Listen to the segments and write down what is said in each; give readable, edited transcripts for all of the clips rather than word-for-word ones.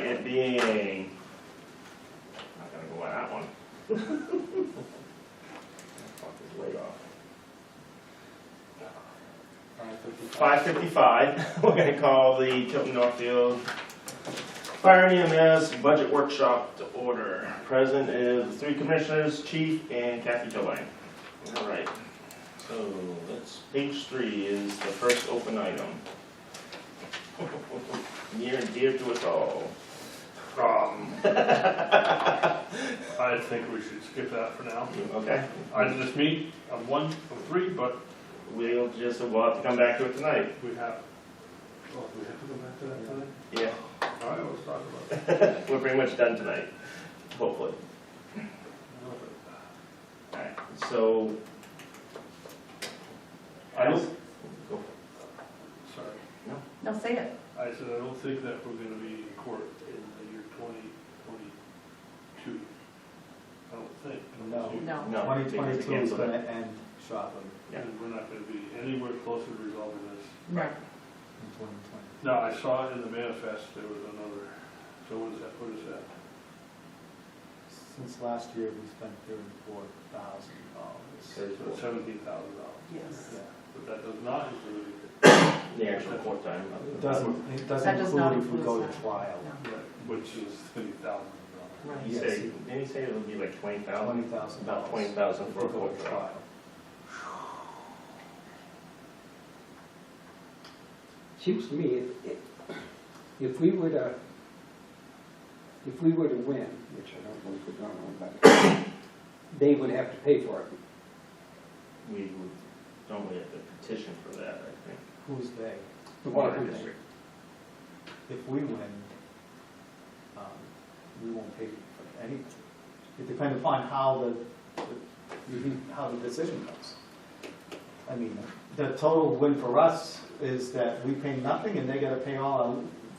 it being, not gonna go on that one. Fuck this way off. 5:55, we're gonna call the Tilton Northfield Fire and EMS Budget Workshop to order. Present is the three commissioners, chief, and Kathy Delane. All right, so let's, page 3 is the first open item. Near and dear to us all. I think we should skip that for now. Okay. Just me, I'm 1 of 3, but We'll have to come back to it tonight. we have, oh, do we have to go back to that tonight? Yeah, All right, let's talk about it. we're pretty much done tonight, hopefully. All right, so I don't. Go. Sorry. No, say it. I said, I don't think that we're gonna be in court in the year 2022. I don't think. No. No. No, 2022 is cancel going it. to end shortly Yeah. And we're not gonna be anywhere closer to resolving this. No. in 2020. No, I saw in the manifest there was another, so what is that, what is that? Since last year, we spent $34,000. So $17,000. Yes. Yeah. But that does not include The actual court time. It doesn't That does not include if we go include to that. trial. No. which is $30,000. Right. You Yes. say, didn't he say it would be like 20,000? $20,000. About 20,000 for a to go court to trial. trial. Seems to me, if we were to win, which I don't know if we're going to, but they would have to pay for it. We would normally have to petition for that, I think. Who's they? The Water water district. If we win, we won't pay for anything. It depends upon how the decision goes. I mean, the total win for us is that we pay nothing and they gotta pay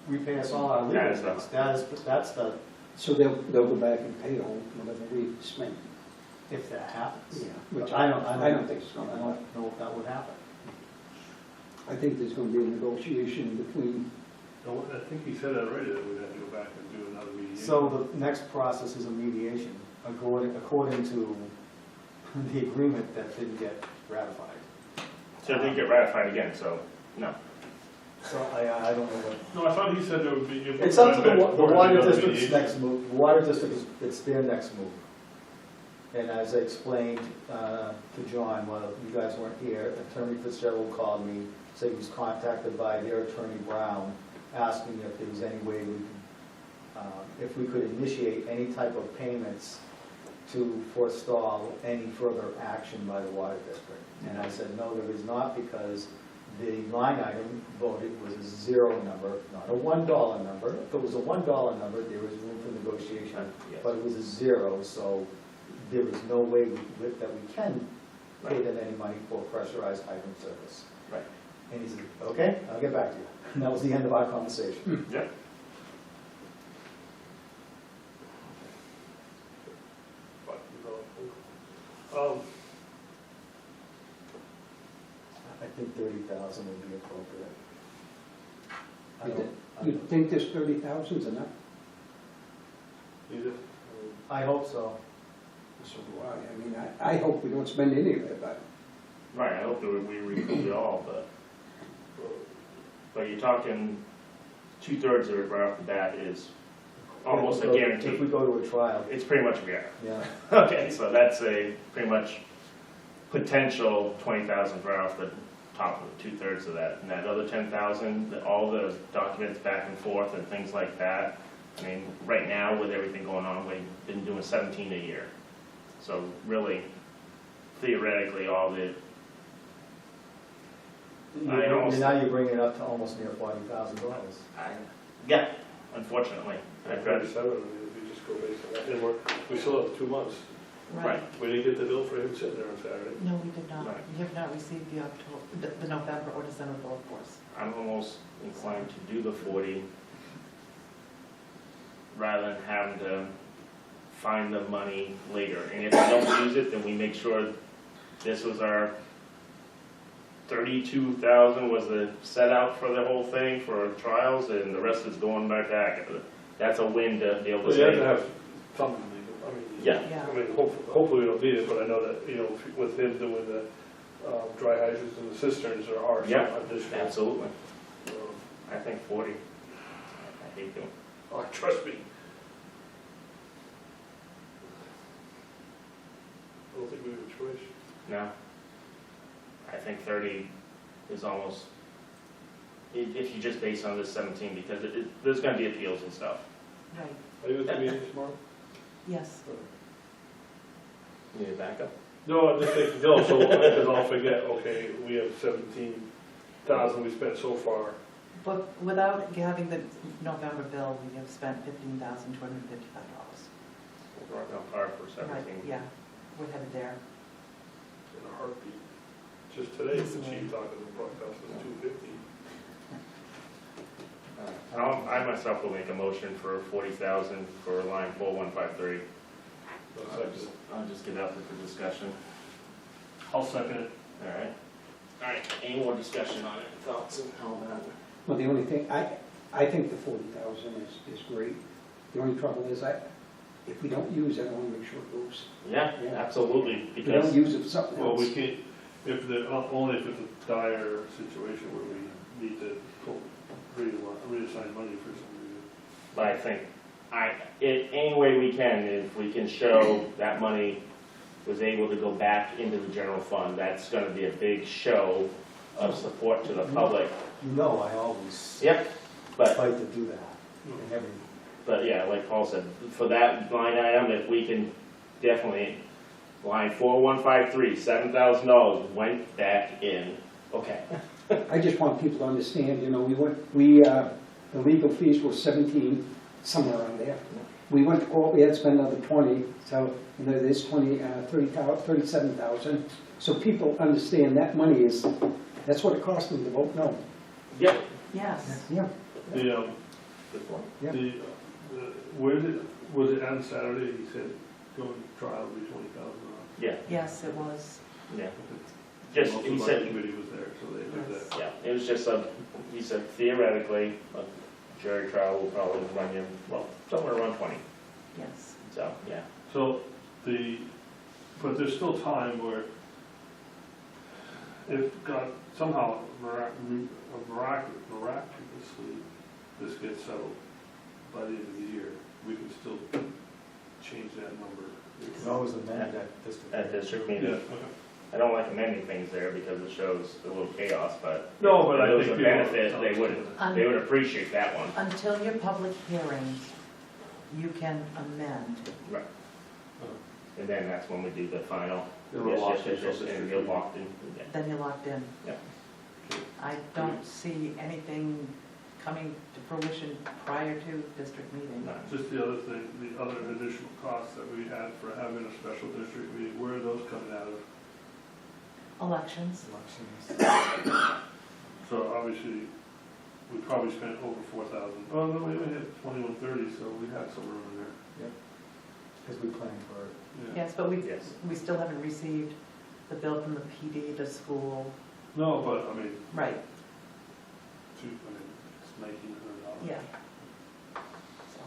repay us all our legal That is fees. That's the, So they'll go back and pay all whatever we spent. if that happens. Yeah, which I I don't think it's I going to don't happen. know if that would happen. I think there's going to be a negotiation between, No, I think he said already that we'd have to go back and do another mediation. So the next process is a mediation, according to the agreement that didn't get ratified. So it didn't get ratified again, so, no. So I don't know what. No, I thought he said there would be. if we It's up to went the back court, water another district's mediation. next move. The water district, it's their next move. And as I explained to John, while you guys weren't here, Attorney Fitzgerald called me, said he was contacted by their attorney Brown, asking if there was any way we could, if we could initiate any type of payments to forestall any further action by the water district. And I said, no, there is not, because the line item voted was a zero number, not a $1 number. If it was a $1 number, there was room for negotiation, Yes. but it was a zero, so there is no way that we can pay Right. them any money for pressurized hydrant service. Right. And he said, okay, I'll get back to you. And that was the end of our conversation. Yeah. I think 30,000 would be appropriate. I You don't- I you don't- think this 30,000 is enough? Either. I hope so. So do I. I mean, I hope we don't spend any of it, but Right, I hope that we recoup it all, but you're talking 2/3 of it right off the bat is almost a If we guarantee. go to a trial, It's pretty much a guarantee. yeah. Okay, so that's a pretty much potential 20,000 right off the top of 2/3 of that. And that other 10,000, all the documents back and forth and things like that. I mean, right now with everything going on, we've been doing 17 a year. So really, theoretically, all the, Now you're bringing it up to almost near $40,000. yeah, unfortunately. I've got, 37, if you just go based on that, and we still have 2 months. right, We didn't get the bill for him sitting there on Saturday. No, we did not. Right. We have not received the October, the November or December bill, of course. I'm almost inclined to do the 40 rather than having to find the money later. And if we don't use it, then we make sure this was our 32,000 was the set out for the whole thing for trials, and the rest is going back. that's a win to be able to Well, you have to say, have something legal, I mean. yeah, Yeah. I mean, hopefully we don't need it, but I know that, you know, with him doing the dry hydrants and the cisterns, there are some Yeah, additional. absolutely. um, I think 40. I hate doing. Oh, trust me. I don't think we have a choice. No. I think 30 is almost, if you just base on this 17, because there's gonna be appeals and stuff. Right, Are you at the meeting tomorrow? yes. You need a backup? No, I'm just thinking, no, so, because I'll forget, okay, we have 17,000 we spent so far. But without having the November bill, we have spent $15,255. We're on par for Right, 17. yeah, we're headed there. In a heartbeat. Just today, the Easily. chief talking about cost us 250. I myself will make a motion for 40,000 for line 4153. I'll just get out there for discussion. I'll second it. All right. All right, any more discussion on it, thoughts and all that? Well, the only thing, I think the 40,000 is great. The only trouble is if we don't use it, I want to make sure it goes. Yeah, Yeah. absolutely, If we don't because, use it for something Well, we else. can't, only if it's a dire situation where we need to reassign money for some reason. but I think, any way we can, if we can show that money was able to go back into the general fund, that's gonna be a big show of support to the public. You know, I always Yep, but fight to do that in every, But yeah, like Paul said, for that line item, if we can definitely, line 4153, $7,000 went back in. Okay. I just want people to understand, you know, the legal fees were 17, somewhere around there. We went to court, we had to spend another 20, so, you know, there's 37,000. So people understand that money that's what it cost them to vote no. Yep. Yes, Yeah. The, Good point. Yeah. was it on Saturday, he said, going to trial would be 20,000. Yeah, yes, it was. yeah. Just, Most he of our said, committee was there, so they did Yes. that. yeah, it was just he said theoretically, a jury trial will probably run you, well, somewhere around 20. Yes. So, yeah. So but there's still time where if God somehow miraculously this gets settled by the end of the year, we can still change that number. you can always amend that district. At district Yeah, meeting. okay. I don't like amending things there because it shows a little chaos, but No, but if I there was think a people- benefit, they would appreciate that one. Until your public hearings, you can amend. Right. And then that's when we do the final. Then we're locked in. And you're locked in. Yeah. Then you're locked in. Yeah. I don't see anything coming to fruition prior to district meeting. No. Just the other thing, the other additional costs that we had for having a special district meeting, where are those coming out of? Elections, Elections. So obviously, we probably spent over 4,000. Oh, no, we only had 2130, so we had some room in there. Because we planned for it. Yeah. yes, but Yes. we still haven't received the bill from the PD to school. No, but I mean, Right, it's $1,900. yeah. So,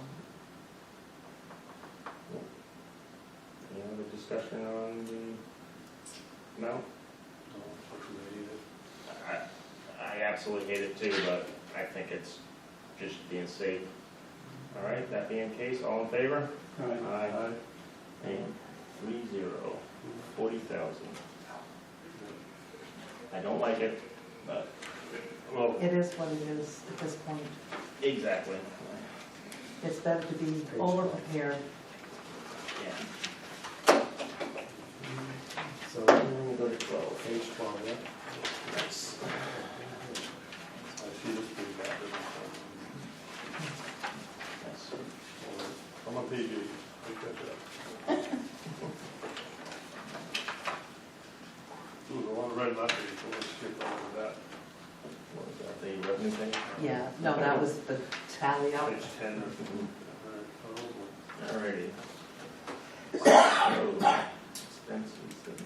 Any other discussion on the amount? I absolutely hate it too, but I think it's just being safe. All right, that being the case, all in favor? Aye. And 3-0, 40,000. I don't like it, but Well, it is what it is at this point. exactly. It's better to be over-prepared. Yeah. So, We'll go to 12. page 12, yeah? That's, I see this big gap. that's, I'm on page 8. I catch it up. Ooh, a lot of red lettering, so let's skip over that. what was that, the revenue thing? Yeah, no, that was the tally out. Page 10 or something. Alrighty. So, expenses and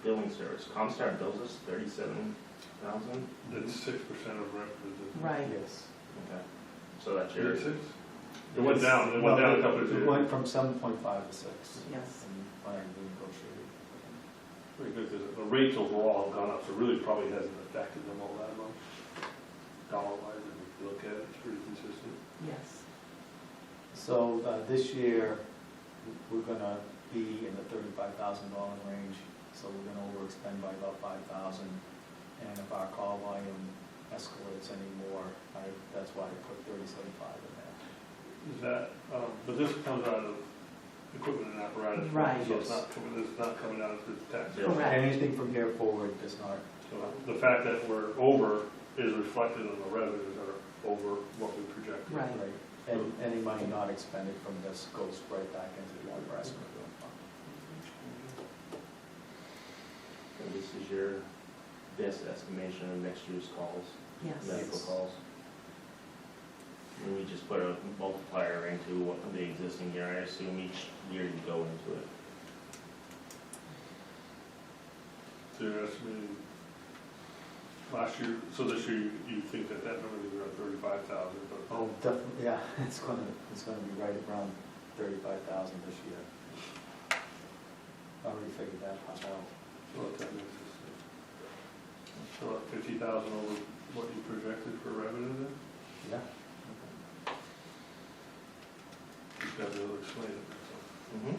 billing service. Comstar bills us 37,000. It's 6% of revenue. Right. Yes. Okay. So that's Is it yours. 6? It went down a couple of It years. went from 7.5 to 6. Yes. And when I renegotiated. Because the rates overall have gone up, so really probably hasn't affected them all that much. Dollar-wise, if you look at it, it's pretty consistent. Yes. So this year, we're gonna be in the $35,000 range, so we're gonna overexpend by about 5,000. And if our call volume escalates anymore, that's why I put 37.5 in there. Is that, but this comes out of equipment and apparatus. Right. So it's not coming out of the tax. Yeah. Correct. Anything from here forward does not, So the fact that we're over is reflected in the revenues that are over what we projected. Right. right, and any money not expended from this goes right back into the Nebraska fund. And this is your best estimation of next year's calls, Yes. medical calls. And we just put a multiplier into what the existing year, I assume each year you go into it. So you're estimating last year, so this year you think that number is around 35,000, but. Oh, definitely, yeah, it's gonna be right around 35,000 this year. I already figured that part out. So that makes us, so 50,000 over what you projected for revenue then? Yeah. You've got to be able to explain it. Mm-hmm.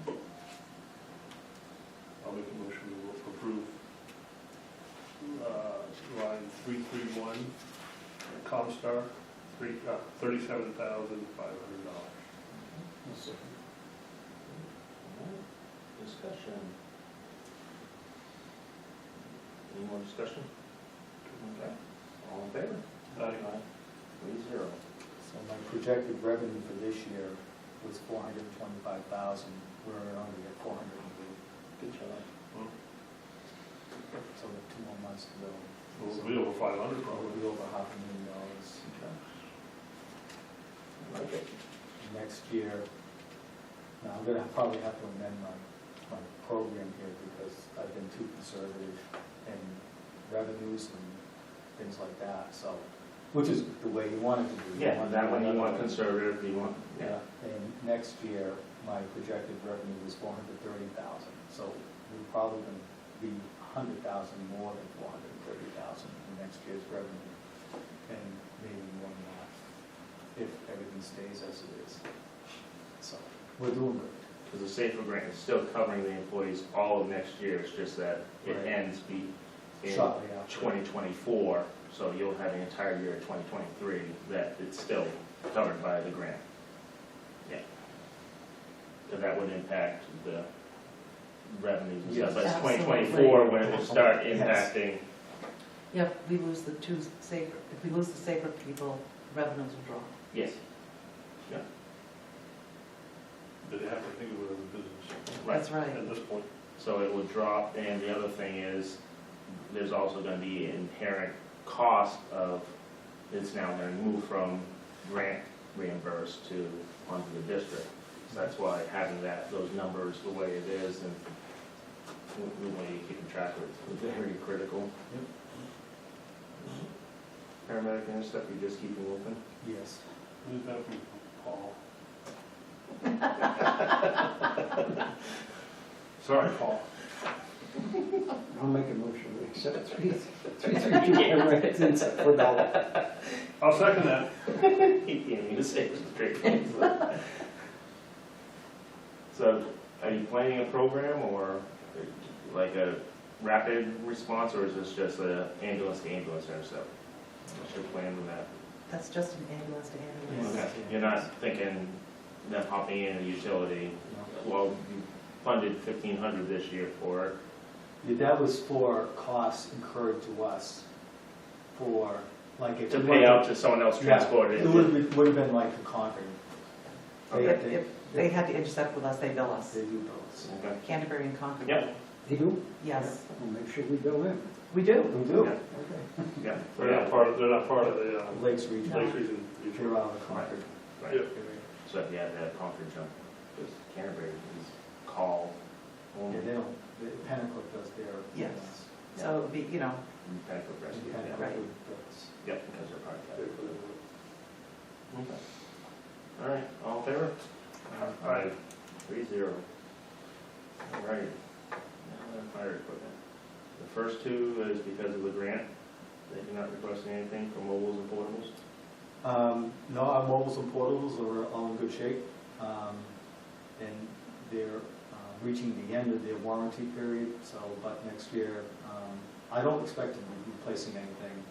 Okay. I'll make a motion to approve line 331, Comstar, $37,500. Discussion. Any more discussion? Okay, all in favor? Aye. 3-0. So my projected revenue for this year was 425,000, we're only at 408. Good job. So we have 2 more months to go. We'll be over 500 Probably probably. be over $500,000. I like it. Next year, now I'm gonna probably have to amend my program here because I've been too conservative in revenues and things like that, so, which is the way you want it to be. You Yeah, want that to one you do want another- conservative, you want, yeah. Yeah, and next year, my projected revenue was 430,000, so we're probably gonna be 100,000 more than 430,000 in next year's revenue, and maybe more than that, if everything stays as it is. So, we're doing good. Because the safer grant is still covering the employees all of next year, it's just that it Right. ends in Shortly after. 2024, so you'll have the entire year of 2023 that it's still covered by the grant. Yeah. So that would impact the revenues and stuff, Yes. but it's Absolutely. 2024 when it will start Yes. impacting. Yep, we lose the two safer, if we lose the safer people, revenues will drop. Yes. But they have to think of it as a business That's right. at this point. So it will drop, and the other thing is, there's also gonna be inherent cost of, it's now gonna move from grant reimbursed to onto the district. So that's why having those numbers the way it is, and the way you're keeping track of it is very critical. Paramedic and stuff, you're just keeping open? Yes. Who's that from Paul? Sorry, Paul. I'll make a motion, we accept 332 for $1. I'll second that. He can't even say it straight. So, are you planning a program or like a rapid response, or is this just a ambulance to ambulance or so? What's your plan with that? That's just an ambulance to ambulance. Okay. You're not thinking them hopping in a utility? No. Well, you funded 1,500 this year for it. Yeah, that was for costs incurred to us for, like, if To we pay went out to someone else Yeah, transported. it would have been like the Concord. If they had to intercept with us, they bill us. They do those. Okay. Canterbury and Concord. Yep. They do? Yes, We'll make sure we bill in. we do. We do. Yeah. Okay. Yeah. They're not part of the Lakes Region, Lakes Region. they're out of Concord. Right. Yep. So if you had that Concord jump, because Canterbury is call Yeah, only. they don't, Pennacook does their. Yes. So it would be, you know, Pennacook Rescue, Pennacook yeah. Right. does. Yep, because they're part of that. Okay. All right, all in favor? Aye. 3-0. All right. Now then, fire equipment. The first two is because of the grant. They are not requesting anything for mobiles and portables. No, our mobiles and portables are all in good shape. And they're reaching the end of their warranty period, so, but next year, I don't expect to be replacing anything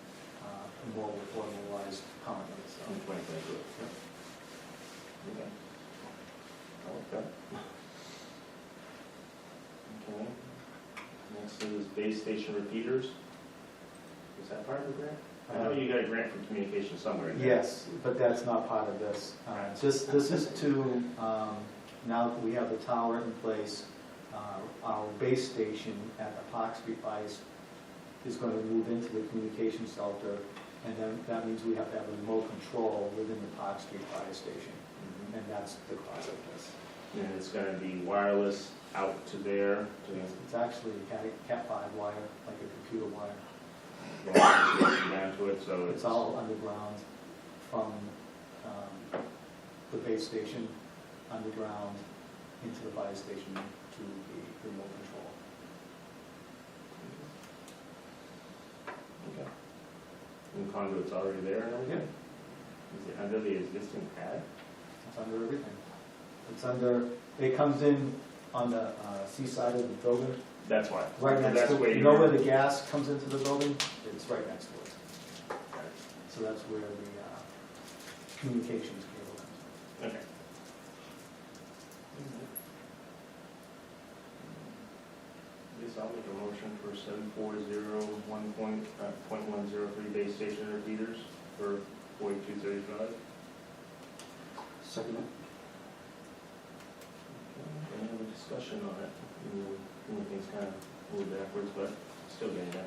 mobile, portable-wise currently, so. In 2022. Okay. I like that. Okay. Next is base station repeaters. Is that part of the grant? I know you got a grant from communication somewhere in there. Yes, but that's not part of this. This is to, now that we have the tower in place, our base station at the Park Street Ice is going to move into the communication shelter, and then that means we have to have remote control within the Park Street Fire Station, and that's the cost of this. And it's going to be wireless out to there. It's actually Cat 5 wire, like a computer wire. Down to it, so It's all underground from the base station, underground, into the fire station, to the remote control. Okay. And the conduit's already there and everything? Is it under the existing pad? It's under everything. It's under, it comes in on the seaside of the building, That's why. right That's next to, where you know where the gas comes into the building? It's right next to it. So that's where the communications cable comes in. Okay. Guess I'll make a motion for 7401.103 base station repeaters for 4235. Second. Any other discussion on it? Things kind of moved backwards, but still getting there.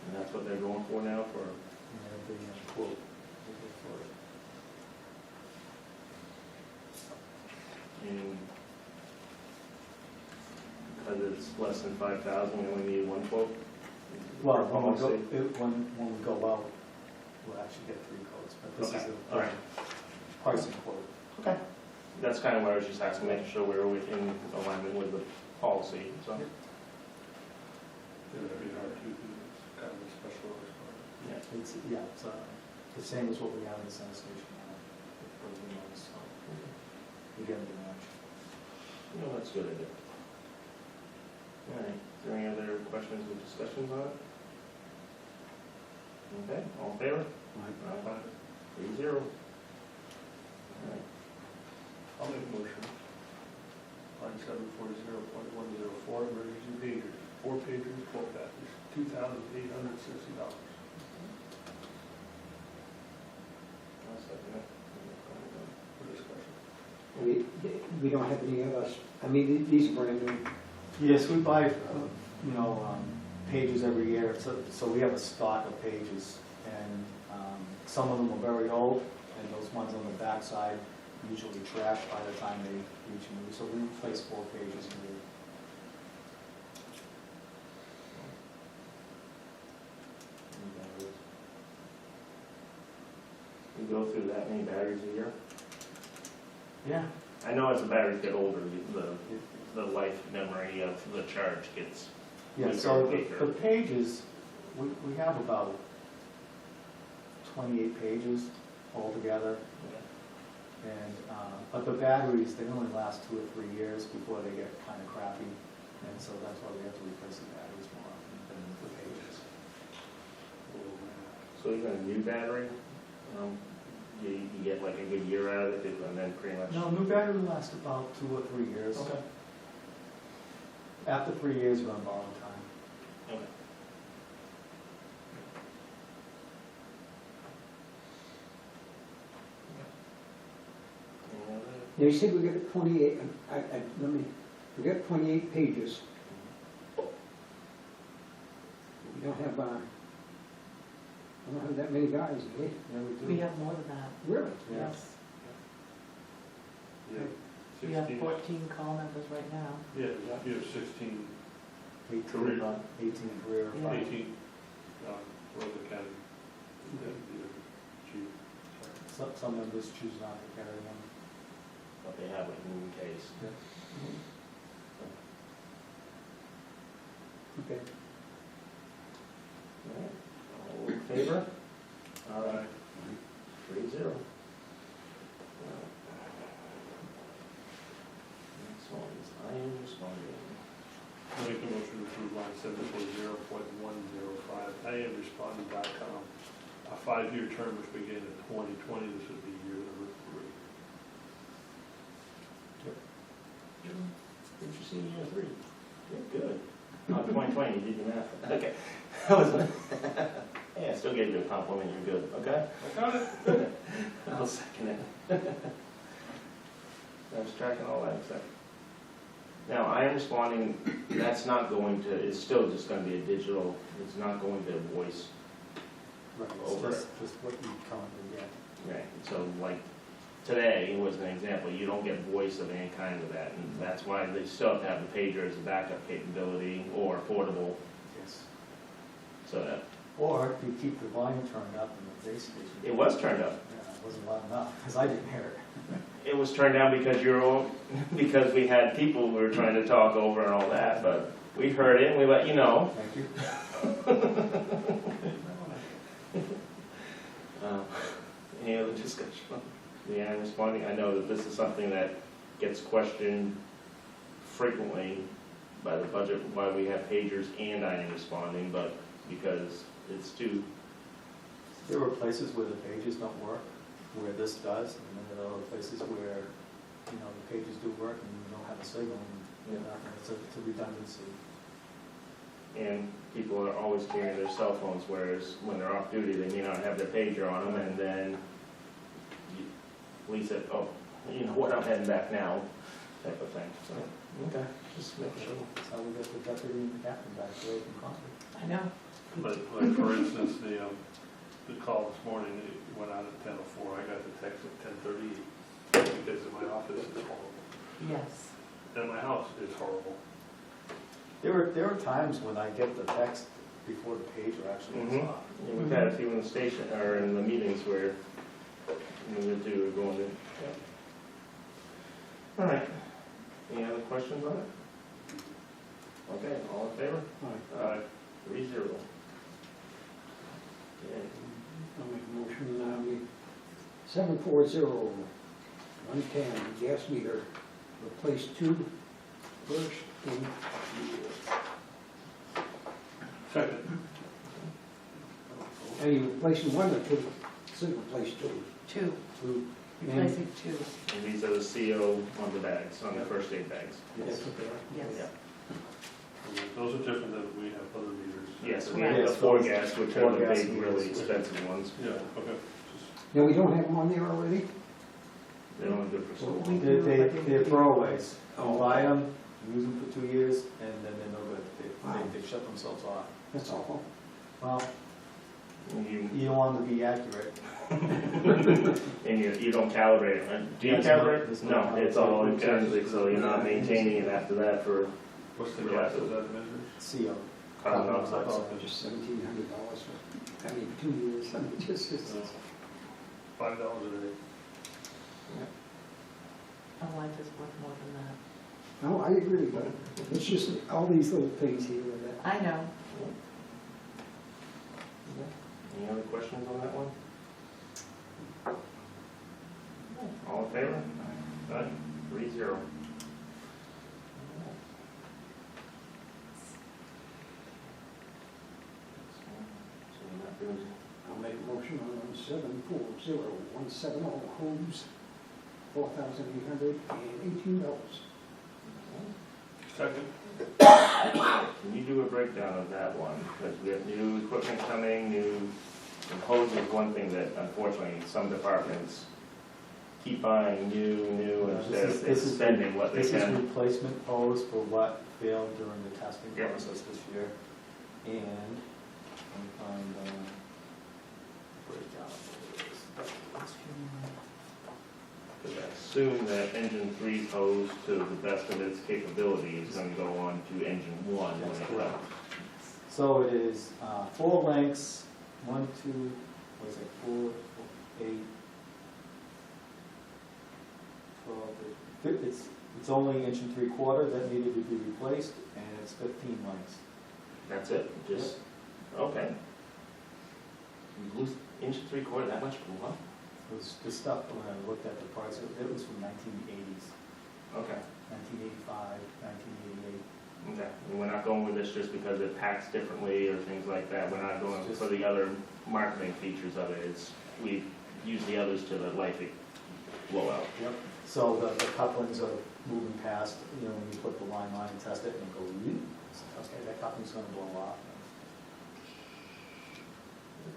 And that's what they're going for now for, And the quote. for it. and because it's less than 5,000, we only need one quote? Well, For when we go, policy? when we go out, we'll actually get 3 quotes, but this is Okay, the all right. pricing quote. Okay. That's kind of what I was just asking, making sure we were in alignment with the policy, so. Yeah, that'd be hard to do, it's kind of a specialized one. Yeah. It's the same as what we have in the center station now, for the windows, so we get it much. No, that's a good idea. All right, is there any other questions or discussions on it? Okay, all in favor? 3-0. All right. I'll make a motion. Line 740.104, emergency pagers, 4 pagers, 12 batteries, $2,860. I'll second it. For discussion. We don't have any of us, I mean, these are brand new. Yes, we buy, pages every year, so we have a stock of pages, and some of them are very old, and those ones on the backside usually trashed by the time they reach new, so we replace 4 pages a year. We go through that many batteries a year? Yeah. I know as the batteries get older, the life memory of the charge gets Yeah, weaker so and weaker. the pages, we have about 28 pages altogether, and, but the batteries, they only last 2 or 3 years before they get kind of crappy, and so that's why we have to replace the batteries more often than the pages. So even a new battery, you get like a good year out of it, and then pretty much. No, new battery lasts about 2 or 3 years. Okay. After 3 years, we're on borrowed time. Okay. Any other? They said we got 28, we got 28 pages. We don't have that many guys, do we? Yeah, we do. We have more than that, Really? Yeah. yes. Yeah. We have 16. 14 call members right now. Yeah, you have 16, 18 Career. 18 career. Yeah. 18, Rosa County. Chief. Some members choose not to carry one. But they have it in case. Okay. All right. All in favor? Aye. 3-0. Next one is I am responding. Make a motion to approve line 740.105, IamResponding.com, a 5-year term which began in 2020. This would be year number 3. Interesting year 3. You're good. Not 2020, you did the math. Okay. That was, hey, I still gave you a compliment, you're good, okay? I got it. I'll second it. I was tracking all that stuff. Now, I am responding, that's not going to, it's still just gonna be a digital, it's not going to voice. Right, Over it's just what you currently get. Right. So like, today was an example, you don't get voice of any kind with that, and that's why they still have to have the pager as a backup capability, or portable, Yes. so that, Or you keep the volume turned up in the base station. it was turned up. Yeah, it wasn't loud enough, because I didn't hear it. It was turned down because because we had people who were trying to talk over and all that, but we heard it and we let you know. Thank you. Any other discussion? Yeah, I'm responding. I know that this is something that gets questioned frequently by the budget, why we have pagers and I am responding, but because it's too, There were places where the pages don't work, where this does, and then there are other places where, you know, the pages do work and you don't have a signal, and it's a redundancy. and people are always carrying their cell phones, whereas when they're off duty, they may not have their pager on them, and then we said, oh, you know what, I'm heading back now, type of thing. So, okay, just make sure. That's how we get the deputy and the captain back away from Concord. I know. Like for instance, the call this morning, it went out at 10:04. I got the text at 10:38 because my office is horrible. Yes. And my house is horrible. There are times when I get the text before the pager actually is Mhm. off. Yeah, we've had a few in the station, or in the meetings where the two are going to. All right, any other questions on it? Okay, all in favor? Aye. 3-0. Okay. I'll make a motion, we 740, 110, gas meter, replace tube first in Second. Are you replacing one or two? So replace two. Two, Two, replacing two, And these are the CO on the bags, on the first aid bags. That's what they are. yes. Yeah. Those are different than we have other meters. Yes, we Right. have the Yes, 4 those gas, which 4 are the gas big, really meters. expensive ones. Yeah, okay. Just- Now, we don't have them on there already? They're only good for so We long. do, they're but throwaways. Oh. You buy them, use them for 2 years, and then they're no good. They shut themselves off. That's awful. Well, You, you don't want them to be accurate. and you don't calibrate them. Do you There's calibrate? there's no No, it's all calibrate. intrinsic, so you're not maintaining it after that for What's the gas of that measure? CO. carbon monoxide. Oh, Just $1,700 for, 2 years, I mean, just, it's, $5 a day. A life is worth more than that. no, I agree, but it's just all these little things here and there. I know. Any other questions on that one? All in favor? Aye. 3-0. So we're not doing, I'll make a motion on 740, homes, $4,818. Second. can you do a breakdown of that one? Because we have new equipment coming, and hose is one thing that unfortunately some departments keep buying new instead of This is expending what they This is can. replacement hose for what failed during the testing Yep. process this year. And let me find breakdown. Because I assume that engine 3's hose, to the best of its capability, is going to go on to engine 1 when That's it correct. comes. So it is 4 lengths, 1, 2, what is it, 4, 8, It's only 1.75" that needed to be replaced, and it's 15 lengths. That's it, just, okay. You lose 1.75", that much from what? It was the stuff, when I looked at the parts, it was from 1980s, Okay, 1985, 1988. okay. And we're not going with this just because it packs differently or things like that. We're not going for the other marketing features of it. It's, we use the others to the life it blow out. Yep. So the couplings are moving past, you know, when you put the line on and test it and go, okay, that coupling's gonna blow off.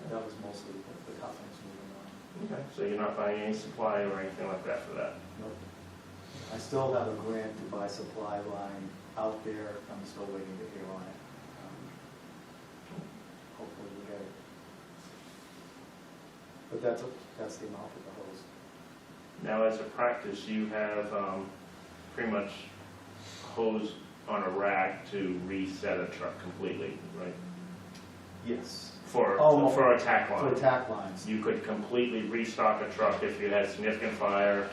That was mostly the couplings moving on. Okay, so you're not buying any supply or anything like that for that? Nope. I still have a grant to buy supply line out there. I'm still waiting to hear on it. Hopefully we get it. But that's the amount of the hose. Now, as a practice, you have pretty much hose on a rack to reset a truck completely, right? Yes. For a tack line. For tack lines. You could completely restock a truck if you had significant fire,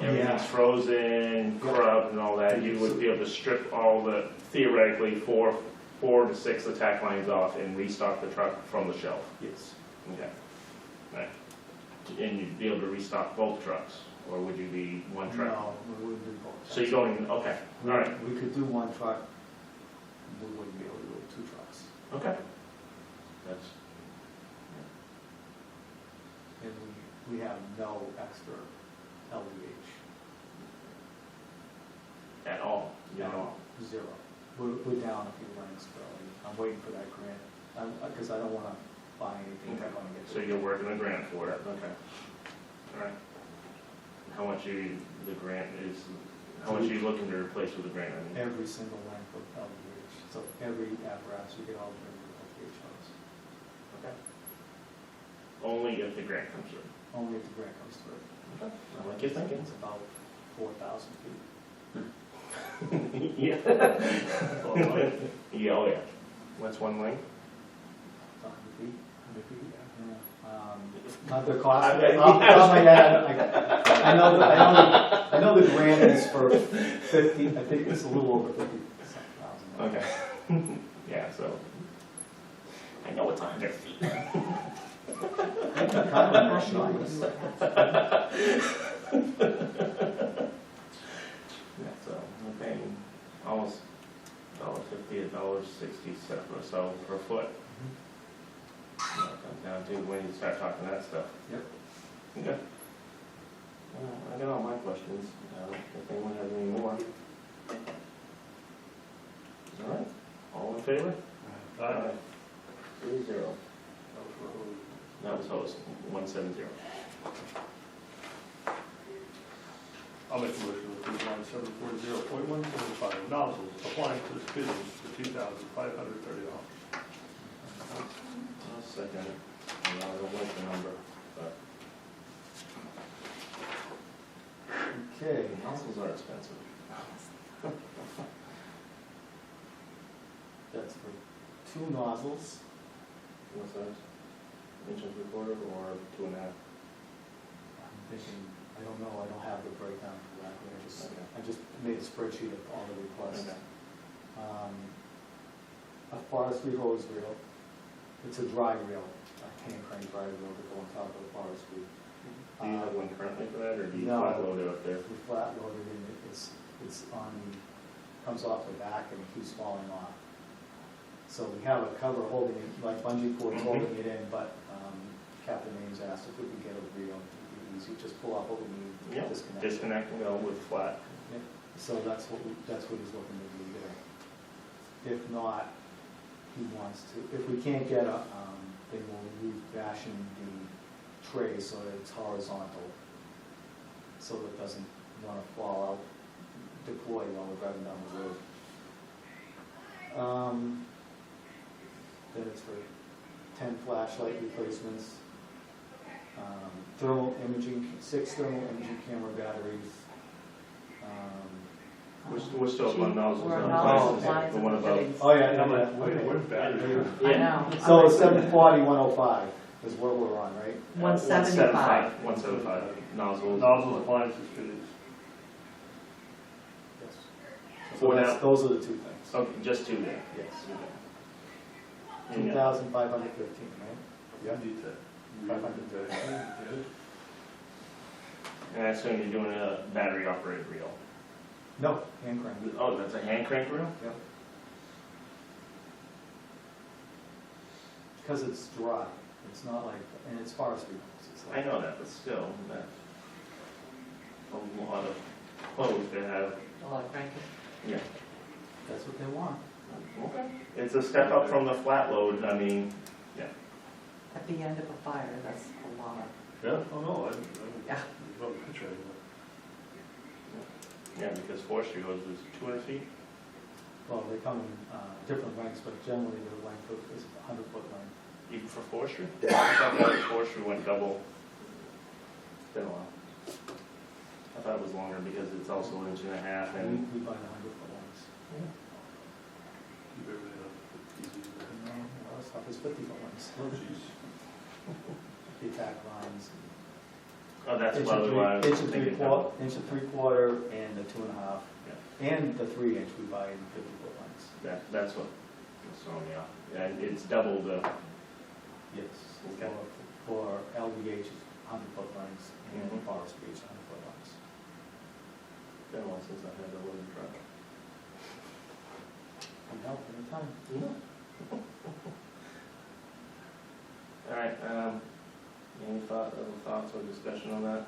everything's Yeah. frozen, corrupt and all that. You would be able to strip all the, theoretically, four to six of the tack lines off and restock the truck from the shelf. Yes. Okay. Right. And you'd be able to restock both trucks, or would you be one truck? No, we wouldn't do both. So you're going, okay, all right, We could do one truck, we wouldn't be able to do two trucks. okay. That's, And we have no extra LDH. at all, you know? Zero. We're down a few ranks, but I'm waiting for that grant, because I don't want to buy anything that's going to get. So you're working a grant for it, okay. All right. How much the grant is, how much are you looking to replace with the grant? I mean? Every single length of LDH, so every apparatus, you get all the LDH hose. Okay. Only if the grant comes through. Only if the grant comes through. Okay. I like your thinking. It's about 4,000 feet. Yeah. Yeah, oh yeah. What's one length? 100 feet. 100 feet, yeah. Yeah. Not the cost, off the top of my head, I know the grant is for 50, I think it's a little over 50,000. Okay. Yeah, so. I know it's 100 feet. Kind of nice. Yeah, so we're paying almost $1.50, $1.60 or so per foot. That comes down to when you start talking that stuff. Yep. Okay. I got all my questions. If anyone has any more. All right. All in favor? Aye. 3-0. That was hosed, 170. I'll make a motion to approve line 740.175 nozzles applying to the fittings for $2,530. I'll second it. I don't like the number, but Okay, nozzles are expensive. that's for 2 nozzles. What's that? 1.75" or 2.5? I'm thinking, I don't know, I don't have the breakdown for that, Okay. I just made a spreadsheet of all the requests. Okay. A forestry hose reel, it's a dry reel, a hand crank dry reel to go on top of the forestry. Do you have one currently for that, or do you No. flat load it up there? We flat loaded and it's on, comes off the back and it keeps falling off. So we have a cover holding it, like bungee cord holding it in, but Captain Ames asked if we could get a reel, it'd be easy, just pull off what we need, Yeah, disconnect. disconnect and go with flat. Yep. So that's what he's looking to do there. If not, he wants to, if we can't get a, then we'll refashion the tray so that it's horizontal, so that it doesn't want to fall out, deploy while we're driving down the road. Then it's for 10 flashlight replacements, thermal imaging, 6 thermal imaging camera batteries. We're still on nozzles. We're on nozzles, the one lines, and above. fittings. Oh, yeah, Yeah, but where's battery? I know. So it's 740, 105. is what we're on, right? 175. 175 nozzles. Nozzles, appliances, fittings. Yes. For So that's, now- those are the two things. Okay, just two there. Yes. Yeah. 2,515, right? Yeah. Detail. 500. And I assume you're doing a battery operated reel. No, hand crank. Oh, that's a hand crank reel? Yep. Because it's dry, it's not like, and it's forestry. It's I like, know that, but still, that's a lot of clothes to have. A lot of cranking. Yeah. that's what they want. Okay. It's a step up from the flat load, I mean, At the end of a fire, that's a lot. Yeah, oh no, Yeah. I'm not picturing yeah, because forestry hose is 200 feet. Well, they come in different lengths, but generally the length is 100-foot length. Even for forestry? I thought that forestry went double. It's been a while. I thought it was longer because it's also an inch and a half and. We buy the 100-foot lengths. Keep everything up easy. No, our stuff is 50-foot lengths. Oh, jeez. The attack lines. Oh, that's Inch probably why I was and thinking three double. inch and 3/4, and the 2.5, and the 3-inch we buy in 50-foot lengths. That's what was throwing me off. And it's double the, Yes. Okay. For LVH, 100-foot lengths, and Mhm. forestry is 100-foot lengths. been a while since I had a loaded truck. Can help anytime. All right, any other thoughts or discussion on that?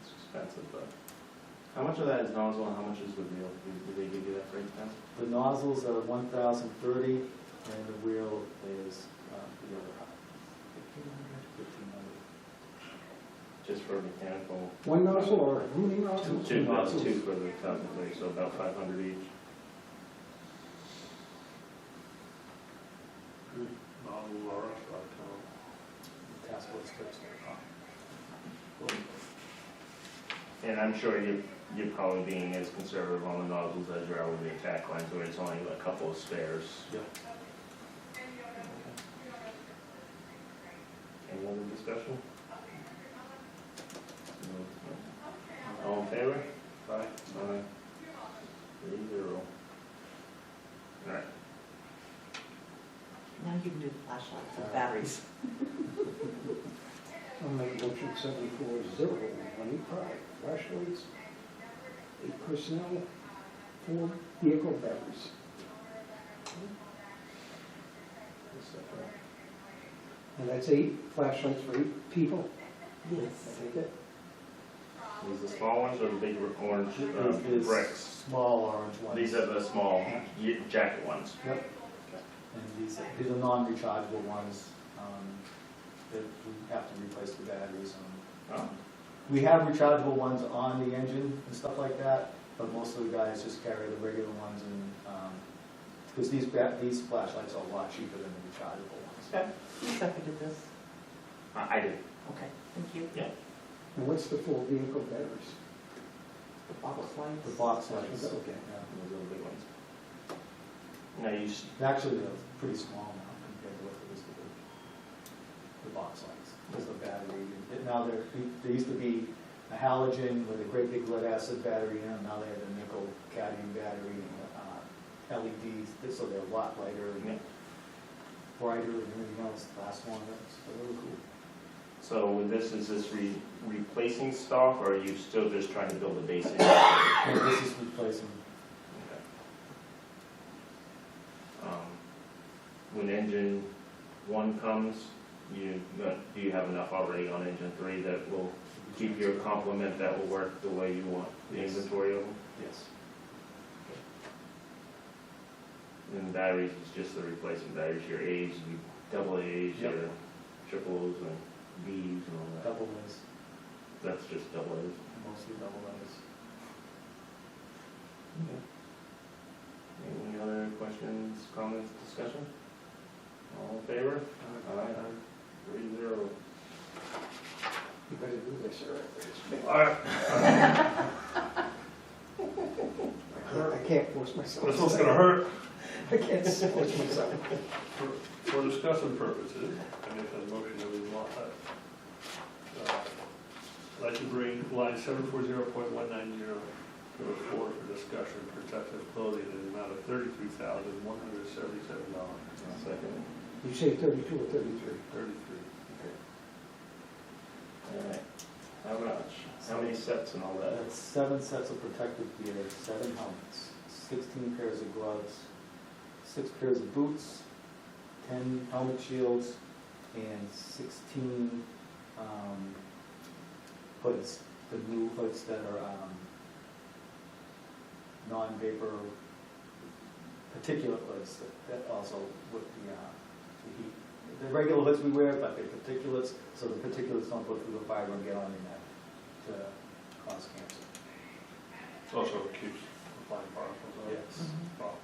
It's expensive, but how much of that is nozzle and how much is the reel? Did they give you that breakdown? The nozzles are 1,030, and the wheel is the other half. 1,500. Just for mechanical? One nozzle or how many nozzles? Two nozzles, two for the 1,030, so about 500 each. Good. Nozzles are up, The task force tips are And I'm sure you're probably being as conservative on the nozzles as you are with the attack lines, where it's only a couple of spares. Yep. Any other discussion? No. All in favor? Aye. 3-0. All right. Now you can do the flashlights with batteries. I'll make a motion 740185, flashlights, 8 personnel, 4 vehicle batteries. And that's 8 flashlights for 8 people, Yes. I take it? These the small ones or the big orange It's bricks? small orange ones. These are the small jacket ones. Yep. And these are non-rechargeable ones that we have to replace the batteries on. Oh. We have rechargeable ones on the engine and stuff like that, but most of the guys just carry the regular ones, and because these flashlights are a lot cheaper than the rechargeable ones. Okay. Who seconded this? I did. Okay, thank you. And what's the full vehicle batteries? The box lights. The box lights. Okay. Yeah. Those are the big ones. Now you, Actually, they're pretty small now compared to what they used to be. The box lights, because the battery, now they used to be a halogen with a great big lead acid battery in them, now they have a nickel cadmium battery and LEDs, so they're a lot lighter and brighter and everything else, lasts longer, it's really cool. so with this, is this replacing stock, or are you still just trying to build a basic? And this is replacing, When engine 1 comes, do you have enough already on engine 3 that will keep your complement, that will work the way you want the Yes. inventory of them? yes. And the batteries is just the replacement batteries, your A's, your double A's, Yep. your triples and B's and all that. Double A's, That's just double A's. mostly double A's. Any other questions, comments, discussion? All in favor? Aye. 3-0. You better do this or it's All right. I can't force myself. This one's gonna hurt. I can't support myself. For discussion purposes, I make a motion that we want, I'd like to bring line 740.190 to the floor for discussion, protective clothing in the amount of $33,177. Second. You say 32 or 33? 33. All right. How much? How many sets and all that? That's 7 sets of protective gear, 7 helmets, 16 pairs of gloves, 6 pairs of boots, 10 helmet shields, and 16 hoods, the new hoods that are non-vapor particulate hoods that also with the heat. The regular hoods we wear, but they're particulates, so the particulates don't go through the fiber and get on your neck to cause cancer. Also keeps the fine particles out. Yes. Wow.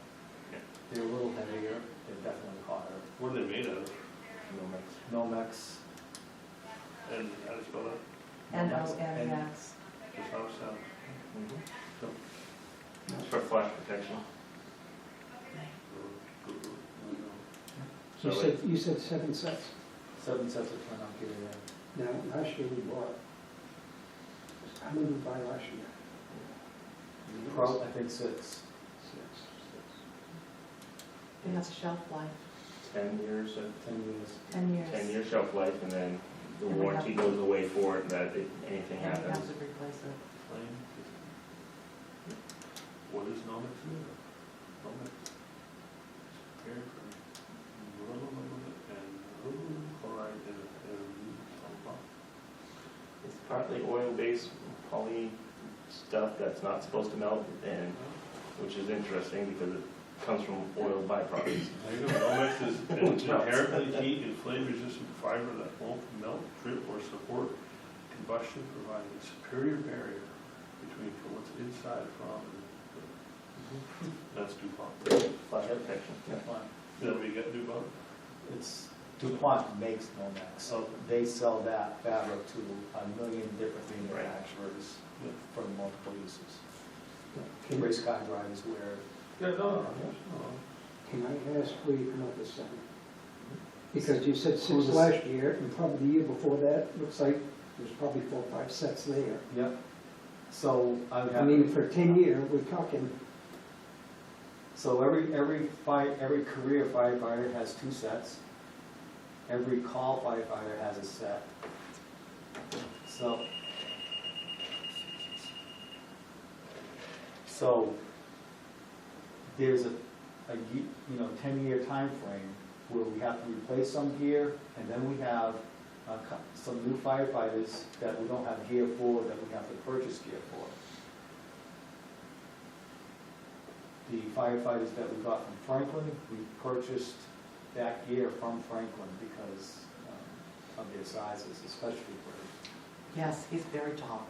They're a little heavier, they're definitely hotter. What are they made of? Nomex. And how do you spell that? NOMX. Just how it sounds. It's for flash protection. So You said 7 sets. 7 sets of turnout gear, yeah. Now, last year we bought, how many did we buy last year? I think 6. 6. It has a shelf life, 10 years, 10 years. 10 years. 10-year shelf life, and then the And we warranty have- goes away for it, that if anything And we have happens. to replace it. What is Nomex? Nomex. Care for and chloride and It's partly oil-based poly stuff that's not supposed to melt, and, which is interesting because it comes from oil byproducts. There you go. Nomex is an inherently heat and flame-resistant fiber that won't melt, drip, or support combustion, providing a superior barrier between for what's inside from and that's DuPont. Flash protection. DuPont. Then we get DuPont. It's, DuPont makes Nomex. Oh. They sell that fabric to a million different manufacturers Yeah. for multiple uses. Can Race car drivers wear it. Yeah, no. Can I ask where you come up with 7? Because you said 6 Who's- last year, and probably the year before that, looks like there's probably 4 or 5 sets there. Yep. So I would I have. mean, for 10 year, we're talking, So every career firefighter has 2 sets. Every call firefighter has a set. So there's a 10-year time frame where we have to replace some gear, and then we have some new firefighters that we don't have gear for, that we have to purchase gear for. The firefighters that we got from Franklin, we purchased that gear from Franklin because of their sizes, especially for, Yes, he's very tall.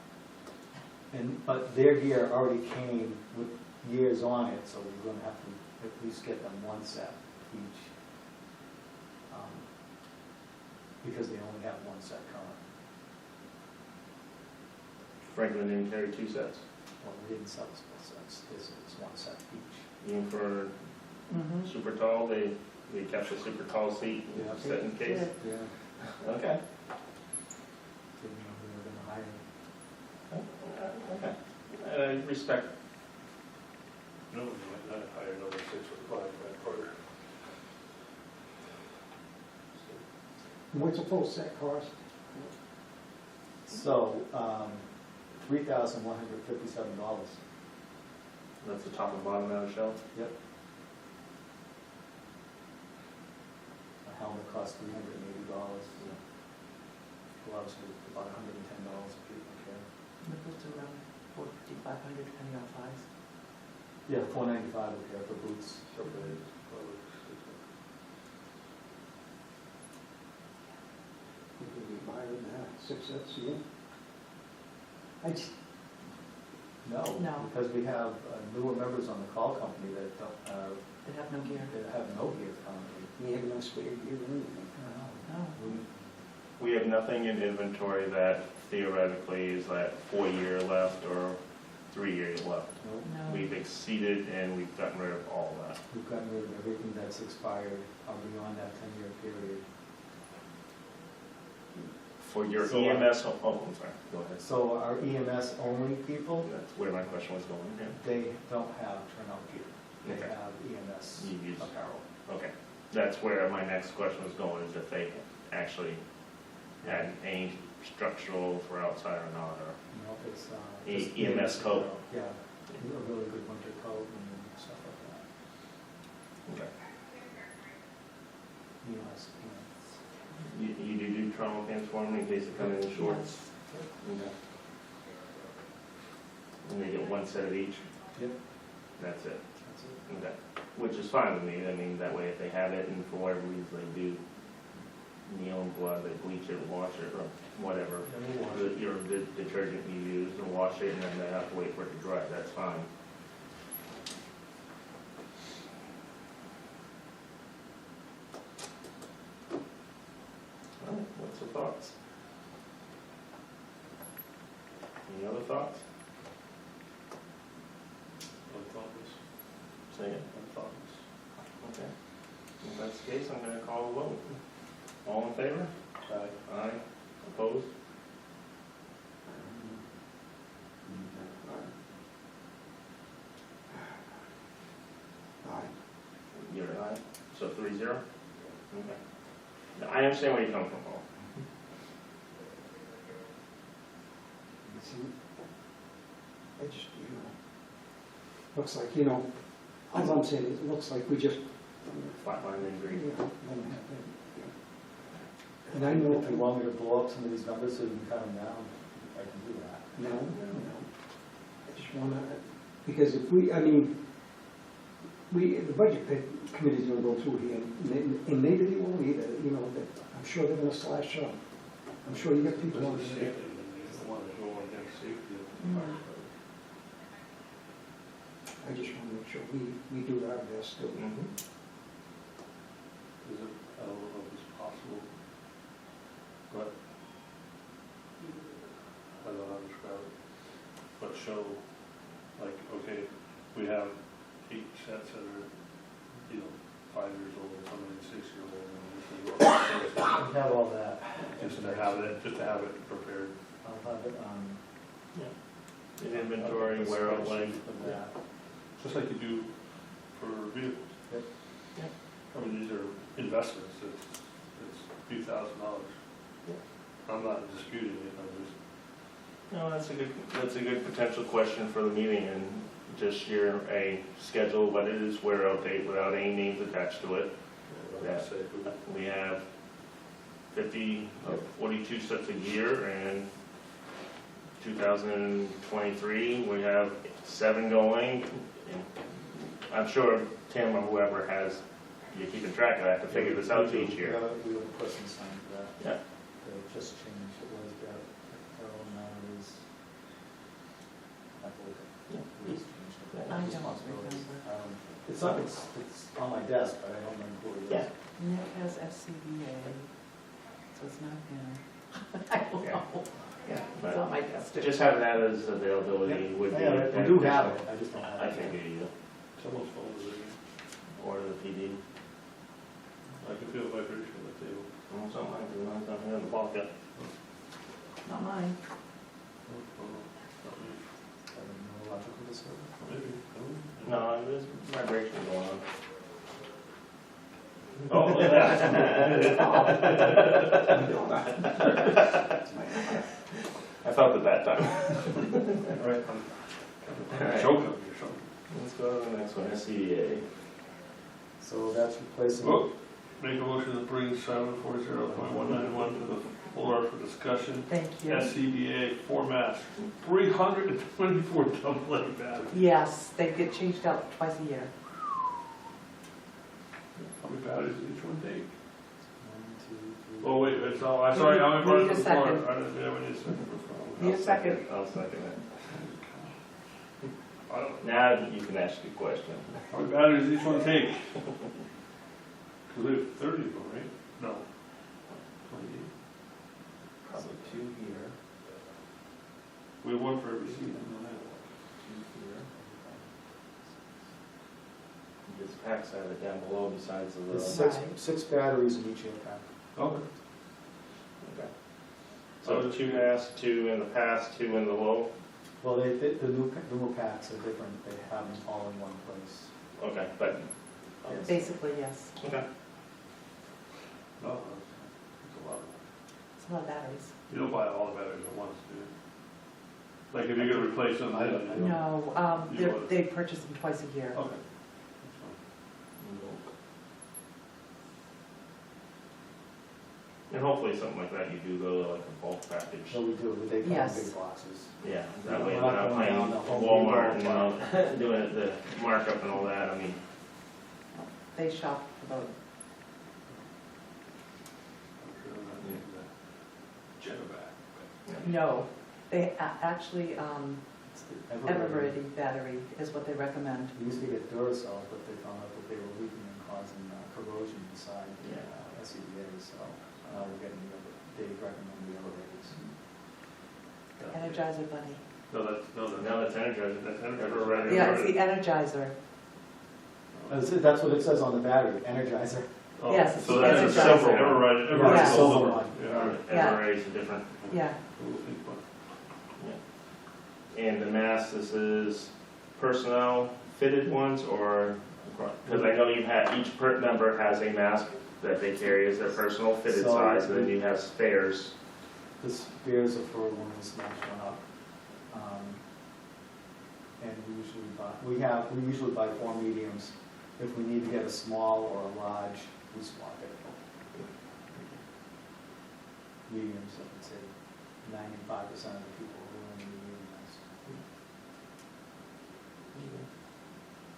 but their gear already came with years on it, so we're gonna have to at least get them 1 set each. Because they only have 1 set current. Franklin didn't carry 2 sets, Well, we didn't sell us both sets, it's 1 set each. even for Mm-hmm. super tall, they kept the super tall seat Yeah. set in case. Yeah. Okay. Didn't know we were gonna hire them. Okay. And I respect. No, we might not hire another 6 or 5 by quarter. and what's a full set cost? So, $3,157. That's the top and bottom of the shelf. Yep. A helmet costs $380. Gloves are about $110 a piece, okay? The boots are around 4,500 depending on size. Yeah, $495 a pair for boots. Would we buy them now, 6 sets a year? I just, No, No. because we have newer members on the call company that don't, They have no gear. that have no gear currently. we have no spare gear or anything. No. We have nothing in inventory that theoretically is that 4-year left or 3 years left. No. We've exceeded and we've gotten rid of all of that. We've gotten rid of everything that's expired beyond that 10-year period. For your So, EMS, oh, I'm sorry, go ahead. So our EMS only people, That's where my question was going, yeah. they don't have turnout gear. They Okay. have EMS You use- apparel. Okay, that's where my next question was going, is if they actually had any structural for outside or not, or You know, if it's, E- just EMS coat. apparel. Yeah, a really good winter coat and stuff like that. okay. EMS pants. You do trauma pants for them in case they come in shorts? Okay. And they get one set of each? Yep. That's it? That's it. Okay, which is fine with me, I mean, that way if they have it and for whatever reason they do kneel and blood, they bleach it, wash it, or whatever. And we'll wash it. Your detergent you use, and wash it, and then they have to wait for it to dry, that's fine. All right, what's the thoughts? Any other thoughts? Say it. Okay. If that's the case, I'm gonna call a vote. All in favor? Aye. Opposed? You're an aye, so 3-0? Okay. Now, I understand where you come from, Paul. I just, looks like, all I'm saying is, it looks like we just, Flatline agree. don't have that. And I know, If you want me to blow up some of these numbers so you can cut them down, I can do that. no, I just wanna, because if we, the budget committee's gonna go through here, and maybe they won't either, but I'm sure they're gonna slash up. I'm sure you got people on This is there. safety, and they want to go against safety of the Mm. firefighter. I just wanna make sure we do our best to. Mhm. Is it, I don't know if it's possible, but I don't know how to describe it, but show, like, okay, we have 8 sets that are, 5 years old, some are 6-year-old, and this is what I have all that. just to have it prepared. I'll have it, An inventory, wear out length. of that. Just like you do for vehicles. Yep. Yep. I mean, these are investments, it's a few $1,000s. I'm not disputing it, I'm just, No, that's a good potential question for the meeting, and just a schedule, what it is, wear out date without any names attached to it. like I say, We have 42 sets a year, and 2023, we have 7 going. I'm sure Tim or whoever you're keeping track of that to figure this out each year. We have a person signed for that. Yeah. They just changed, it was that, now it is, I believe it was changed. I don't Responsibilities. remember. It's on my desk, but I don't remember who it is. Yeah. Nick has FCBA, so it's not him. I don't Yeah. know. Yeah, It's on my desk too. just having that as availability would be. Yeah, we do have it, I just don't have I it. can give you, someone's phone is ringing. or the PD. I can feel a vibration on the table. Something like that, not here in the pocket. Not mine. Oh, not me. I don't know, electrical disturbance. Maybe. No, there's vibration going on. Oh, look at that. I felt it that time. Right. Alright. Choke on you or something. Let's go to the next one, SCBA. So that's replacing. Oh, make a motion to bring 740.191 to the floor for discussion. Thank you. SCBA format, 324 double-A batteries. Yes, they get changed out twice a year. How many batteries does each one take? 1, 2, 3. Oh, wait, it's all, I'm sorry, I'm We need in a front of the second. floor. Yeah, we need a second. Need a second. I'll second it. I don't- Now you can ask your question. How many batteries does each one take? Because we have 30 of them, right? No. 28. Probably 2 here. We have one for every seat. I know that. This packs have it down below besides the There's little. six batteries in each air pack. Okay. Okay. So 2 mass, 2 in the pass, 2 in the low? Well, the new packs are different, they have them all in one place. Okay, but, Yes. Basically, yes. okay. No, it's a lot. It's a lot of batteries. You don't buy all the batteries at once, do you? Like if you're gonna replace them, I then don't- you don't. No, You want- they purchase them twice a year. Okay. And hopefully something like that, you do go to like a bulk package. So we do, they come in Yes. big boxes. Yeah, We're that way we're not not going playing down the Home Walmart and Depot. doing the markup and all that, I mean, They shop about, I'm sure they're not getting the Genovac, but no, they actually, It's the Everready battery is what they recommend. We used to get Duracell, but they found out that they were leaking and causing corrosion inside the Yeah. SCBA, so now we're getting they recommend the Everready's. Energizer Bunny. No, that's now that's Energizer, That's ever Energizer. ready. Yeah, it's the Energizer. That's what it says on the battery, Energizer. Oh, Yes, so that's a it's silver, Energizer. Everready, Yeah. Eveready's Silver silver. one. Yeah. Yeah. Everrady's a different, Yeah, Little pink one. and the mask, this is personnel fitted ones, or, because I know you have, each member has a mask that they carry as their personal fitted So- size, and then you have spares. The spares are for when we smash one up. And we usually buy 4 mediums. If we need to get a small or a large, we swap it. Mediums, I would say 95% of the people who are in the mediums.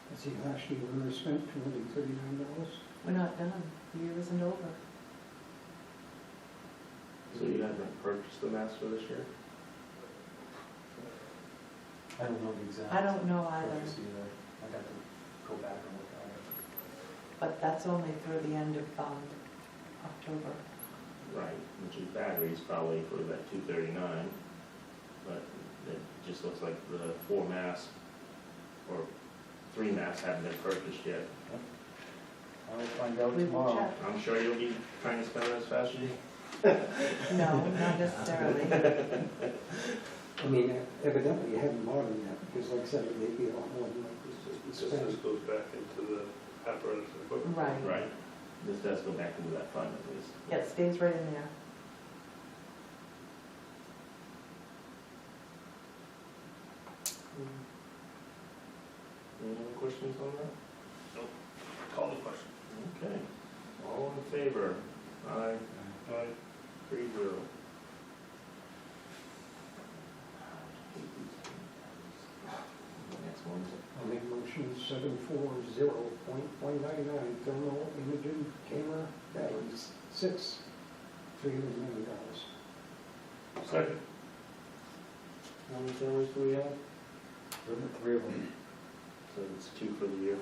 Let's see, last year we only spent $239. we're not done. The year isn't over. So you haven't purchased the mask for this year? I don't know the exact. I don't know either, price either. I'd have to go back and look at it. but that's only through the end of October. Right, which is batteries probably for that 239, but it just looks like the 4 masks, or 3 masks haven't been purchased yet. I'll find out We will tomorrow. check. I'm sure you'll be trying to spend it as fast as you. No, not necessarily. I mean, evidently you haven't bought them yet, because like I said, it may be a lot more than like This this spent. goes back into the apparatus and equipment. Right. Right, this does go back into that fund at least. Yeah, it stays right in there. Any other questions on that? Call the question. Okay, all in favor? Aye, Aye. 3-0. Next one. I'll make motion 740.199 thermal imaging camera batteries, 6, $390. Second. How many cameras do we have? There are 3 of them. So it's 2 for the year.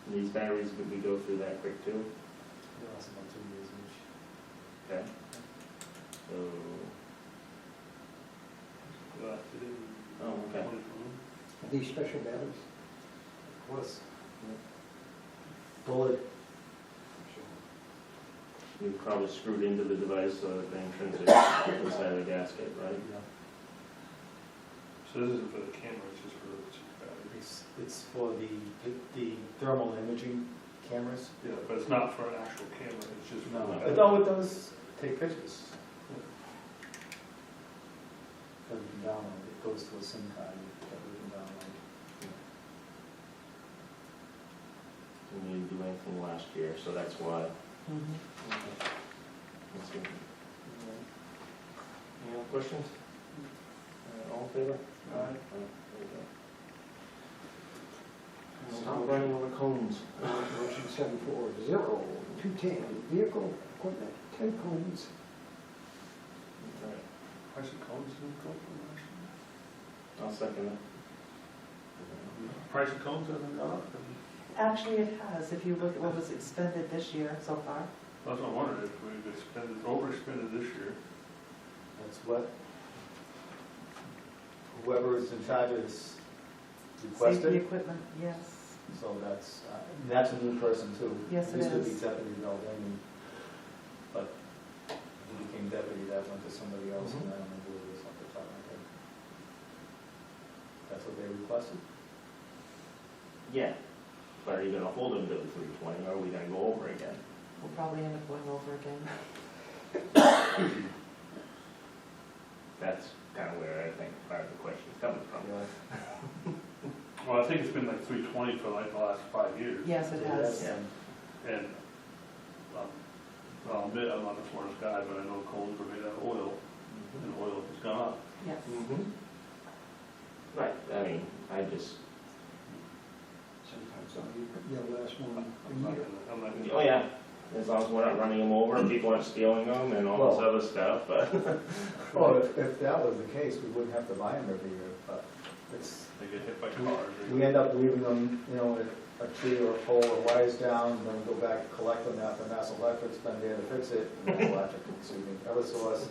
And these batteries, would we go through that quick too? They last about 2 years each. Okay. So, Lasted in oh, okay. 2020. Are these special batteries? Of course. Bullet. You probably screwed into the device so that the intrinsic inside the gasket, right? Yeah. So this isn't for the camera, it's just for the battery. It's for the thermal imaging cameras. Yeah, but it's not for an actual camera, it's just for No, the it battery. does take pictures. That we can download, it goes to a SIM card that we can download. We didn't do anything last year, so that's why. Mhm. Let's see. Any other questions? All in favor? Aye. There you go. Stop running over cones. Motion 740.210 vehicle equipment, 10 cones. Alright, Price of cones didn't go from last year. I'll second it. Price of cones hasn't gone up? Actually, it has, if you look at what was expended this year so far. That's what I wondered, if we've overspended this year. That's what whoever is in charge is Safety requested. equipment, yes. So that's a new person too. Yes, it Used to be is. Deputy Melvin, but he became deputy, that went to somebody else, and I don't know who it is off the top of my head. That's what they requested? Yeah, but are you gonna hold them to the 320, or are we gonna go over again? We'll probably end up going over again. That's kind of where I think part of the question's coming from. Yeah. Well, I think it's been like 320 for like the last 5 years. Yes, it has. Yeah. And, I'll admit, I'm not the smartest guy, but I know cones are made out of oil, and oil has gone up. Yes. Mhm. Right, I mean, I just, Sometimes I'll last one I'm not a year. gonna, I'm not gonna. oh yeah, as long as we're not running them over, people aren't stealing them and all this Well- other stuff, but. Well, if that was the case, we wouldn't have to buy them every year, but it's, They get hit by cars. we end up leaving them, you know, a tree or a pole or wires down, and then we go back and collect them after Mass Electric's been there to fix it, and Mass Electric, excuse me, Eversource.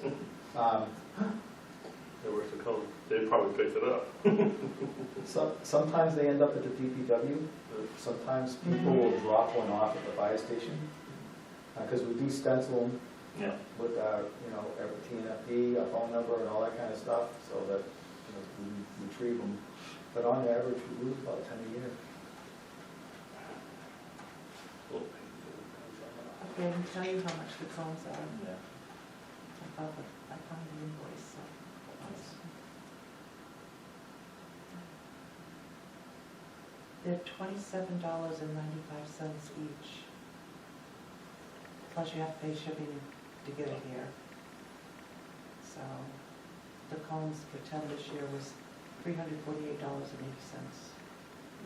They were the cone. They probably picked it up. Sometimes they end up at the DPW, sometimes people will drop one off at the fire station, because we do stencil them Yeah. with our, you know, our Tnfd, our phone number and all that kind of stuff, so that, you know, we retrieve them. But on average, we lose about 10 a year. Okay, I can tell you how much the cones are. Yeah. I found the invoice, so. They're $27.95 each. Plus you have to pay shipping to get it here. So the cones for 10 this year was $348.80.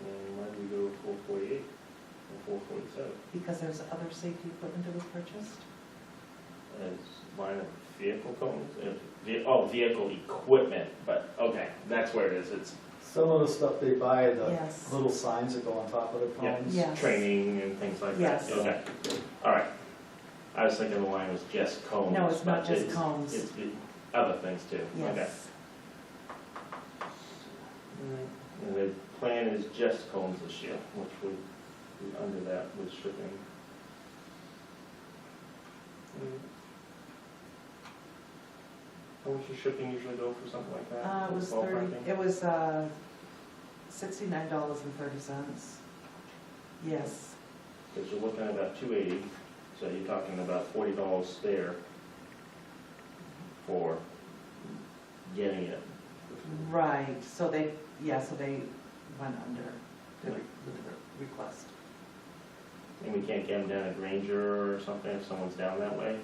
And why did we go 448 or 447? Because there's other safety equipment that was purchased. As line of vehicle cones? Oh, vehicle equipment, but, okay, that's where it is, it's Some of the stuff they buy, the Yes. little signs that go on top of the cones. Yes. training and things like that. Yes. Okay, all right. I was thinking the line was just cones. No, it's not but just cones. It's other things too. Okay. Yes. And the plan is just cones this year, which would be under that with shipping. How much does shipping usually go for something like that? It was Ballparking? $69.30. Yes, Because you're looking at about 280, so you're talking about $40 there for getting it. right, so they went under with the request. And we can't get them down at Granger or something if someone's down that way?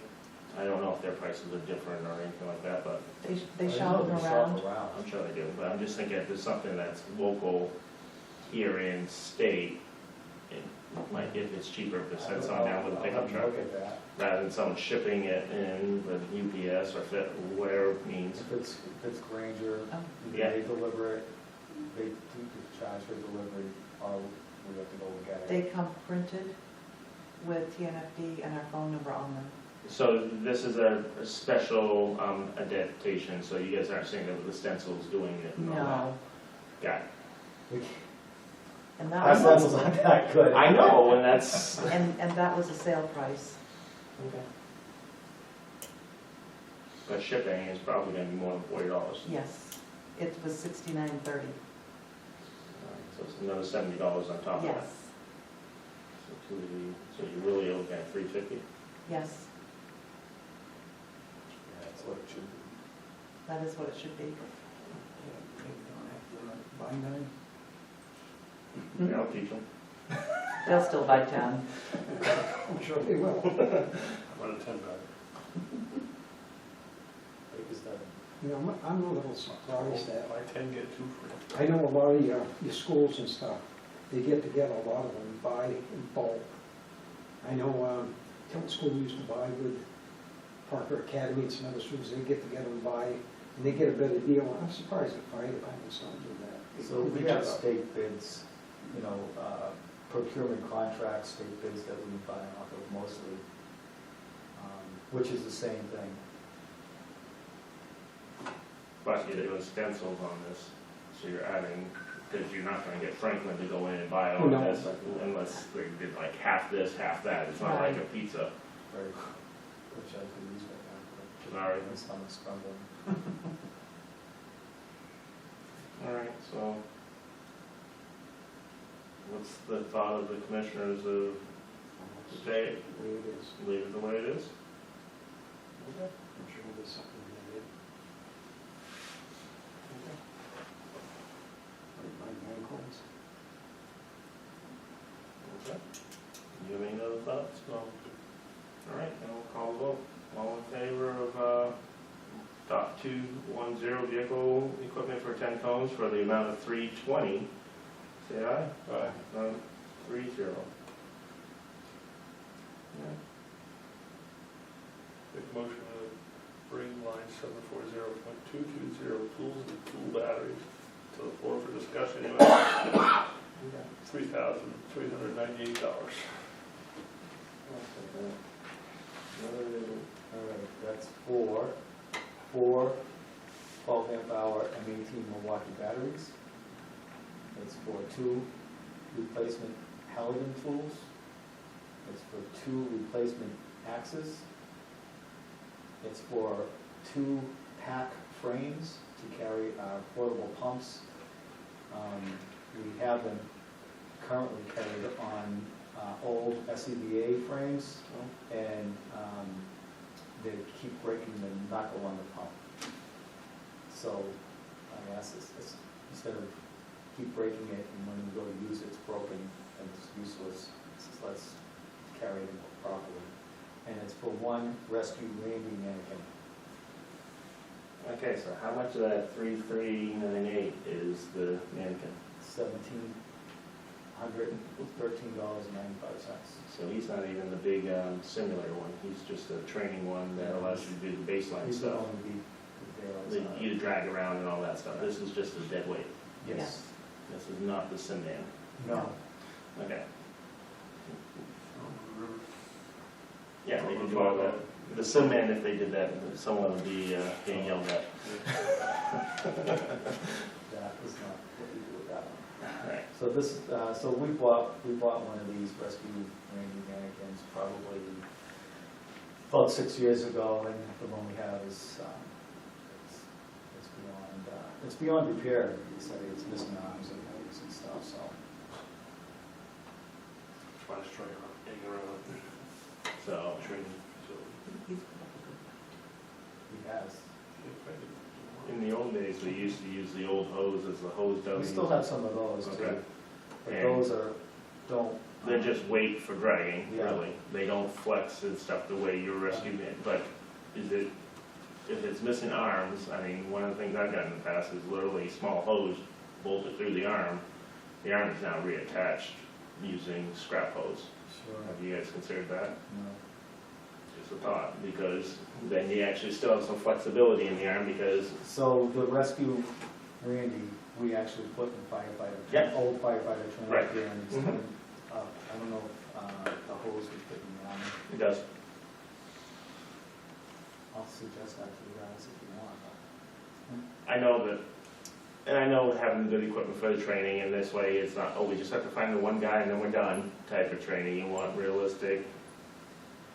I don't know if their prices are different or anything like that, but They shop them around. I'm sure they do. But I'm just thinking if there's something that's local here in state, it might, if it's cheaper to send someone down with a pickup truck, Look at that. rather than someone shipping it in with UPS or whatever means. If it's Granger, Oh. Yeah. they deliver it, they do the charge for delivery, or we have to go and get it. They come printed with TNFD and our phone number on them. So this is a special adaptation, so you guys aren't saying that the stencil's doing it and all that? No, Got We- and Our that stencils was, aren't that good. it. I know, and that's. and that was a sale price. Okay. But shipping is probably gonna be more than $40. Yes, it was $69.30. So it's another $70 on top of that. Yes, So 280, so you're really looking at $350. yes, Yeah, that's what it should be. that is what it should be. Buy nine. I'll teach them. They'll still buy 10. I'm sure they will. Run a 10 bag. Because the- You know, I'm a little surprised that, Buy 10, get 2 free. I know a lot of your schools and stuff, they get together, a lot of them buy in bulk. I know, Tilton School used to buy with Parker Academy and some other schools, they get together and buy, and they get a better deal. I'm surprised the fire departments don't do that. So we have state bids, you know, procurement contracts, state bids that we buy off of mostly, which is the same thing. But you're doing stencils on this, so you're adding because you're not gonna get Franklin to go in and buy all No. this unless they did like half this, half that. It's not like a pizza. Right. Which I could use right now, Sorry. but my stomach's crumbling. All right, so what's the thought of the commissioners of stay, The way it is. leave it the way it is? I'm sure there's something in it. Like my ankles. Okay. You have any other thoughts? No. All right, then we'll call the vote. All in favor of, dot 210 vehicle equipment for 10 tons for the amount of $320, say aye. Aye. 3-0. Make a motion to bring line 740.220 tools and tool batteries to the floor for discussion. $3,398. All right, that's four 12-amp-hour M18 Milwaukee batteries. It's for 2 replacement Halligan tools. It's for 2 replacement axes. It's for 2 pack frames to carry our portable pumps. We have them currently carried on old SCBA frames, and they keep breaking the knuckle on the pump. So I asked this, instead of keep breaking it, and when you go to use it, it's broken and it's useless, let's carry it properly. And it's for 1 rescue Randy mannequin. Okay, so how much of that 3,398 is the mannequin? $1,713.95. So he's not even the big simulator one, he's just a training one that allows you to do the baseline These would stuff. only be That you drag around and all that stuff. This is just a dead weight. Yes. This is not the sim man. No. Okay. Yeah, they can do all that. The sim man, if they did that, someone would be being yelled at. That is not what we do with that one. Right. So this, so we bought one of these rescue Randy mannequins probably about 6 years ago, and the one we have is, it's beyond repair. He said it's missing arms and legs and stuff, so. Last try getting around So, training. He has. in the old days, we used to use the old hose as the hose dummy. We still have some of those too. Okay. But And- those don't. They're just weight for dragging, Yeah. really. They don't flex and stuff the way you're rescuing it. But is it, if it's missing arms, I mean, one of the things I've done in the past is literally small hose bolted through the arm. The arm is now reattached using scrap hose. Sure. Have you guys considered that? No. Just a thought, because then you actually still have some flexibility in the arm because, So the rescue Randy, we actually put in firefighter, Yeah. old firefighter training Right. gear, and he's Mhm. coming up. I don't know if the hose we put in the arm. it does. I'll suggest that to you guys if you want. I know that, and I know having good equipment for the training, and this way it's not, oh, we just have to find the one guy and then we're done type of training. You want realistic,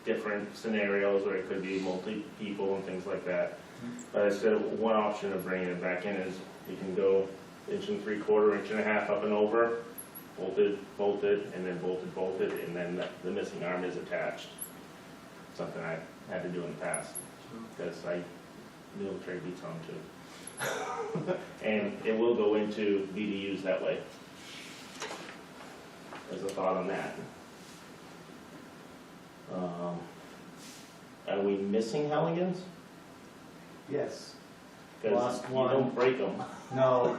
different scenarios where it could be multi-people and things like that. But I said one option of bringing it back in is you can go 1 3/4, 1.5 up and over, bolted, and then bolted, and then the missing arm is attached. Something I had to do in the past, because military beats on too. And it will go into BDUs that way. As a thought on that. Are we missing Halligans? Yes. Because Lost you one. don't break them. No,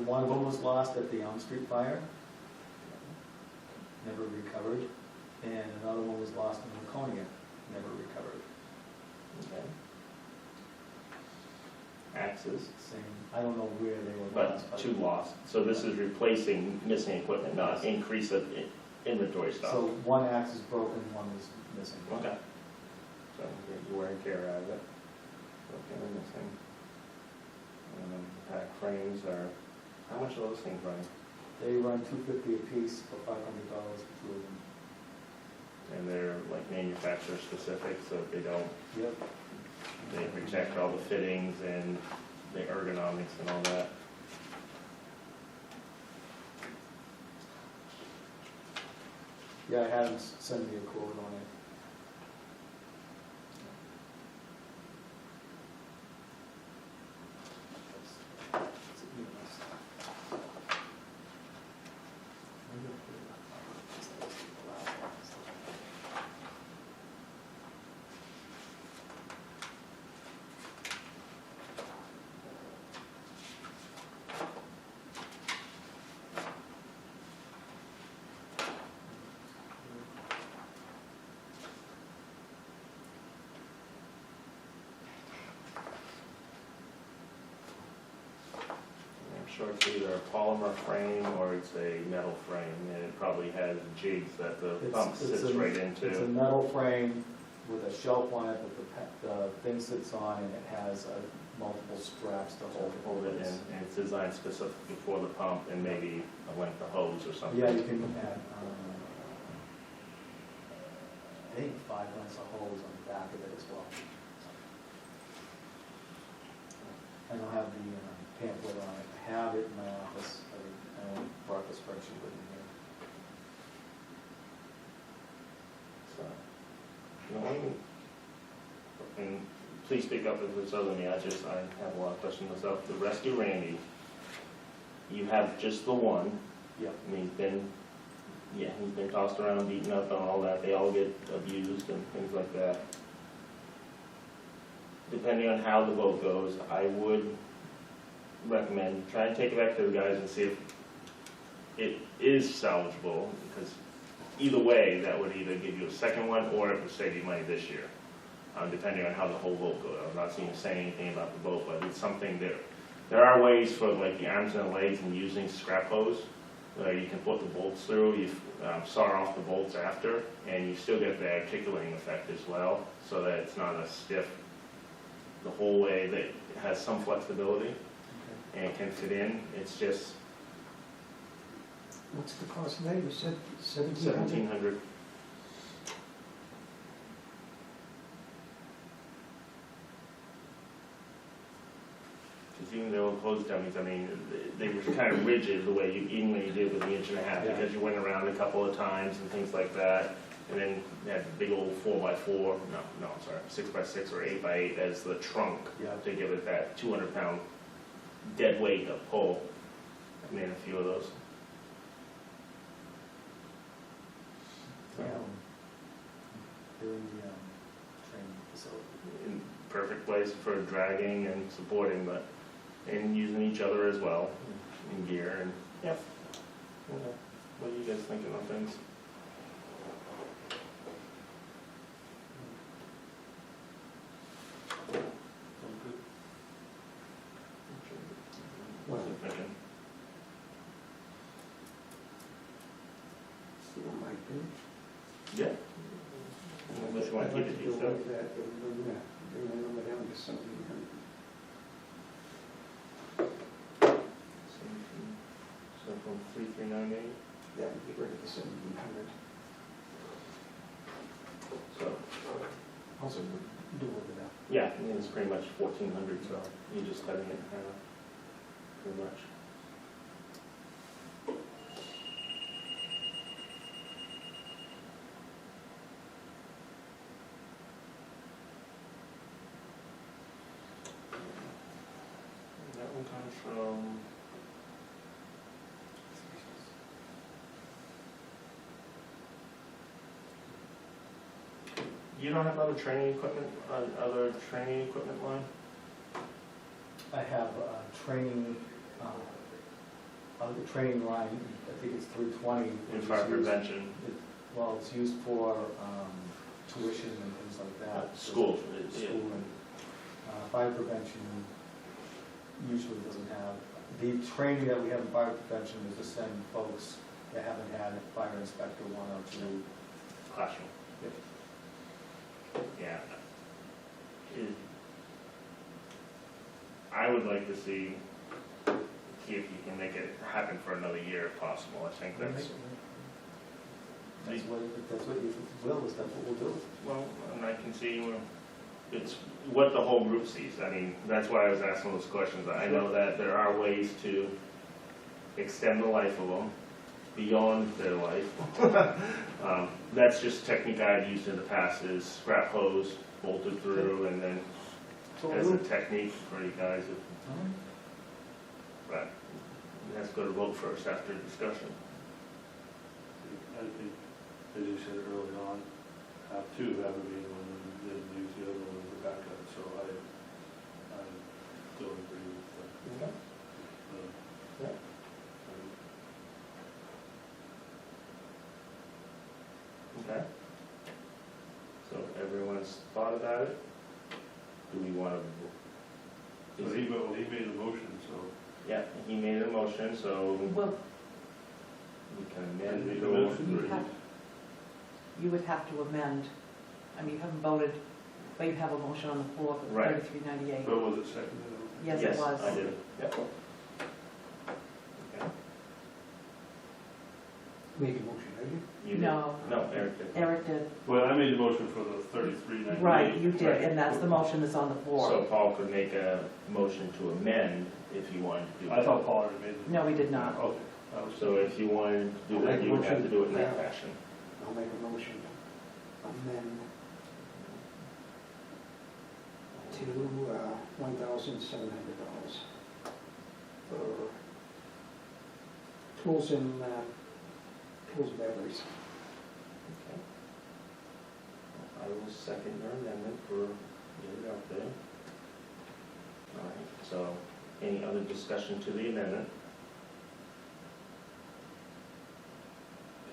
one of them was lost at the Elm Street fire. Never recovered. And another one was lost in Laconia. Never recovered. Okay. Axes, Same, I don't know where they were but lost. 2 lost. So this is replacing missing equipment, not increase of inventory stuff. So one axe is broken, one is missing. Okay. So you're wearing care out of it. Okay, missing. Pack frames are How much are those things running? They run $250 a piece for $500 for two of them. And they're like manufacturer specific, so they don't, Yep. they protect all the fittings and the ergonomics and all that. Yeah, I had them send me a quote on it. I'm sure it's either a polymer frame or it's a metal frame, and it probably has jigs that the pump sits right It's a into. metal frame with a shelf on it that the thing sits on, and it has multiple straps to Hold it in, and it's designed specifically for the pump and maybe a length of hose or something. Yeah, you can add, I think 5 lengths of hose on the back of it as well. I don't have the pamphlet on it. I have it in my office. I brought the spreadsheet with me So, the only, and please speak up if it's other than me, I have a lot of questions myself. The Rescue Randy, you have just the one. Yep. And he's been tossed around, beaten up and all that. They all get abused and things like that. Depending on how the vote goes, I would recommend, try and take it back to the guys and see if it is salvageable, because either way, that would either give you a second one or it would save you money this year, depending on how the whole vote goes. I'm not seeing you say anything about the vote, but it's something there are ways for like the arms and the legs and using scrap hose, where you can put the bolts through, you saw off the bolts after, and you still get the articulating effect as well, so that it's not a stiff the whole way, that it has some flexibility and it can fit in. It's just What's the cost of that? You said 1,700? 1,700. Because even the old hose dummies, I mean, they were kind of rigid the way even when you did with the 1.5 inch, Yeah. because you went around a couple of times and things like that. And then they had the big old 4x4, no, I'm sorry, 6x6 or 8x8 as the trunk Yeah. to give it that 200-pound dead weight of pull. I made a few of those. They're in the training facility. In perfect place for dragging and supporting, but and using each other as well in gear and yeah. What are you guys thinking on things? I'm good. What's it thinking? See what might be. Yeah. Unless you want to keep it I'd like to go yourself. with that, but bring the number down to 1,700. So from 3,398. That would be great, the 1,700. So Also do with that. yeah, I mean, it's pretty much 1,400. So you're just cutting it in half, pretty much. That one comes from. You don't have other training equipment line? I have training, the training line, I think it's 320. In which is fire used- prevention, Well, it's used for tuition and things like that. school. School and fire prevention usually doesn't have. The training that we have in fire prevention is to send folks that haven't had a fire inspector 1 or 2. Classroom. Yep. Yeah. I would like to see see if you can make it happen for another year if possible. I think that's, That's what you will, is that's what we'll do. well, and I can see it's what the whole group sees. I mean, that's why I was asking those questions. I know that there are ways to extend the life of them beyond their life. That's just technique I've used in the past, is scrap hose bolted through, and then as a technique for you guys. But let's go to vote first after discussion. I think, as you said early on, have a main one and then use the other one as a backup, so I still agree with that. Yeah. Okay. So everyone's thought about it? Do we want to? So he made a motion, so. Yeah, he made a motion, so Well, we can amend Make the a motion. motion. you would have to amend, I mean, you haven't voted, but you have a motion on the floor for Right. 3398. But was it seconded? Yes, it was. I did. Yep. Okay. Make a motion, did you? You did. No. No, Eric did. Eric did. Well, I made a motion for the 3398. Right, you did, Right. and that's the motion that's on the So floor. Paul could make a motion to amend if you wanted to do that. I thought Paul already made the. No, we did not. Okay. That was- So if you wanted to do that, you would have to do it in that fashion. I'll make a motion to amend to $1,700 for tools and batteries. Okay. I will second your amendment for, get it out there. All right, so any other discussion to the amendment?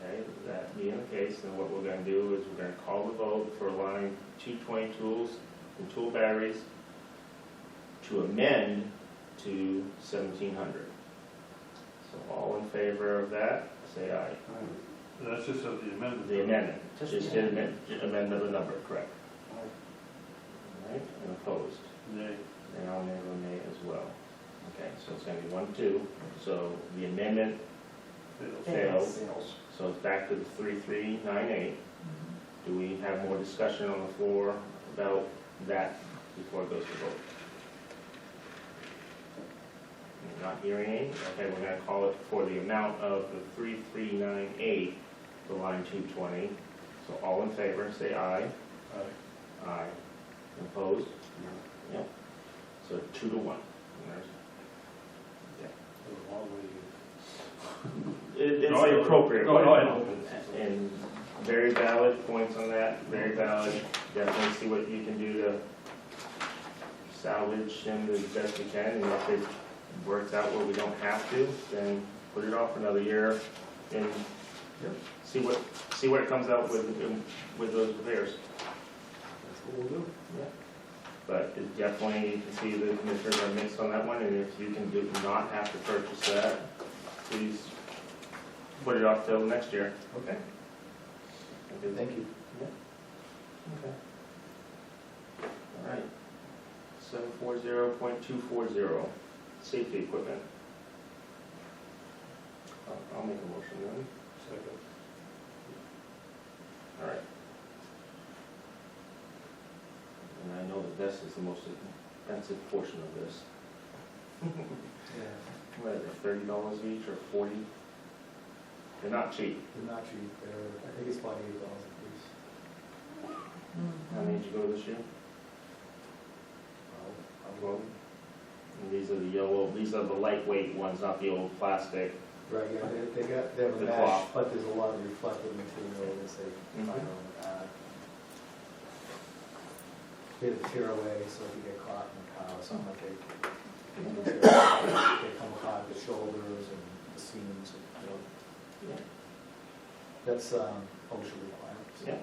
Okay, that being the case, then what we're gonna do is we're gonna call the vote for line 220 tools and tool batteries to amend to 1,700. So all in favor of that, say aye. That's just of the amendment. The amendment, Just just the amend the number, correct. All right, and opposed? Nay. And I'll name a nay as well. Okay, so it's gonna be 1-2, so the amendment fails, Fails. so it's back to the 3398. Mhm. Do we have more discussion on the floor about that before it goes to vote? Not hearing any? Okay, we're gonna call it for the amount of the 3398 for line 220. So all in favor, say aye. Aye. Opposed? No. Yep. So 2-1. And It's No, I the know. appropriate No, way. no, I know. And very valid points on that, very valid. Definitely see what you can do to salvage him as best we can. And if it works out where we don't have to, then put it off another year and see what it comes out with those repairs. That's what we'll do. But it definitely, you can see the commissioners are mixed on that one, and if you can do not have to purchase that, please put it off till next year. Okay, thank you. Okay. All right. 740.240, safety equipment. I'll make a motion then. Second. All right. And I know that this is the most expensive portion of this. Yeah, What is it, $30 each or 40? They're not cheap. they're not cheap, I think it's about $80 a piece. How many did you go this year? Well, And these are the yellow, these are the lightweight ones, not the old plastic. right, yeah, they have a The mesh, cloth. but there's a lot of reflective material as they Mhm. find on they tear away, so if you get caught in the car or something like they come apart at the shoulders and the seams, Yeah. That's OSHA requirements. Yeah,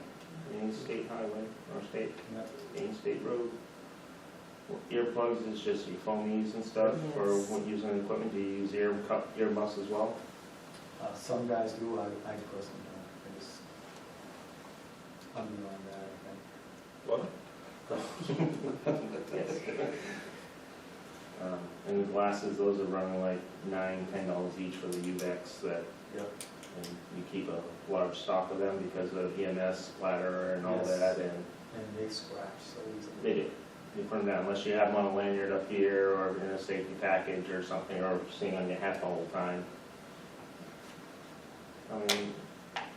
any state highway or state, Yep. any state road. Earplugs is just your phonies and stuff, or Yes. when using equipment, do you use ear muffs as well? Some guys do, I personally don't, I just, I'm beyond that, I think. What? Yes. And the glasses, those are running like $9-10 each for the UVEX that, Yep. and you keep a large stock of them because of EMS splatter and all Yes. that, and And they scratch so easily. they do. You put them down unless you have them on a lanyard up here or in a safety package or something, or seeing on your hat the whole time. How many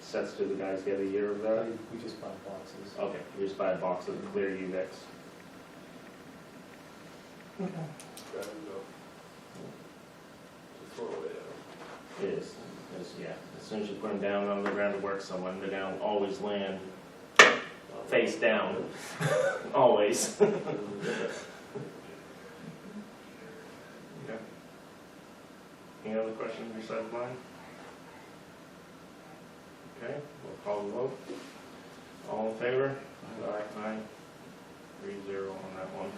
sets do the guys get a year of that? We just buy boxes. Okay, you just buy a box of clear UVEX. Grab and go. Just throw it out. It is, yeah. As soon as you put them down on the ground to work someone, they're gonna always land face down, always. Okay. Any other questions besides mine? Okay, we'll call the vote. All in favor? Aye. 3-0 on that one.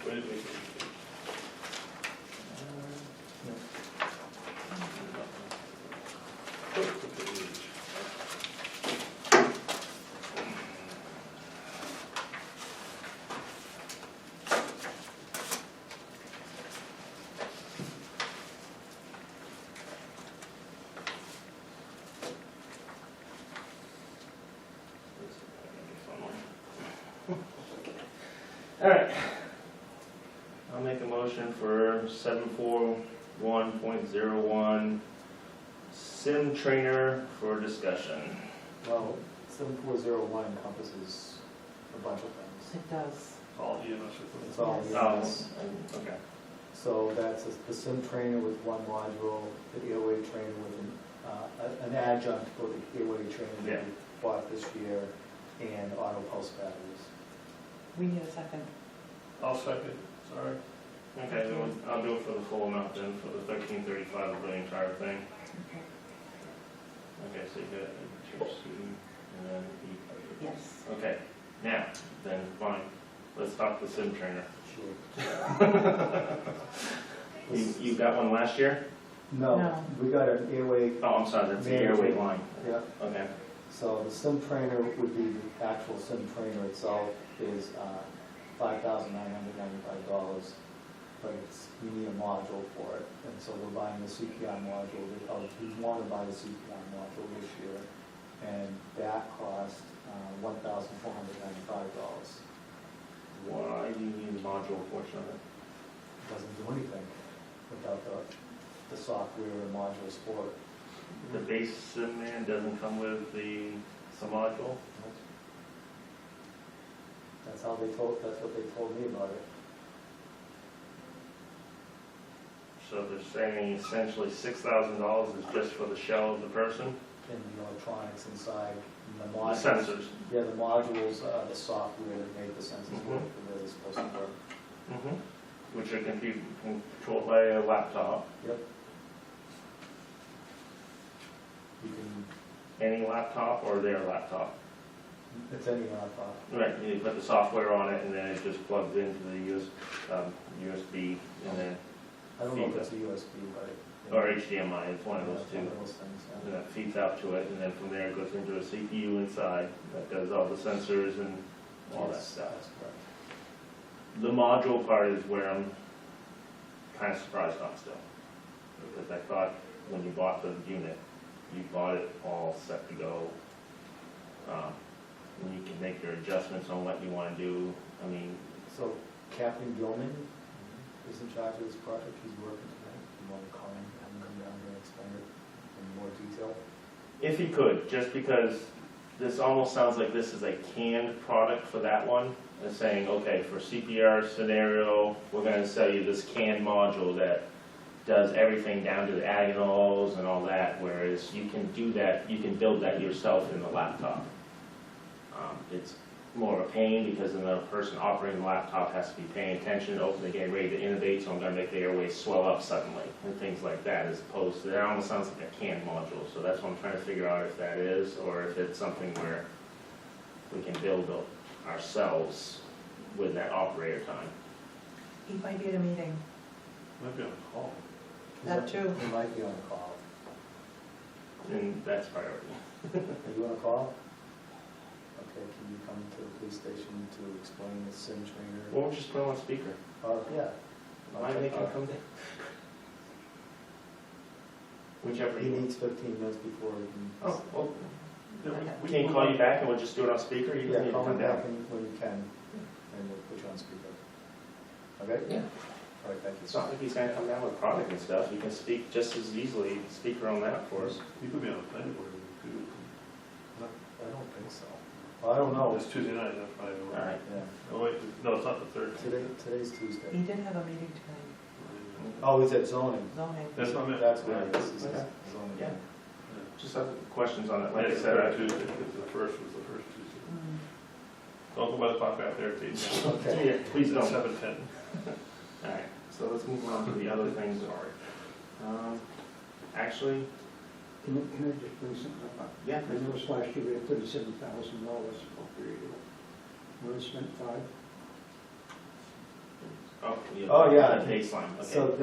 Wait a minute. All right. I'll make a motion for 741.01 sim trainer for discussion. Well, 7401 encompasses a bunch of things. It does. All EMS It's equipment. all Oh, EMS. okay. So that's the sim trainer with one module, the airway trainer with an adjunct for the airway trainer Yeah. that we bought this year, and auto pulse batteries. We need a second. I'll second, sorry. Okay, then I'll do it for the full amount then, for the 1335 for the entire thing. Okay. Okay, so you got your student and then Yes. okay, now, then, fine, let's talk the sim trainer. Sure. You got one last year? No, No. we got an airway, Oh, I'm sorry, that's the airway line. yeah. Okay, So the sim trainer would be, the actual sim trainer itself is $5,995, but you need a module for it. And so we're buying the CPI module, we want to buy the CPI module this year, and that cost $1,495. why do you need the module portion of it? Doesn't do anything without the software and module support. The base sim man doesn't come with some module? That's what they told me about it. So they're saying essentially $6,000 is just for the shell of the person? And the electronics inside, and the The modules. sensors? Yeah, the modules, the software that make the sensors work the way they're supposed to work. Mm-hmm. Which are controlled by a laptop. Yep. You can, Any laptop or their laptop? it's any laptop. Right, you put the software on it and then it just plugs into the USB and then, I don't know if it's a USB, but. or HDMI, it's one of those Yeah, two. one of those things, And yeah. that feeds out to it and then from there it goes into a CPU inside that does all the sensors and all that Yes, stuff. that's correct. The module part is where I'm kind of surprised on still. Because I thought when you bought the unit, you bought it all set to go. And you can make your adjustments on what you want to do. I mean, So Captain Gilman is in charge of this project, he's working tonight. You want to call him, have him come down here and explain it in more detail? if you could, just because this almost sounds like this is a canned product for that one. And saying, okay, for CPR scenario, we're going to sell you this canned module that does everything down to the diagonals and all that, whereas you can do that, you can build that yourself in the laptop. It's more of a pain because then the person operating the laptop has to be paying attention, open, getting ready to innovate, so I'm going to make the airways swell up suddenly and things like that, as opposed to, that almost sounds like a canned module. So that's what I'm trying to figure out if that is, or if it's something where we can build ourselves with that operator time. He might be at a meeting. Might be on call. That too. He might be on a call. And that's priority. Are you on a call? Okay, can you come to the police station to explain the sim trainer? Or just put him on speaker. Yeah. Why they can come down? Whichever He you want. needs 15 minutes before he can. Oh, well, Yeah, we can he can call move you back and we'll just do it on speaker? He doesn't Yeah, need to call come me down. back when you can, and we'll put you on speaker. Okay? Yeah. All right, thank you. It's not like he's gonna come down with product and stuff. He can speak just as easily, speaker on that for us. on. You could be on the planning board, too. I don't think so. Well, I don't know. It's Tuesday night, that's why. All right. Yeah. Oh, wait, no, it's not the third. Today's He Tuesday. did have a meeting tonight, Oh, he's at zoning. zoning. That's not it. That's right, this is Okay. zoning. Yeah. Just have questions on it. Like I It's said, the third Tuesday, because the first was the first Tuesday. Mm. Don't go by the clock out there, Steve. Okay. yeah, please don't. 7:10. All right, so let's move on to the other things. Actually, Can I just bring something up? yeah, I noticed last year we had $37,000 appropriated. We only spent $5. Oh, yeah. The baseline, okay. So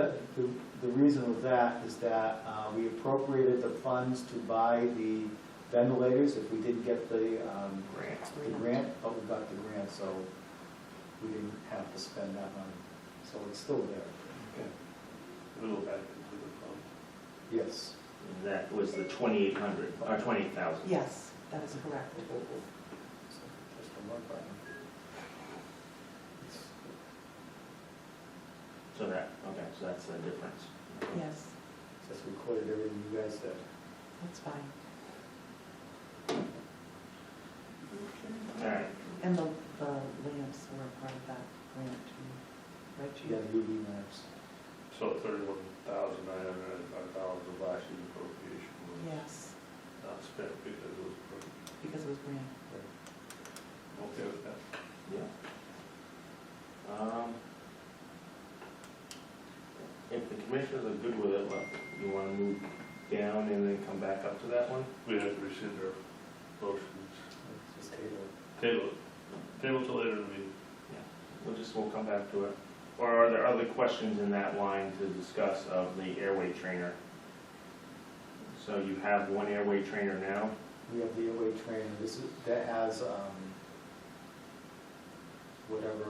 the reason of that is that we appropriated the funds to buy the ventilators if we didn't get the grant, but we got the grant, so we didn't have to spend that money. So it's still there. Okay. A little back into the phone. Yes. And that was the 2,800, or 28,000. Yes, that is correct. So, just the one button. So that, okay, so that's the difference. Yes, Just recorded everything you guys said. that's fine. All right, And the lamps were part of that grant too, right, Chief? Yeah, UV lamps. So $31,995 of last year's appropriation was Yes, not spent because it was approved. because it was grant. Okay with that? yeah. If the commissioners are good with it, well, you want to move down and then come back up to that one? We have to rescind our motions. Just table it. Table it. Table till later in the meeting. We'll come back to it. Or are there other questions in that line to discuss of the airway trainer? So you have one airway trainer now? We have the airway trainer, that has, whatever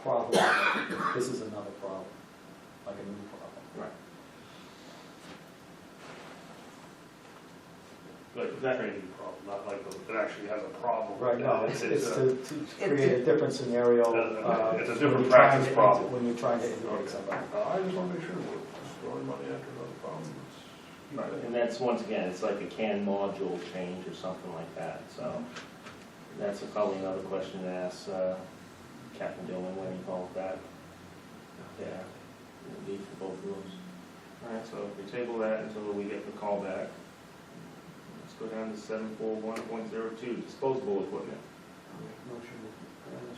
problem, this is another problem, like a new problem. Right. Like a training problem, not like it actually has a problem. Right, no, it's to create a different scenario. It's a when different you're trying practice to- problem. When you're trying to integrate somebody. I just want to make sure we're throwing money after another problem. Right, and that's, once again, it's like a CAN module change or something like that, so that's probably another question to ask Captain Dillon when he calls back. Yeah, need for both of those. All right, so if we table that until we get the call back. Let's go down to 741.02, disposable equipment. Motion,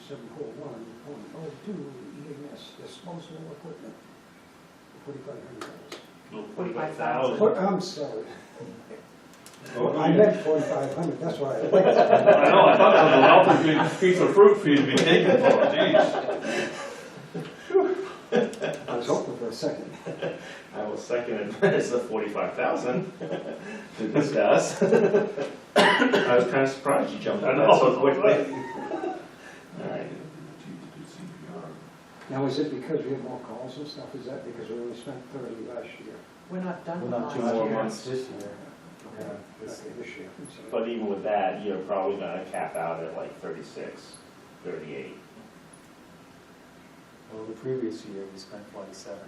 741.02, EMS disposable equipment, $4,500. $45,000. I'm sorry. I meant 4,500, that's why I like that. I know, I thought that was a healthy big piece of fruit for you to be taken for, geez. I was hoping for a second. I will second it as the 45,000 to discuss. I was kind of surprised you jumped on that so quickly. All right. Now, is it because we have more calls and stuff? Is that because we only spent 30 last year? We're not done We're with not last 2 more year. months this year. Yeah, Okay, this year. I'm sorry. But even with that, you're probably gonna cap out at like 36, 38. Well, the previous year, we spent 27,000.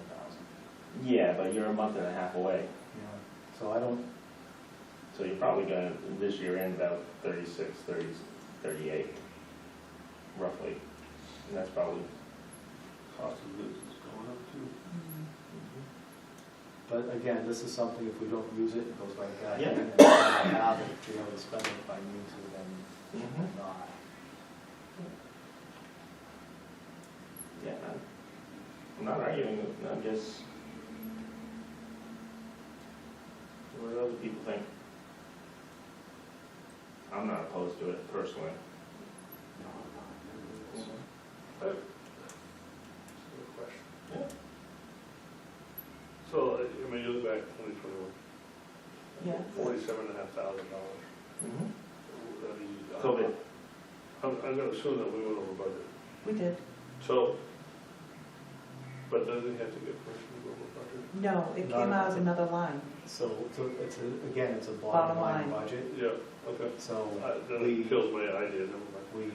Yeah, but you're a month and a half away. Yeah. So I don't, So you're probably gonna, this year, end about 36, 30, 38, roughly. And that's probably, Cost of goods is going up too. Mm. but again, this is something, if we don't use it, it goes right back Yeah. in. And if I have it, be able to spend it if I need to, then Mhm. not. yeah, I'm not arguing, I'm just, what do other people think? I'm not opposed to it personally. Good question. Yeah. So, I mean, you look back to 2021, Yes. $47,500. Mhm. I mean, COVID. I'm gonna assume that we went over budget. We did. So, but does it have to get permission to go over budget? No, it Not- came out of another line. So again, it's a Bottom bottom line line. budget, Yeah, okay. so Then we, it kills my idea, never mind. we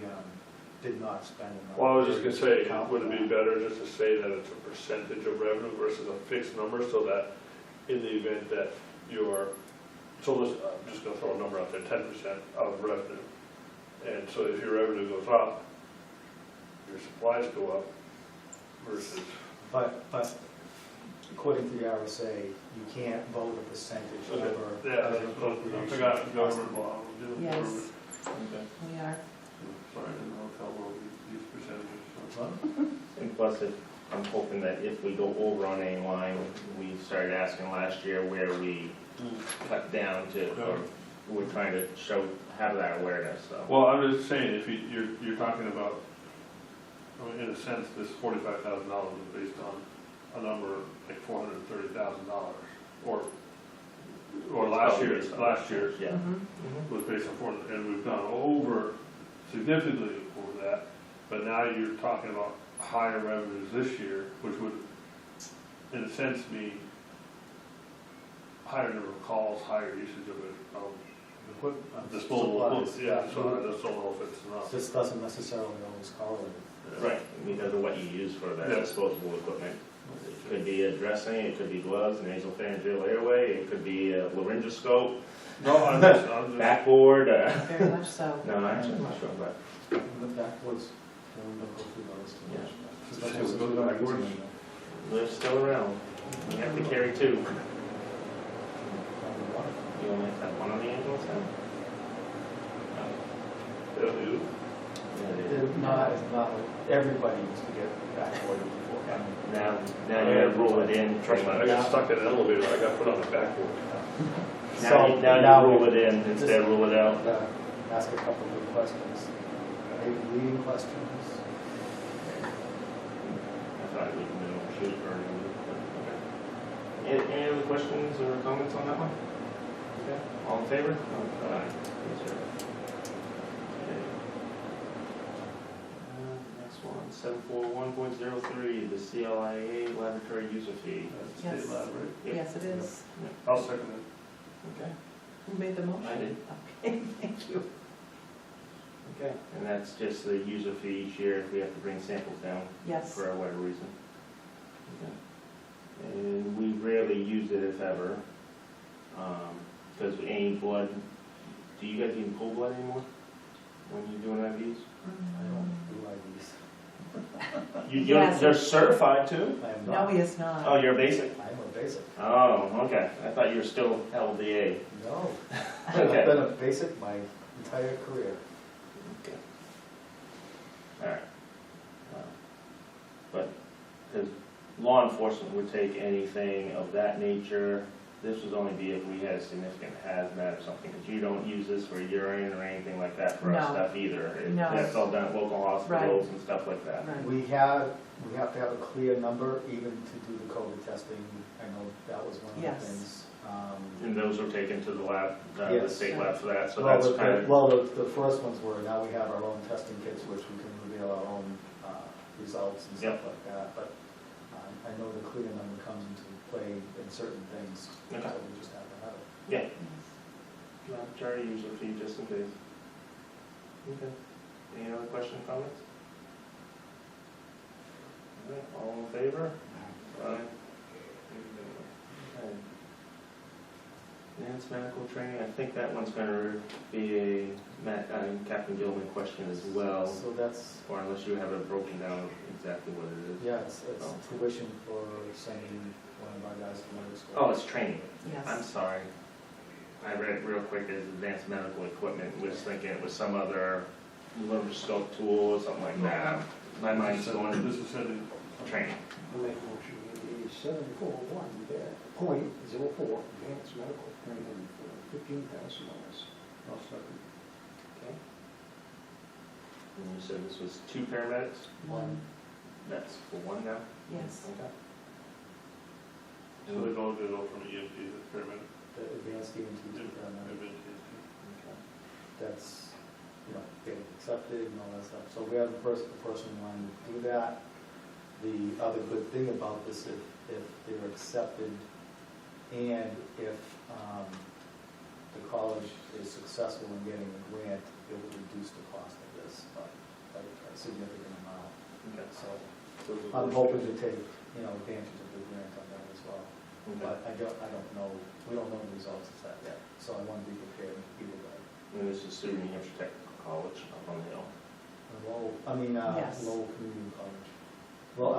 did not spend enough. Well, I was just gonna say, Account would it for be that. better just to say that it's a percentage of revenue versus a fixed number, so that in the event that you're, so let's, I'm just gonna throw a number out there, 10% of revenue. And so if your revenue goes up, your supplies go up versus, But according to the RSA, you can't vote a percentage Okay. over yeah, an I appropriation. forgot government law. We're doing Yes. government. Okay. We are. Sorry, in the hotel world, these percentages. so. And plus, I'm hoping that if we go over on any line, we started asking last year where we cut down to, or we're trying to have that awareness, so. Well, I'm just saying, if you're talking about, I mean, in a sense, this $45,000 is based on a number like $430,000, or last year's, Yeah. Mhm. was based on 400, and we've gone over, significantly over that, but now you're talking about higher revenues this year, which would, in a sense, mean higher number of calls, higher usage of it, disposable, Supplies. yeah, so I just don't know if it's enough. This doesn't necessarily always correlate. Right, because of what you use for that Yeah. disposable equipment. It could be a dressing, it could be gloves, nasopharyngeal airway, it could be a laryngoscope, No, I'm just, backboard, Very much so. no, actually, I'm not sure, but, The backwards, we don't go through those too much. Yeah. Especially Go since we don't use backwards. them they're still around. You have to carry two. anymore. You only have to have one on the ambulance now? yeah, you- Yeah, It's not, everybody used to get backwarded beforehand. now you gotta rule it in, Trust me, I got stuck in an elevator, I got put on the backboard. Now you rule it in instead of rule it out. Ask a couple of good questions. Maybe leading questions. I thought it was middle shoot or anything. Any other questions or comments on that one? Okay, all in favor? Aye. Yes, sir. Okay. Next one, 741.03, the CLIA laboratory user fee. That's Yes. state lab, right? Yep. Yes, it is. I'll second it. Okay, Who made the motion? I did. Okay, thank you. Okay, and that's just the user fee each year if we have to bring samples down Yes. for whatever reason. Okay. And we rarely use it if ever, because any blood, do you guys even pull blood anymore when you're doing IVs? I don't do IVs. Yes. You're certified too? I am No, not. he is not. Oh, you're basic? I am a basic. Oh, okay, I thought you were still LDA. No. Okay. I've been a basic my entire career. Okay. All right. But, because law enforcement would take anything of that nature, this would only be if we had a significant hazmat or something, because you don't use this for urine or anything like that for our No. stuff either. No. That's all done at local hospitals and stuff like that. Right. We have to have a clear number even to do the COVID testing. I know that was one of the Yes. things. And those are taken to the lab, the Yes. state lab for that, so Well, that's kind of, the first ones were, now we have our own testing kits, which we can reveal our own results and stuff Yep. like that. But I know the clear number comes into play in certain things, so Okay. we just have to have it. yeah. Laboratory user fee, just in case. Okay. Any other questions, comments? All right, all in favor? Aye. Okay. Advanced medical training, I think that one's gonna be a Captain Gilman question as well, So that's, or unless you have it broken down exactly what it is. yeah, it's tuition for sending one of our guys to medical school. Oh, it's training. I'm Yes. sorry. I read real quick as advanced medical equipment, was thinking it was some other laryngoscope tool or something like that. My mind's going to This is sending, training. I'll make a motion, we need 741.04, advanced medical training for $15,000. I'll second. Okay. And you said this was 2 paramedics? One. That's for 1 now? Yes. Okay. So they go from EMT to paramedic. The advanced EMT to paramedic. Advanced EMT. Okay. That's, accepted and all that stuff. So we have a person wanting to do that. The other good thing about this, if they're accepted and if the college is successful in getting a grant, it will reduce the cost of this by a significant amount. Okay. So I'm hoping to take, advantage of the grant on that as well. Okay. But I don't know, we don't know the results of that yet, so I want to be prepared either way. And this is through New Hampshire Technical College up on the hill. Yes. Lowell Community College. Well,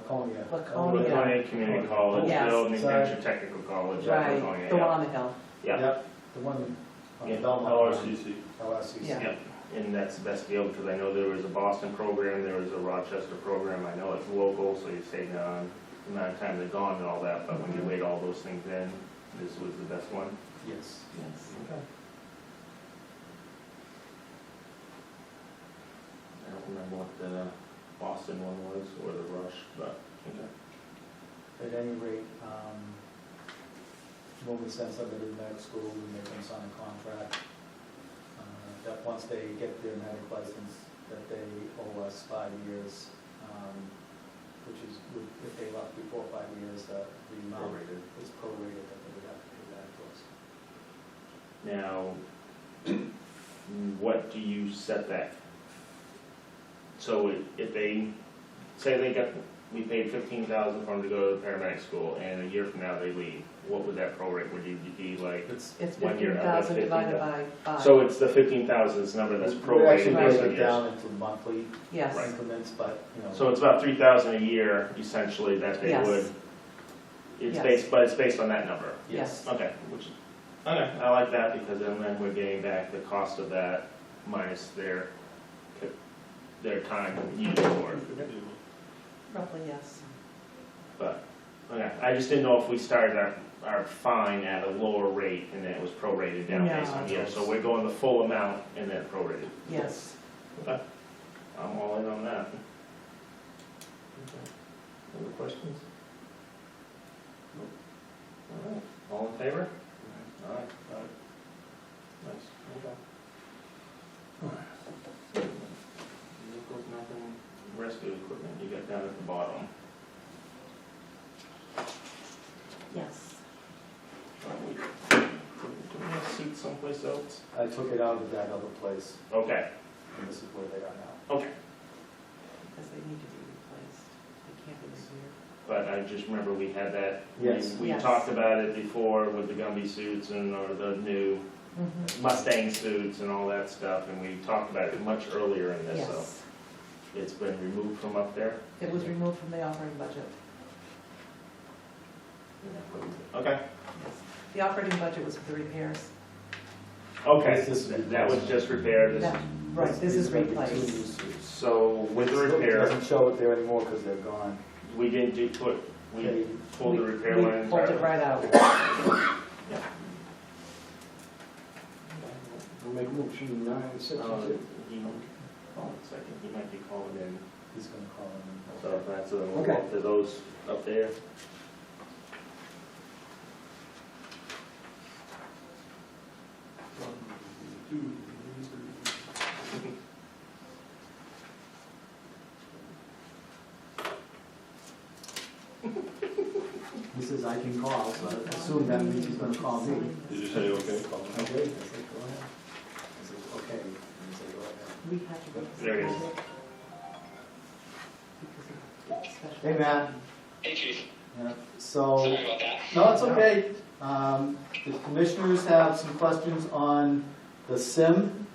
Laconia. Laconia. Laconia Community College, Yes. Bill, New Sorry. Hampshire Technical College, up Right, Laconia, the one yeah. on the hill. Yeah, Yep, the one on Yeah, Belmont. LRCC. LRCC. Yeah. yeah, and that's the best deal, because I know there was a Boston program, there was a Rochester program, I know it's local, so you save on the amount of time they're gone and all that, but when you weigh all those things in, this was the best one. Yes. Yes. Okay. I don't remember what the Boston one was, or the Rush, but, okay. At any rate, when we send somebody to medical school, we make them sign a contract, that once they get their medical license, that they owe us 5 years, which is, if they left before 5 years, the amount Prorated. is prorated, that they would have to pay back to us. Now, what do you set that? So if they, say we paid $15,000 for them to go to the paramedic school, and a year from now they leave, what would that prorate, would you be like? It's 1 year, 15,000 divided by 5. So it's the 15,000 number that's We prorated actually based break on it years. down into monthly Yes, increments, but, So it's about 3,000 a year, essentially, that they Yes. would, it's Yes. based, but it's based on that number. yes. Okay, okay, I like that, because then we're getting back the cost of that minus their time used for it. Roughly, yes. But, okay, I just didn't know if we started our fine at a lower rate and then it was prorated down based on No. years. So we're going the full amount and then prorated. Yes. Okay, I'm all in on that. Okay. Other questions? Nope. All right, all in favor? All right, nice, okay. Vehicles, nothing, rescue equipment, you got down at the bottom. Yes. Do we have seats someplace else? I took it out of that other place, Okay, and this is where they are now. okay, Because they need to be replaced. They can't be removed. but I just remember we had that. Yes. We Yes. talked about it before with the Gumby suits or the new Mhm. Mustang suits and all that stuff, and we talked about it much earlier in this, so Yes. it's been removed from up there. It was removed from the operating budget. Okay, Yes. The operating budget was for the repairs. okay, This is- that was just repaired. That- Right, this is These are the two new replaced. suits. So with the It repair, doesn't show it there anymore because they're gone. we didn't we pulled the repair We line pulled it entirely. right out. I'll make a motion 962. He hold on a second, he might be calling in, He's gonna call him. so if that's, we'll Okay. go to those up there. He says I can call, so I assume that means he's gonna call me. Did you say okay? Call I me. did, I said, go ahead. I said, okay, and he said, go ahead. We had to go to There it is. because of special- Hey, Matt. Hey, Chief. Yeah, so, Sorry about that. no, it's okay. The commissioners have some questions on the sim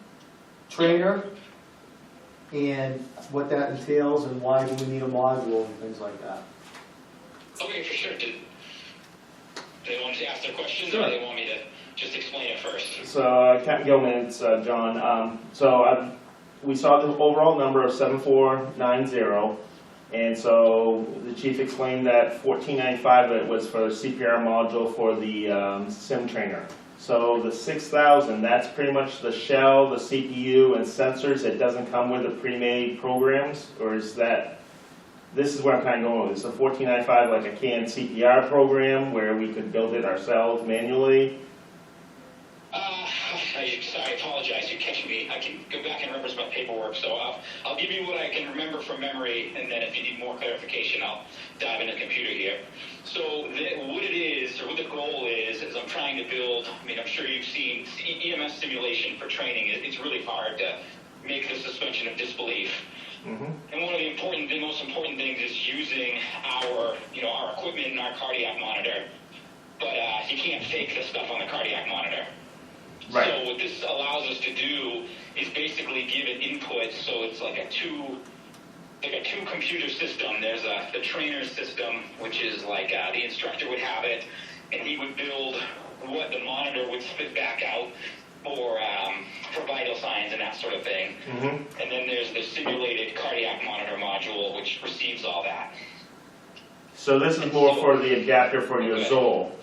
trainer and what that entails and why do we need a module and things like that. Okay, for sure. Did they want to ask their questions, Sure. or they want me to just explain it first? So, Captain Gilman, it's John. We saw the overall number of 7490, and so the chief explained that 1495 of it was for CPR module for the sim trainer. So the 6,000, that's pretty much the shell, the CPU, and sensors. It doesn't come with the pre-made programs, or is that? This is where I'm kind of going with this. So 1495, like a canned CPR program where we could build it ourselves manually. I apologize. You're catching me. I can go back and reference my paperwork, so I'll give you what I can remember from memory, and then if you need more clarification, I'll dive into the computer here. So what it is, or what the goal is I'm trying to build. I mean, I'm sure you've seen EMS simulation for training. It's really hard to make the suspension of disbelief. Mm-hmm. And one of the most important things is using our equipment and our cardiac monitor. But you can't fake the stuff on the cardiac monitor. Right. So what this allows us to do is basically give it input. So it's like a two computer system. There's the trainer's system, which is like the instructor would have it, and he would build what the monitor would spit back out for vital signs and that sort of thing. Mm-hmm. And then there's the simulated cardiac monitor module, which receives all that. So this is more for the adapter for your Zoll.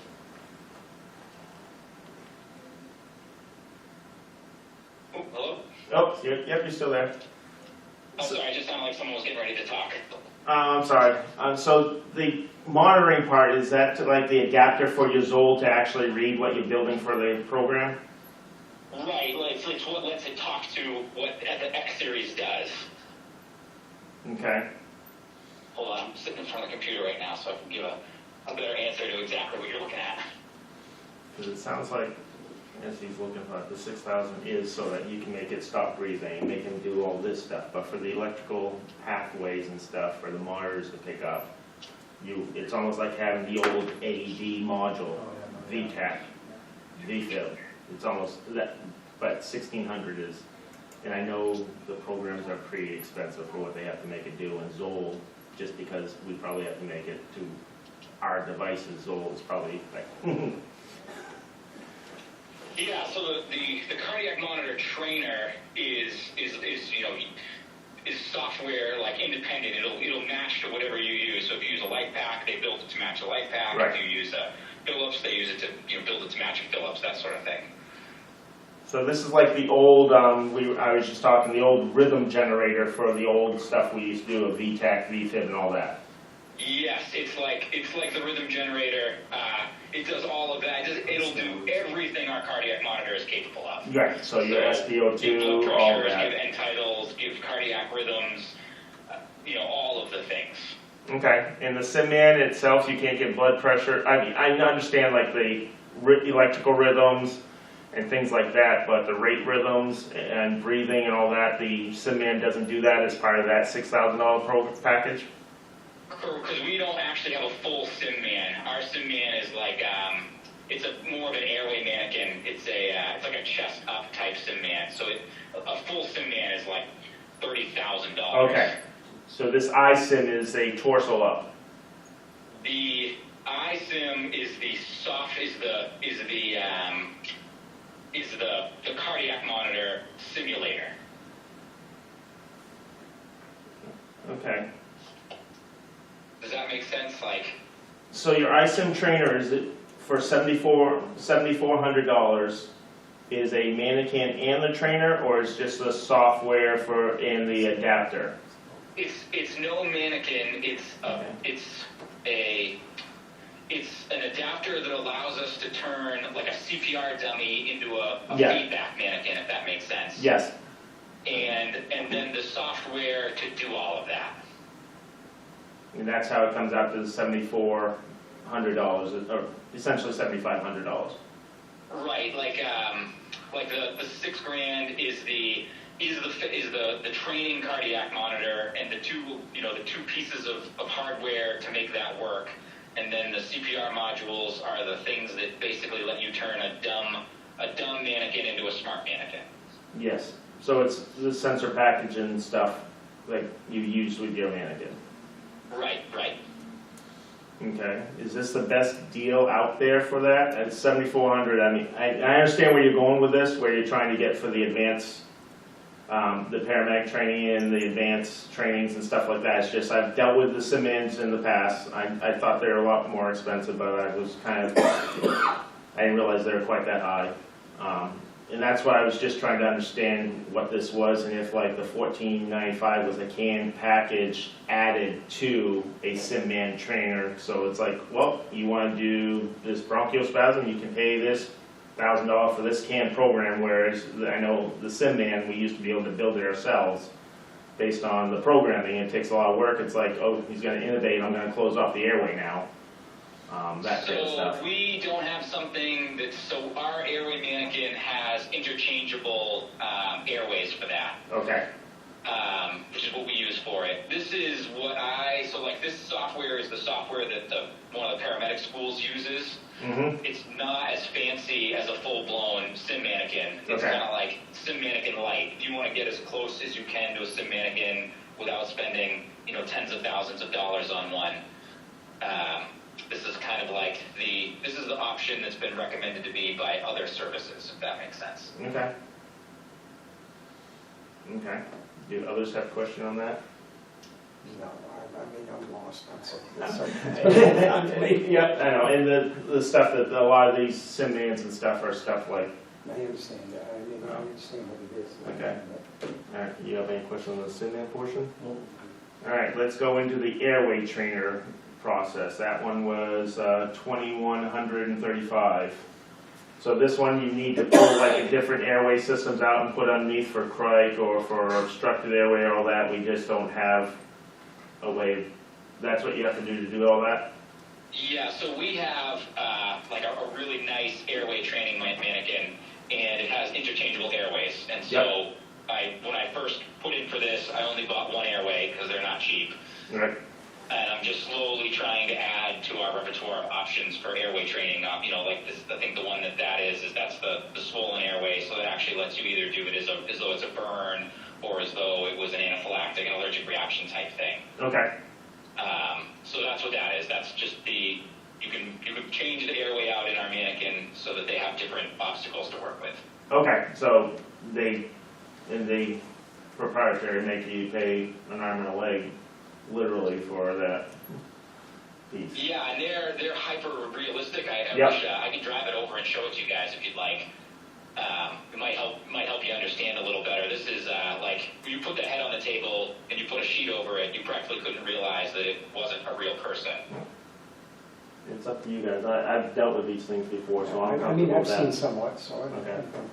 Oh, hello? Oh, yep, you're still there. I'm sorry, it just sounded like someone was getting ready to talk. I'm sorry. So the monitoring part, is that like the adapter for your Zoll to actually read what you're building for the program? Right, it's what lets it talk to what the X series does. Okay. Hold on, I'm sitting in front of the computer right now, so I can give a better answer to exactly what you're looking at. Because it sounds like, as he's looking for the 6,000 is so that you can make it stop breathing, make him do all this stuff. But for the electrical pathways and stuff, for the monitors to pick up, it's almost like having the old AED module, VTAC, VFib. It's almost that, but 1,600 is, and I know the programs are pretty expensive for what they have to make it do, and Zoll, just because we probably have to make it to our devices, Zoll is probably like, Yeah, so the cardiac monitor trainer is software like independent. It'll match to whatever you use. So if you use a light pack, they build it to match a light pack. Right. If you use a Philips, they use it to build it to match a Philips, that sort of thing. so this is like the old, I was just talking, the old rhythm generator for the old stuff we used to do, a VTAC, VFib, and all that. Yes, it's like the rhythm generator. It does all of that. It'll do everything our cardiac monitor is capable of. Right, so your give blood SpO2, all pressures, that. give end titles, give cardiac rhythms, all of the things. Okay, in the SimMan itself, you can't get blood pressure. I mean, I understand like the electrical rhythms and things like that, but the rate rhythms and breathing and all that, the SimMan doesn't do that as part of that $6,000 package? Because we don't actually have a full SimMan. Our SimMan is like, it's more of an airway mannequin. It's like a chest up type SimMan. So a full SimMan is like $30,000. Okay, so this iSim is a torso up. The iSim is the cardiac monitor simulator. Okay. Does that make sense? Like, So your iSim trainer, is it for $7,400 is a mannequin and the trainer, or is just the software and the adapter? it's no mannequin. It's an adapter that allows us to turn like a CPR dummy into a feedback mannequin, if that makes sense. Yes. And then the software to do all of that. And that's how it comes out to the $7,400, or essentially $7,500. Right, like the $6,000 is the training cardiac monitor and the two pieces of hardware to make that work, and then the CPR modules are the things that basically let you turn a dumb mannequin into a smart mannequin. Yes. So it's the sensor package and stuff like you use with your mannequin. Right. Okay. Is this the best deal out there for that? At $7,400. I mean, I understand where you're going with this, where you're trying to get for the advanced, the paramedic training and the advanced trainings and stuff like that. It's just I've dealt with the Simmons in the past. I thought they were a lot more expensive, but I was I didn't realize they were quite that high. And that's why I was just trying to understand what this was, and if like the $14.95 was a canned package added to a SimMan trainer. So it's like, well, you want to do this bronchospasm, you can pay this $1,000 for this CAN program, whereas I know the SimMan, we used to be able to build it ourselves based on the programming. It takes a lot of work. It's like, oh, he's gonna innovate, I'm gonna close off the airway now. That kind of stuff. So we don't have something that's, so our airway mannequin has interchangeable airways for that, Okay, which is what we use for it. This is what so like this software is the software that one of the paramedic schools uses. mm-hmm, It's not as fancy as a full-blown sim mannequin. It's Okay. kind of like sim mannequin light. If you want to get as close as you can to a sim mannequin without spending, tens of thousands of dollars on one, this is kind of like this is the option that's been recommended to me by other services, if that makes sense. okay. Okay, do others have a question on that? No, I'm lost, I'm Yep, I know, and the stuff that a lot of these SimMans and stuff are stuff like, I understand that, I understand what it is. Okay. alright, you have any question on the SimMan portion? Alright, let's go into the airway trainer process. That one was 2,135. So this one, you need to pull like a different airway systems out and put underneath for crike or for obstructed airway or all that. We just don't have a way. That's what you have to do all that? Yeah, so we have like a really nice airway training mannequin, and it has interchangeable airways. And so when I first put in for this, I only bought one airway because they're not cheap. Right. And I'm just slowly trying to add to our repertoire of options for airway training. Like this, I think the one that's the swollen airway, so it actually lets you either do it as though it's a burn or as though it was an anaphylactic, an allergic reaction type thing. Okay. So that's what that is. That's just you can change the airway out in our mannequin so that they have different obstacles to work with. Okay, so they proprietary make you pay an arm and a leg literally for that piece. Yeah, and they're hyper realistic. I Yep. wish I could drive it over and show it to you guys if you'd like. It might help you understand a little better. This is like you put the head on the table and you put a sheet over it. You practically couldn't realize that it wasn't a real person. It's up to you guys. I've dealt with these things before, so I'm I mean, comfortable I've with seen that. somewhat, so I'm Okay. comfortable.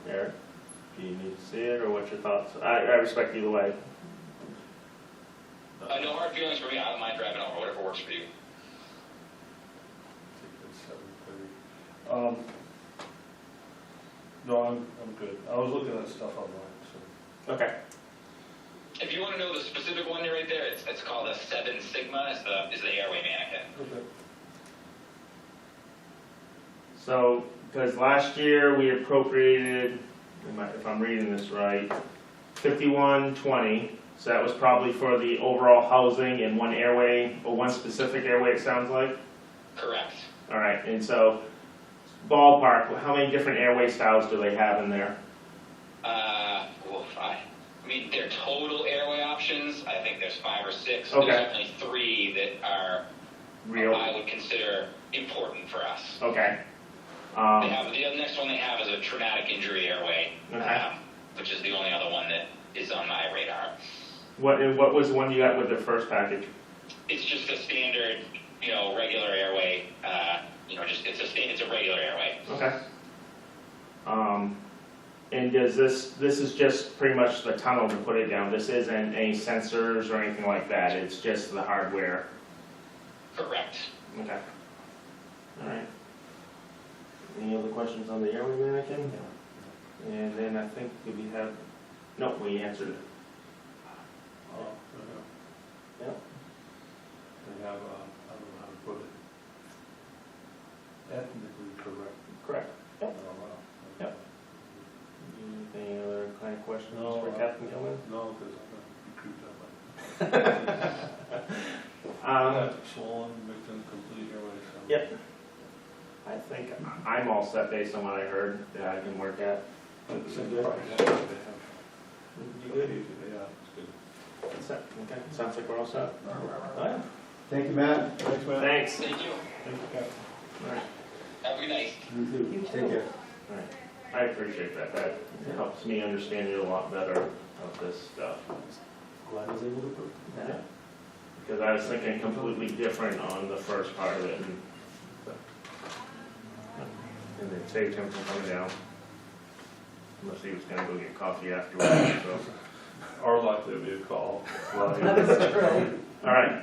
Eric, do you need to see it or what's your thoughts? I respect either way. No hard feelings for me. I don't mind driving over, whatever works for you. I think that's 7:30. No, I'm good. I was looking at stuff online, so. Okay. If you want to know the specific one right there, it's called a 7 Sigma. Is the airway mannequin. Okay. So, because last year we appropriated, if I'm reading this right, 5120. So that was probably for the overall housing and one airway, or one specific airway, it sounds like? Correct. All right, and so ballpark, how many different airway styles do they have in there? I mean, their total airway options, I think there's 5 or 6. Okay. There's only 3 that are, Real? I would consider important for us. Okay. The next one they have is a traumatic injury airway, Okay. which is the only other one that is on my radar. What was the one you got with the first package? It's just a standard, regular airway. It's a regular airway. Okay. And does this is just pretty much the tunnel to put it down. This isn't any sensors or anything like that. It's just the hardware. Correct. Okay. All right. Any other questions on the airway mannequin? And then I think we have, no, we answered it. Yep. They have, I don't know how to put it, ethnically correct. Correct. Yep. Oh, wow. Yep. Any other kind of questions No, for Captain Gilman? No, because I'm going to be creeped out by it. Swollen, victim, complete airway. So. Yep. I think I'm all set based on what I heard that I can work at. It's You a good? price they have. You good? Yeah, it's good. That's it. Okay, sounds like we're all set. All right. Thank you, Matt. Thanks, man. Thanks. Thank you. Thank you, Captain. All right. Have a good night. You too. You Take too. care. All right. I appreciate that. That helps me understand you a lot better of this stuff. Glad I was able to prove Yeah. that. Because I was thinking completely different on the first part of it. And then saved him from coming down. Unless he was gonna go get coffee afterwards, so. Or likely to be a call. That is true. All right,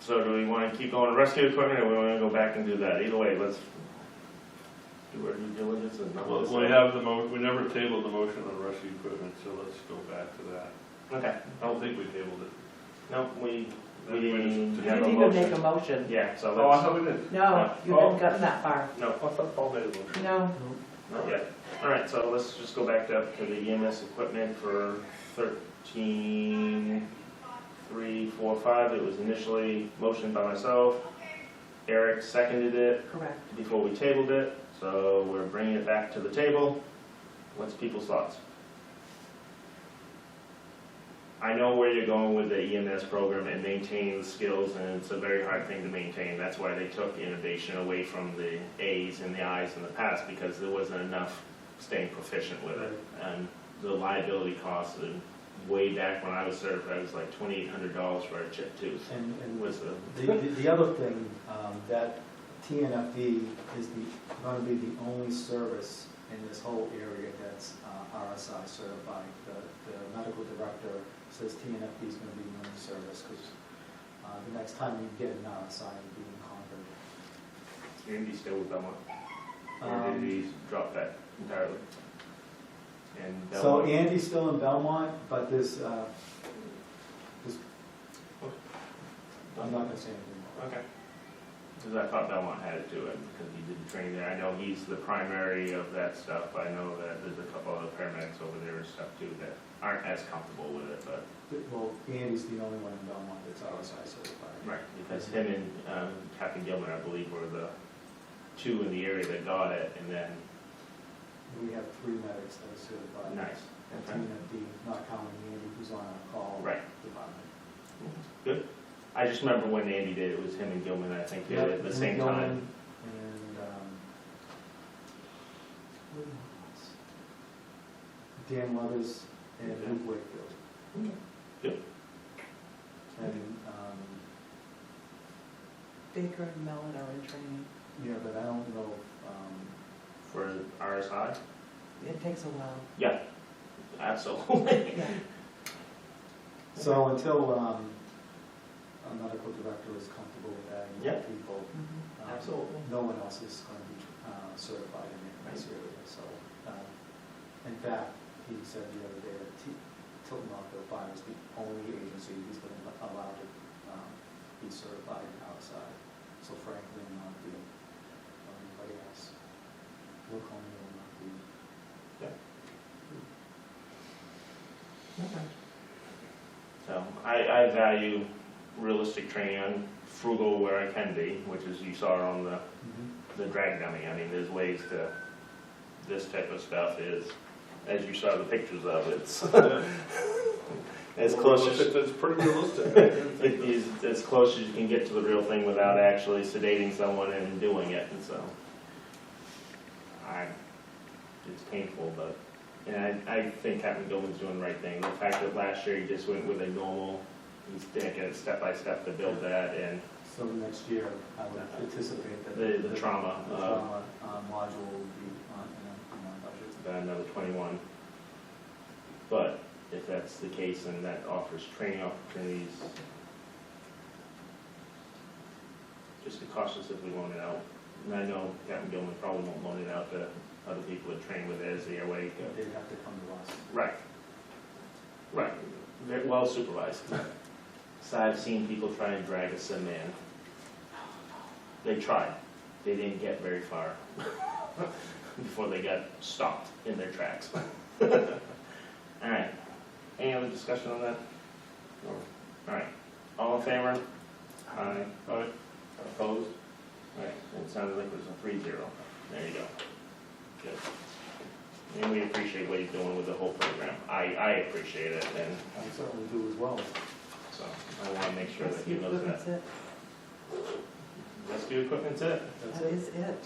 so do we want to keep going to rescue equipment, or we want to go back and do that? Either way, let's do our due diligence and not Well, this we way. have we never tabled the motion on rescue equipment, so let's go back to that. Okay, I don't think we tabled it. no, we We didn't just- have a You didn't even make a motion. motion. Yeah, so Oh, I let's, thought we did. No, you Oh. haven't gotten that far. no, I thought Paul made a motion. No, not yet. All right, so let's just go back to the EMS equipment for 13,345. It was initially motioned by myself. Eric seconded it correct. before we tabled it, so we're bringing it back to the table. What's people's thoughts? I know where you're going with the EMS program and maintaining the skills, and it's a very hard thing to maintain. That's why they took innovation away from the A's and the I's in the past, because there wasn't enough staying proficient with it. And the liability costs, and way back when I was certified, it was like $2,800 for a chip tooth. And Was the, the other thing, that Tnfd is going to be the only service in this whole area that's RSI certified. The medical director says Tnfd is going to be the only service, because the next time you get an RSI, you'll be in Concord. Andy still with Belmont? Or did he drop that entirely? And So Belmont, Andy's still in Belmont, but I'm not going to say anything more. okay. Because I thought Belmont had it too, because he did the training there. I know he's the primary of that stuff. I know that there's a couple other paramedics over there and stuff too that aren't as comfortable with it, but. Well, Andy's the only one in Belmont that's RSI certified. Right. Because him and Captain Gilman, I believe, were the two in the area that got it, and then, We have 3 medics that are certified. nice. And Okay. Tnfd, not counting Andy, who's on our call Right. department. Good. I just remember when Andy did it, was him and Gilman, I think, did it at the Yep, same Gilman time. And, who else? Dan Leathers and Okay. Luke Wakefield. Good. And, Baker and Mellon are in training. yeah, but I don't know, For RSI? It takes a while. Yeah, absolutely. Yeah. so until a medical director is comfortable with that and Yeah. people, Mhm. Absolutely. no one else is going to be certified in this area. So, in fact, he said the other day that Tilton Rockville Fire is the only agency who's been allowed to be certified outside. So Franklin will not be, or anybody else. Laconia will not be. So I value realistic training. I'm frugal where I can be, which is you saw on the drag dummy. I mean, there's ways to, this type of stuff is, as you saw the pictures of, it's as close as, That's pretty realistic. it is as close as you can get to the real thing without actually sedating someone and doing it, and so it's painful, but, and I think Captain Gilman's doing the right thing. The fact that last year he just went with a normal, he's taking it step by step to build that, and So next year, I would anticipate that. the trauma, The trauma module will be in our budget. another 21. But if that's the case, and that offers training opportunities, just be cautious if we loan it out. And I know Captain Gilman probably won't loan it out to other people that train with it as the airway. They'd have to come to us. Right. Right. Very well supervised. So I've seen people try and drag a sim man. They tried. They didn't get very far before they got stopped in their tracks. All right. Any other discussion on that? No. All right. All in favor? Aye. Aye. Opposed? All right. It sounded like it was a 3-0. There you go. Good. And we appreciate what you're doing with the whole program. I appreciate it, and I certainly do as well. so I want to make sure that Rescue he knows equipment's that. it. Rescue equipment's it. That's That it. is it.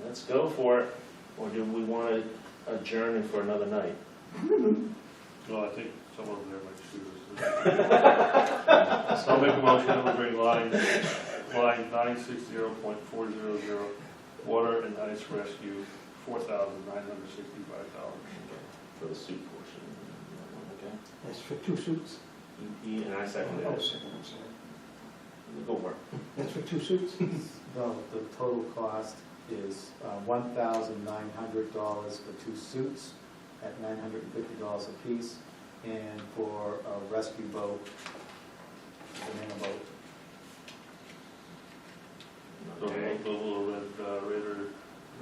Let's go for it. Or do we want to adjourn for another night? Well, I think someone there might shoot us. So I'll make a motion that we bring line 960.400, water and ice rescue $4,965. For the suit portion. Okay. That's for 2 suits? And I seconded Oh, it. second, I'm sorry. Go for it. That's for 2 suits? No, the total cost is $1,900 for 2 suits at $950 apiece, and for a rescue boat, banana boat. Okay. The little red Raider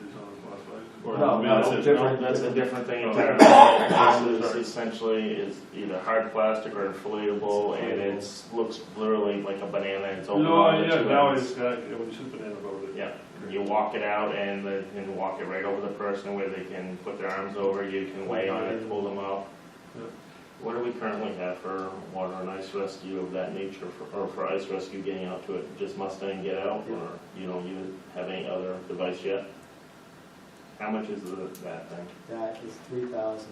is on the left leg. No, that's a different- That's a different thing Okay. entirely. This is essentially is either hard plastic or inflatable, and it looks literally like a banana, and it's open No, on the yeah, two now ends. it's got, when you sit banana boat, it. Yeah, you walk it out and walk it right over the person where they can put their arms over, you can lay on it, pull them up. Yeah. What do we currently have for water and ice rescue of that nature, or for ice rescue getting out to it? Just Mustang get out, or you don't have any other device yet? How much is that thing? That is $3,095.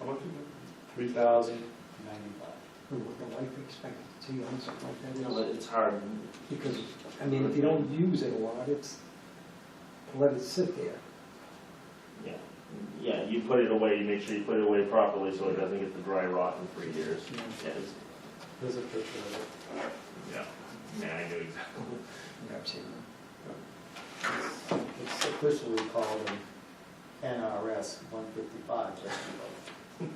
How much is it? $3,095. What the life expectancy on something like You know, that but is? it's hard. Because, I mean, if you don't use it a lot, it's, let it sit there. Yeah, you put it away, you make sure you put it away properly so it doesn't get the dry rot in 3 years. Yeah. Yeah, it's- There's a picture of it. yeah, I knew exactly. I've seen them. It's officially called an NRS 155 rescue boat.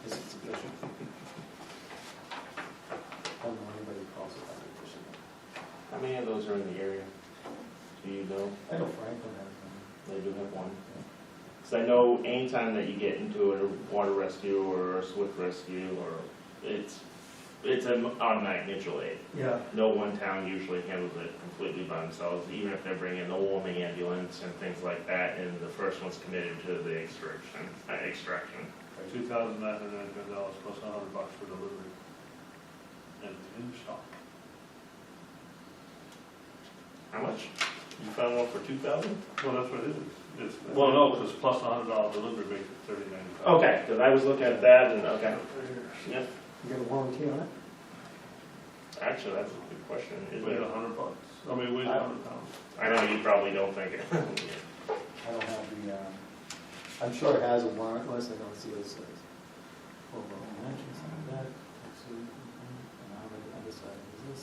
This is official. I don't know anybody who calls it that official. How many of those are in the area? Do you know? I know Franklin has one. They do have one. Because I know anytime that you get into a water rescue or a swift rescue, or it's an automatic mutual aid. Yeah. No one town usually handles it completely by themselves, even if they're bringing the warming ambulance and things like that, and the first one's committed to the extraction. $2,999 plus $100 for delivery. And it's in stock. How much? You found one for 2,000? Well, that's what it is. It's, Well, no, because plus $100 delivery makes it $30.95. Okay, because I was looking at that and, okay. Yep, You got a warranty on it? actually, that's a good question. Is Weighs it? $100. I mean, weighs 100 pounds. I know you probably don't think it. I don't have the, I'm sure it has a warrant list, I don't see what it says. Overall dimensions on that, actually, and how the underside is this.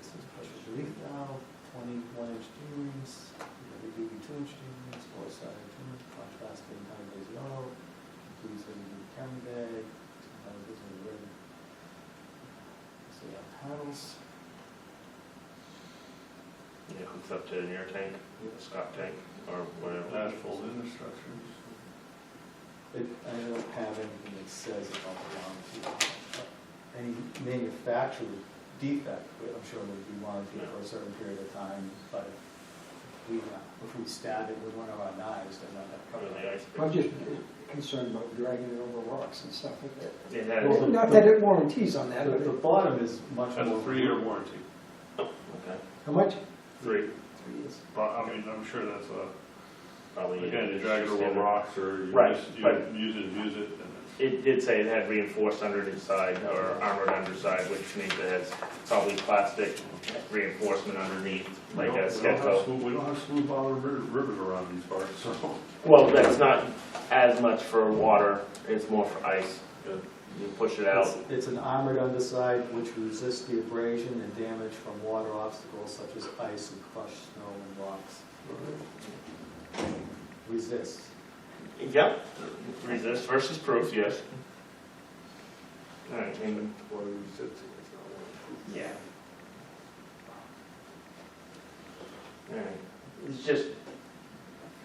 This is pressure relief valve, 21-inch D-rings, heavy duty 2-inch D-rings, 4-sided tune, contrasting high vis yellow, includes a new carry bag, this is red. So yeah, paddles, Yeah, hooks up to an air tank, a Scott tank, or whatever. Asphalt instructions. I don't have anything that says about the warranty. Any manufacturer defect, I'm sure would be warranted for a certain period of time, but if we stab it with one of our knives, then that Cover covers the it. ice. I'm just concerned about dragging it over rocks and stuff like that. It has, Well, Not that it warranties on that, but The bottom is much Has a more. 3-year warranty. okay, how much? 3. 3 years. But, I mean, I'm sure that's probably. again, you drag it over standard. rocks or you Right, just, but- use it, and it's. It did say it had reinforced underside or armored underside, which means it has probably plastic reinforcement underneath, like a sketch coat. We don't have smooth bottom rivers around these parts, so. Well, that's not as much for water, it's more for ice. You push it out. It's an armored underside which resists the abrasion and damage from water obstacles such as ice and crushed snow and rocks. Resists. Yep, resist versus proof, yes. All right, and Water resisting, it's not waterproof. yeah. All right, it's just,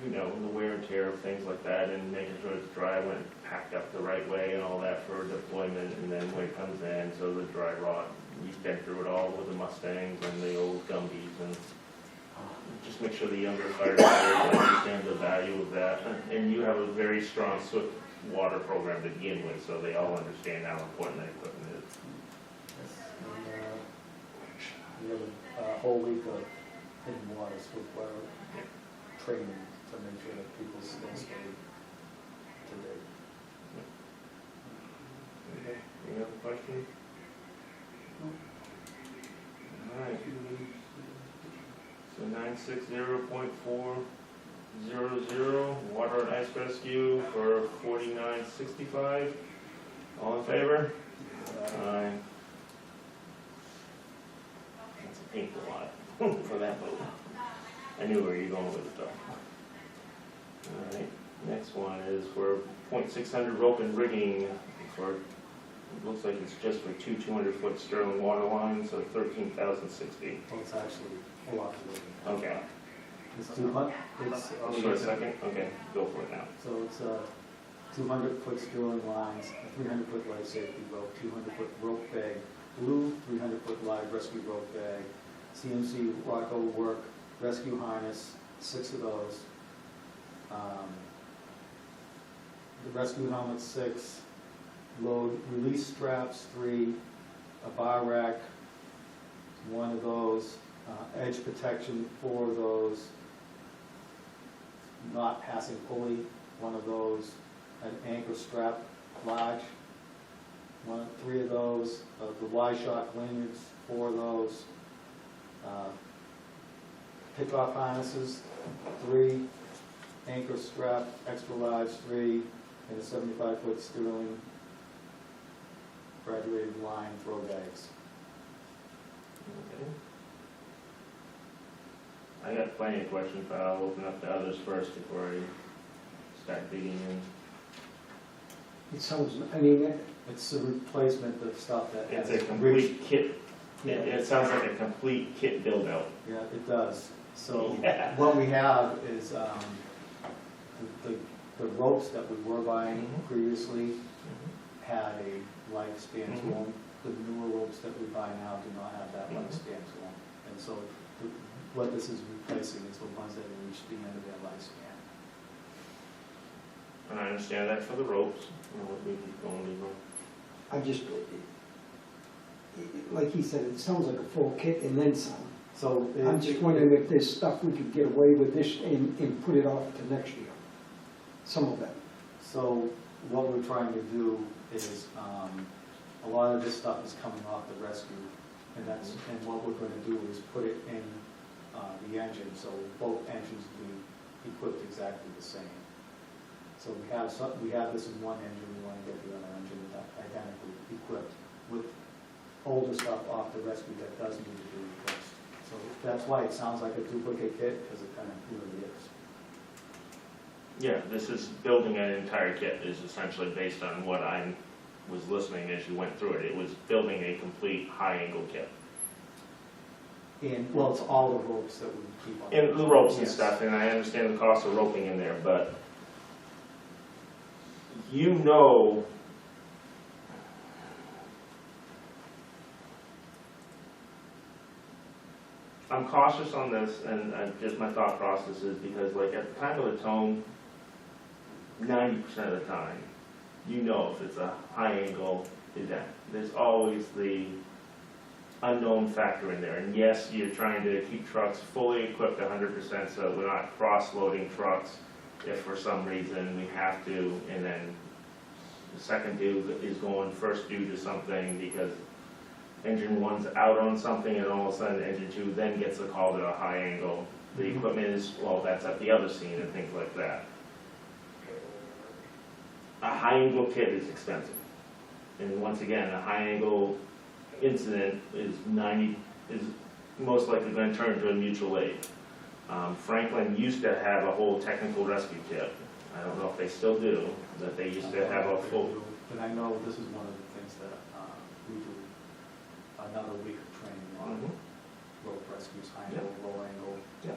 the wear and tear of things like that, and making sure it's dry when it's packed up the right way and all that for deployment, and then when it comes in, so the dry rot. We've been through it all with the Mustangs and the old Gumbies, and just make sure the younger firefighters understand the value of that. And you have a very strong swift water program to begin with, so they all understand how important that equipment is. And, we have a whole week of hidden water, swift water training to make sure that people still stay to date. Okay, any other questions? All right. 960.400, water and ice rescue for $49.65. All in favor? Aye. That's a painful lot for that vote. I knew where you were going with it though. All right, next one is for .600 rope and rigging for, it looks like it's just for two 200-foot Sterling water lines, so $13,060. Well, it's actually a lot more. Okay. It's 200, it's, Hold on a second, okay, go for it now. so it's 200-foot Sterling lines, a 300-foot life safety rope, 200-foot rope bag, blue 300-foot live rescue rope bag, CMC Rocco work, rescue harness, 6 of those. The rescue helmet, 6, load release straps, 3, a bar rack, 1 of those, edge protection, 4 of those, not passing pulley, 1 of those, an anchor strap, large, 3 of those, the Y-shock lanyards, 4 of those, pick-off harnesses, 3, anchor strap, extra large, 3, and a 75-foot Sterling graduated line throw bags. Okay. I got plenty of questions, but I'll open up the others first before I start digging in. It sounds, I mean, It's a replacement of stuff that It's has a complete kit, Yeah. it sounds like a complete kit build-out. Yeah, it does. So Yeah. what we have is the ropes that we were buying Mhm. previously had a lifespan to Mhm. them. The newer ropes that we buy now do not have that Mhm. lifespan to them. And so what this is replacing is the ones that have reached the end of their lifespan. And I understand that for the ropes. We keep going, Leroy. I just, like he said, it sounds like a full kit and then some. So I'm just wondering if there's stuff we could get away with this and put it off to next year. Some of that. So what we're trying to do is, a lot of this stuff is coming off the rescue, and what we're gonna do is put it in the engine, so both engines will be equipped exactly the same. So we have this in one engine, we wanna get the other engine identically equipped with older stuff off the rescue that does need to be replaced. So that's why it sounds like a duplicate kit, because it kind of really is. Yeah, this is building an entire kit is essentially based on what I was listening as you went through it. It was building a complete high-angle kit. And, well, it's all the ropes that we keep on. And the ropes and Yes. stuff, and I understand the cost of roping in there, but you know, I'm cautious on this, and just my thought process is because, like, at the time of the tone, 90% of the time, you know if it's a high-angle event. There's always the unknown factor in there. And yes, you're trying to keep trucks fully equipped 100% so we're not cross-loading trucks if for some reason we have to, and then the second due is going first due to something because engine one's out on something and all of a sudden engine two then gets a call to a high angle. The equipment is, well, that's at the other scene and things like that. A high angle kit is expensive. And once again, a high angle incident is most likely going to turn into a mutual aid. Franklin used to have a whole technical rescue kit. I don't know if they still do, but they used to have a full. But I know this is one of the things that we do another week of training on. Mhm. Rope rescues, high angle, low angle. Yeah.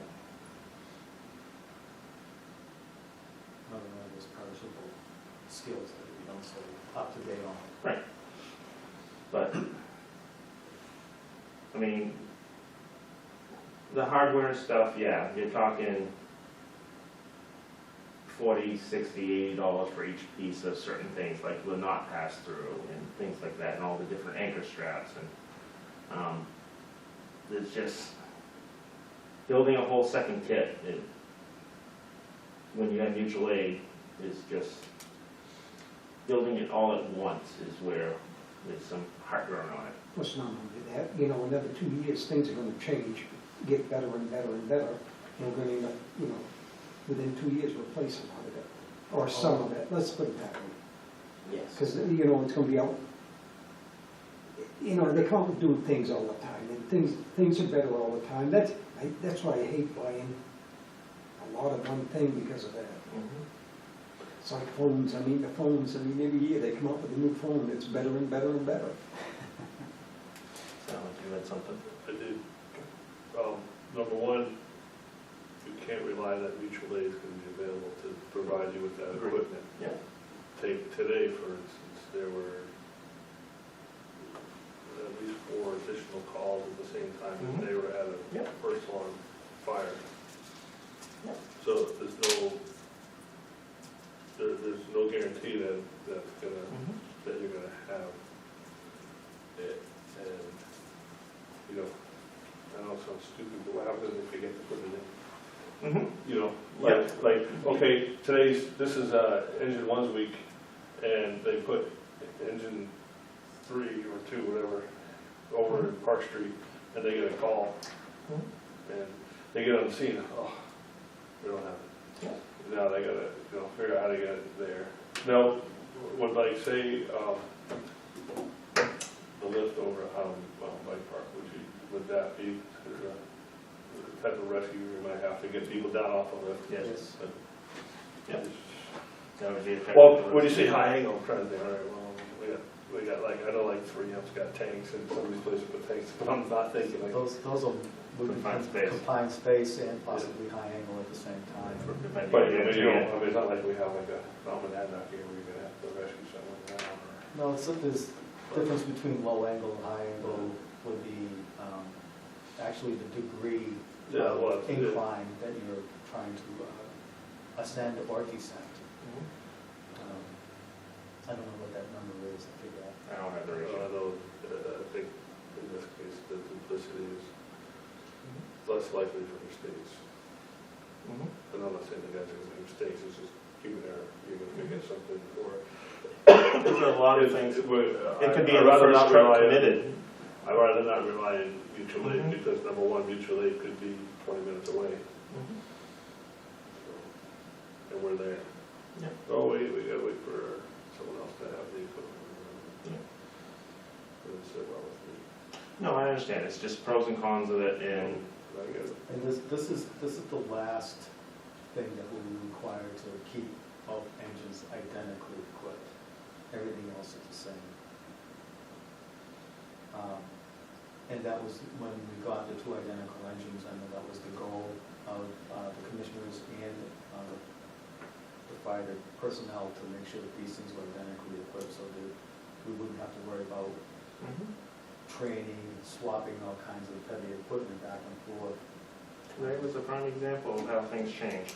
Another one of those perishable skills that we don't stay up to date on. Right. But, I mean, the hardware stuff, yeah, you're talking $40, $60, $80 for each piece of certain things, like the knot pass-through and things like that, and all the different anchor straps. And it's just, building a whole second kit, when you have mutual aid, is just, building it all at once is where there's some heartburn on it. Plus not only that, you know, another 2 years, things are gonna change. get better and better and better, we're gonna end up, within 2 years replacing a lot of it, or some of it, let's put it that way. Yes. Because, it's gonna be out, they come up with doing things all the time, and things are better all the time. That's why I hate buying a lot of one thing because of that. It's like phones, every year they come up with a new phone that's better and better and better. Sound like you had something? I did. Number one, you can't rely that mutual aid is going to be available to provide you with that equipment. Yeah. Take today, for instance, there were at least 4 additional calls at the same time, and they were at a Yeah. first alarm fire. Yeah. So there's no guarantee that that you're gonna have it, and, I know it sounds stupid, but what happens if you get to put it in? Like, okay, this is engine 1's week, and they put engine 3 or 2, whatever, over in Park Street, and they get a call, and they get on the scene, we don't have it. Yeah. Now they gotta, figure out how to get it there. Now, would like say, the lift over Bike Park, would that be the type of rescue you might have to get people down off the lift? Yes. But- Yeah. That would be a Well, when you say high angle, I'm trying to think, all right, well, we got like, I know like 3M's got tanks, and some of these places put tanks, but I'm not thinking like. Those would be Confined space. confined space and possibly high angle at the same time. Depending But, on the I engineer. mean, it's not like we have like a promenade out here where you're gonna have to rescue someone down, or. No, there's difference between low angle and high angle would be actually the degree Yeah, well, of incline that you're trying to ascend or descend. I don't know what that number is, I forget. I don't have the I ratio. think in this case, the duplicity is less likely for mistakes. And I'm not saying the guys are gonna make mistakes, it's just human error. You're gonna forget something or. There's a lot of things, it could be I'd a rather first not truck rely on- committed. I'd rather not rely on mutual aid, Mhm. because number one, mutual aid could be 20 minutes away, and we're there. Yeah. Oh, wait, we gotta wait for someone else to have the equipment. Yeah. Doesn't sit well with me. No, I understand, it's just pros and cons of it, and I get it. And this is the last thing that will be required to keep both engines identically equipped. Everything else is the same. And that was when we got the 2 identical engines, and that was the goal of the commissioners and the fire personnel to make sure that these things were identically equipped so that we wouldn't have to worry about training, swapping all kinds of heavy equipment back and forth. that was a prime example of how things changed.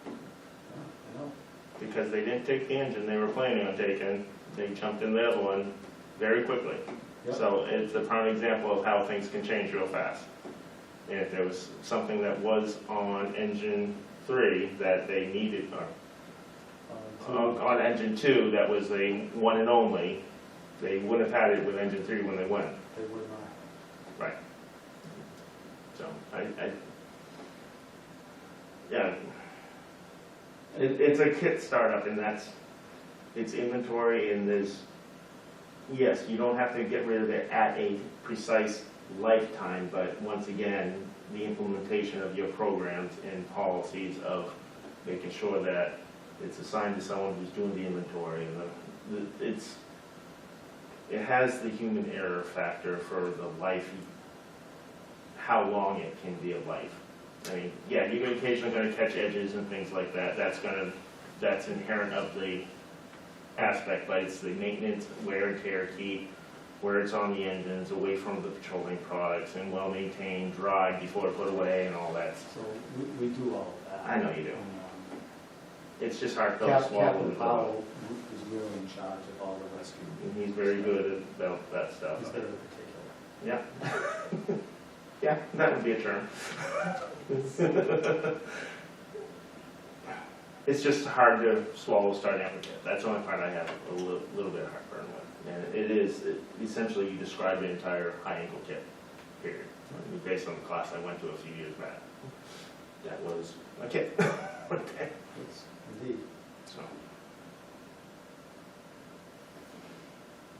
Yeah, I know. Because they didn't take the engine they were planning on taking, they jumped in the other one very quickly. Yeah. So it's a prime example of how things can change real fast. And if there was something that was on engine 3 that they needed, or on engine 2 that was a one and only, they wouldn't have had it with engine 3 when they went. They would not. Right. So, yeah. It's a kit startup, and it's inventory, and yes, you don't have to get rid of it at a precise lifetime, but once again, the implementation of your programs and policies of making sure that it's assigned to someone who's doing the inventory, and it has the human error factor for the life, how long it can be a life. I mean, yeah, you're occasionally going to catch edges and things like that. That's inherent of the aspect, but it's the maintenance, wear and tear keep, where it's on the engines, away from the petroleum products, and well-maintained, dry before put away, and all that. So we do all of that. I know you do. And, It's just hard to swallow. Captain Powell is really in charge of all the rescue. And he's very good about that stuff. He's very particular. Yeah. Yeah, that would be a term. It's just hard to swallow starting out with it. That's the only part I have a little bit of heartburn with. And essentially you describe the entire high ankle kit. period. I mean, based on the class I went to a few years back. That was a kid. Okay, Yes, indeed. so.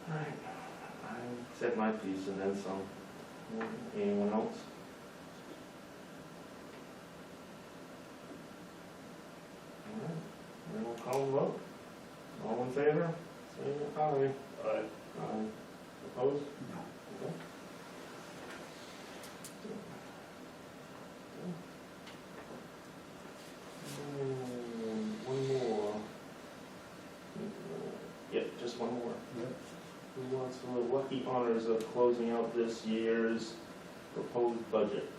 All right, I said my piece and then some. Anyone else? All right, then we'll call the vote. All in favor? Say aye. Aye. Aye. Opposed? No. Okay. One more. Yep, just one more. Yep. Who wants the lucky honors of closing out this year's proposed budget?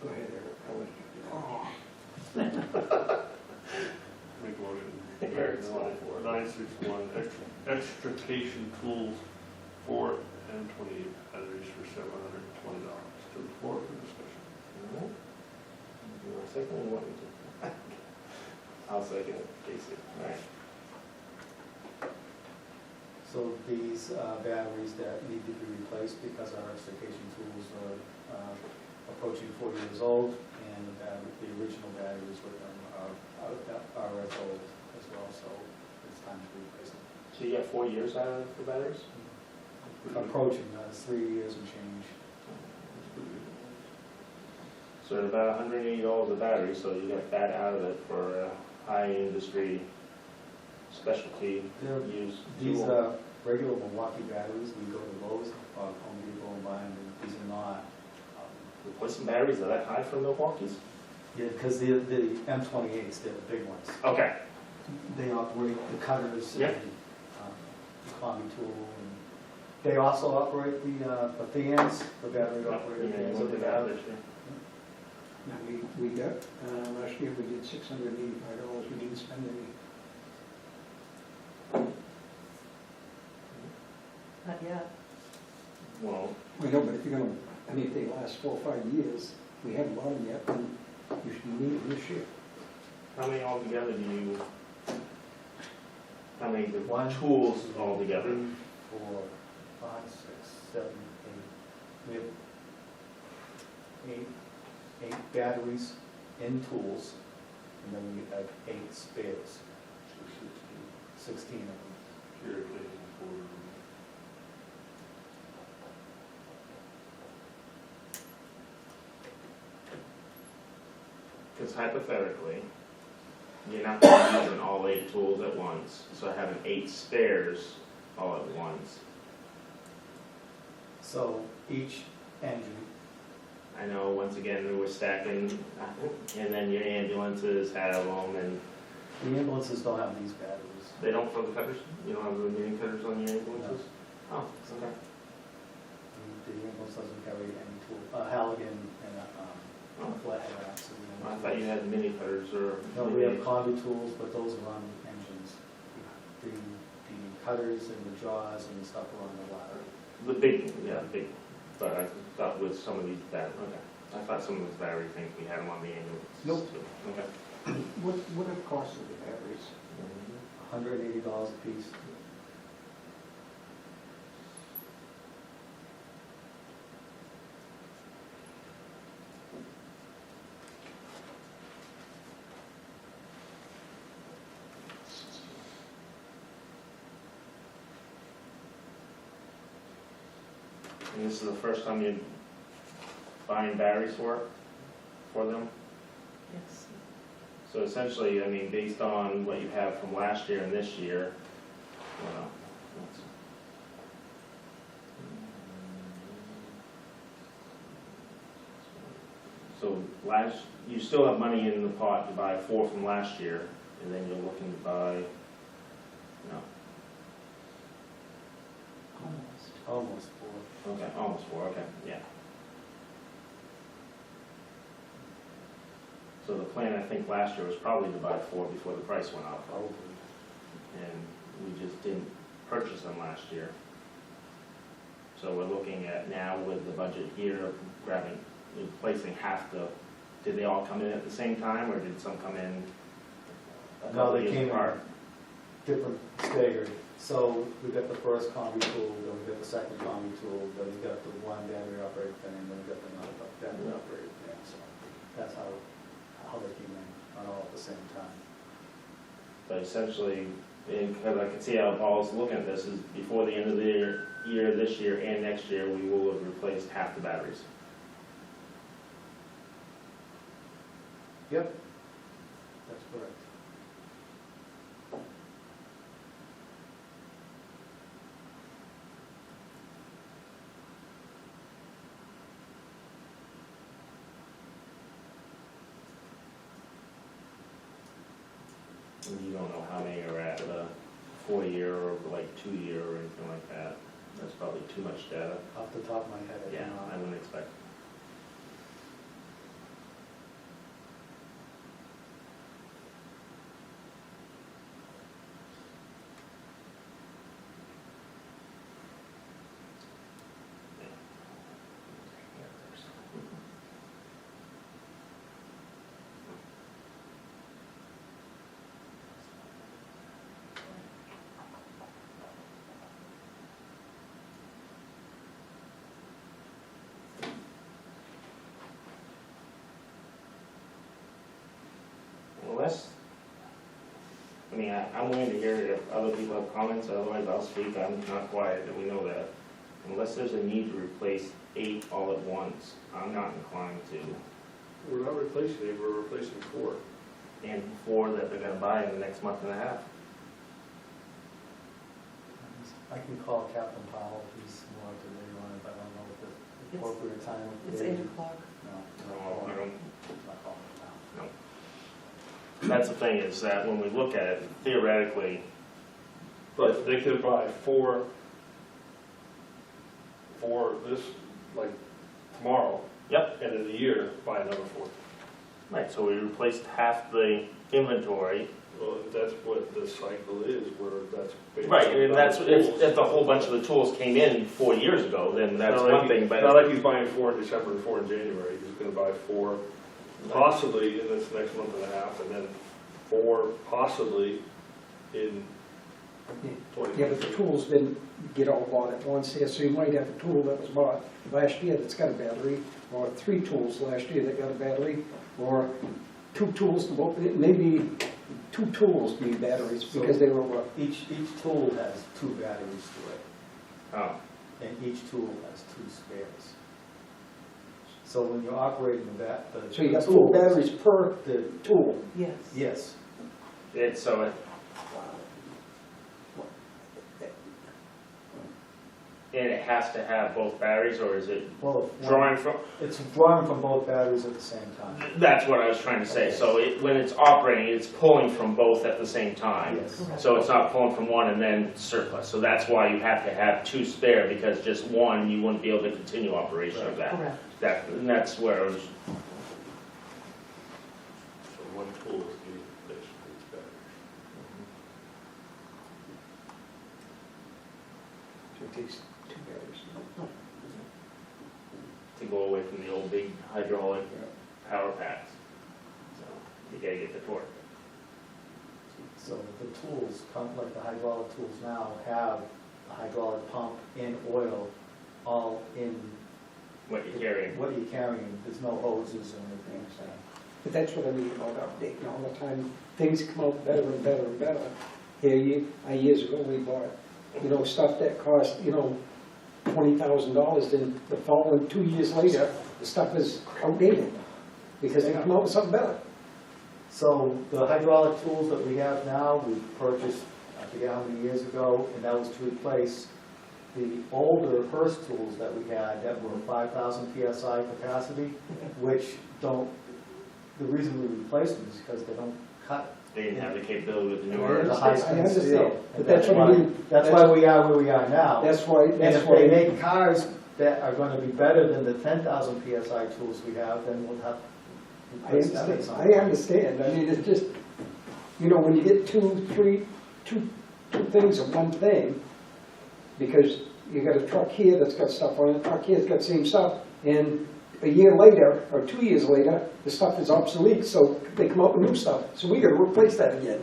Go ahead, Eric, I'll let you do that. Make a motion. Eric's line for it. 961, extrication tools for M28 batteries for $720. To the floor for discussion. All right. You want a second or you want me to? I'll second it, Casey. All right. So these batteries that need to be replaced because our extrication tools are approaching 4 years old, and the original batteries with them are as old as well, so it's time to replace them. So you got 4 years out of the batteries? Approaching, it's 3 years and change. So at about $180 a battery, so you got that out of it for high industry specialty They're- use. These tool. are regular Milwaukee batteries, we go to Lowe's or Home Depot and buy them, and these are not. Replacement batteries are that high for Milwaukee's? Yeah, because the M28s, they're the big ones. Okay. They operate the cutters Yeah. and the combi tool, and they also operate the fans, the battery operated Yeah, fans look that at we that have. this year. Now, we got, last year we did $685, we didn't spend any. Not yet. Well, I know, but if you're gonna, I mean, if they last 4 or 5 years, we haven't bought them yet, then you should need them this year. how many altogether do you, how many One, tools altogether? 3, 4, 5, 6, 7, 8. We have eight batteries in tools, and then we have 8 spares, 16 of them. You're replacing for Because hypothetically, you're not going to be using all 8 tools at once, so having 8 spares all at once. So each engine, I know, once again, we were stacking, and then your ambulances have them, and the ambulances don't have these batteries. they don't for the cutters? You don't have the mini cutters on your ambulances? Oh, okay. The ambulance doesn't carry any tool, Halligan and a flathead axe. I thought you had mini cutters or... No, we have combi tools, but those are on engines. The cutters and the jaws and the stuff are on the ladder. The big, yeah, big, but I thought with some of these batteries, okay. I thought some of those battery things, we had them on the ambulance. Nope. too. Okay. What are the costs of the batteries? $180 a piece. And this is the first time you're buying batteries for them? Yes. So essentially, I mean, based on what you have from last year and this year, well, so you still have money in the pot to buy 4 from last year, and then you're looking to buy, no, Almost. Almost 4. okay, almost 4, okay, yeah. So the plan, I think, last year was probably to buy 4 before the price went up. Probably. And we just didn't purchase them last year. So we're looking at now with the budget here, replacing half the, did they all come in at the same time, or did some come in a No, couple they years came in apart? different staggered. So we got the first combi tool, then we got the second combi tool, then we got the one battery operated thing, and then we got the another battery operated thing. So that's how they came in, on all at the same time. But essentially, because I can see how Paul's looking at this, is before the end of the year, this year and next year, we will have replaced half the batteries. Yep, that's correct. And you don't know how many are at the 4-year or like 2-year or anything like that. That's probably too much data. Off the top of my head, I Yeah, do not. I wouldn't expect. Unless, I mean, I'm willing to hear if other people have comments, otherwise I'll speak. I'm not quiet, and we know that. Unless there's a need to replace 8 all at once, I'm not inclined to. We're not replacing it, we're replacing 4. And 4 that they're gonna buy in the next month and a half. I can call Captain Powell, he's more up to date on it, but I don't know what the appropriate time would be. It's 8 o'clock. No, I don't. Not calling it now. That's the thing, is that when we look at it, theoretically, But they could buy 4 this, like, tomorrow, yep, and in a year, buy another 4. right, so we replaced half the inventory. Well, that's what the cycle is, where that's. based Right, on and that's, tools. if a whole bunch of the tools came in 4 years ago, then that's Not like one thing, but. Not like he's buying 4 in December and 4 in January, he's gonna buy 4 possibly in this next month and a half, and then 4 possibly in Yeah, 20. but the tools didn't get all bought at once here, so you might have a tool that was bought last year that's got a battery, or 3 tools last year that got a battery, or 2 tools, maybe 2 tools need batteries, because they were what? Each tool has 2 batteries to it, Oh, and each tool has 2 spares. So when you're operating the So you got 4 tools, batteries per the, tool. Yes. yes, it's, so it, and it has to have both batteries, or is it well, drawing from? it's drawing from both batteries at the same time. That's what I was trying to say, so when it's operating, it's pulling from both at the same time. Yes. So it's not pulling from one and then surplus, so that's why you have to have 2 spare, because just one, you wouldn't be able to continue operation of that. Correct. And that's where I was, So 1 tool is needed basically, it's better. So it takes 2 batteries. to go away from the old big hydraulic power packs. So you gotta get the torque. So the tools, like the hydraulic tools now, have a hydraulic pump and oil all in What you're carrying. what you're carrying. There's no hoses or anything, so. But that's what I mean about updating all the time. Things come out better and better and better. Here, years ago, we bought, stuff that cost, $20,000, then the following 2 years later, the stuff is outdated, because they come out with something better. So the hydraulic tools that we have now, we purchased, I forget how many years ago, and that was to replace the older Hearst tools that we had that were 5,000 PSI capacity, which don't, the reason we replaced them is because they don't cut They didn't have the capability with the I newer. the understand. high-speed understand, steel. but that's what I mean. That's why we are where we are now. That's why, And if they make cars that are going to be better than the 10,000 PSI tools we have, then we'll have. I understand. I mean, it's just, when you get two things of one thing, because you got a truck here that's got stuff on it, a truck here's got the same stuff, and a year later, or 2 years later, the stuff is obsolete, so they come up with new stuff. So we gotta replace that again.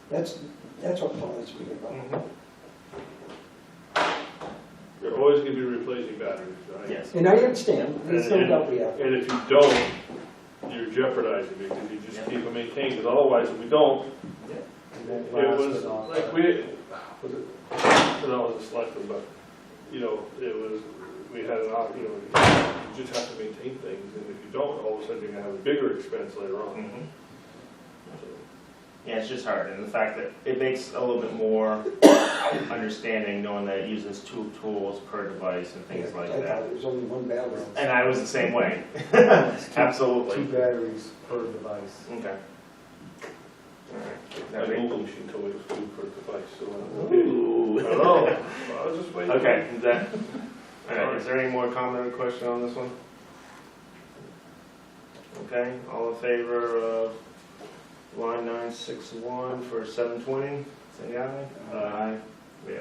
That's That's what bothers me about it. Mhm. You're always gonna be replacing batteries, right? Yes. And I understand, there's no And- doubt we have. And if you don't, you're jeopardizing it, because you just keep them maintained, because otherwise, if we don't, And then it last was, but not like, least- was it, when I was a selectman, but, you know, it was, we had an, you just have to maintain things, and if you don't, all of a sudden, you're gonna have a bigger expense later on. Mhm. So, Yeah, it's just hard, and the fact that it makes a little bit more understanding knowing that it uses 2 tools per device and things like I that. thought it was only one battery. And I was the same way. It's 2 Absolutely. batteries per device. Okay. My Alright. Google machine told me it was 2 per device, so. Ooh. I don't know, I was just waiting. Okay, is that, all right, is there any more comment or question on this one? Okay, all in favor of line 961 for 720, say aye. Aye. Yeah.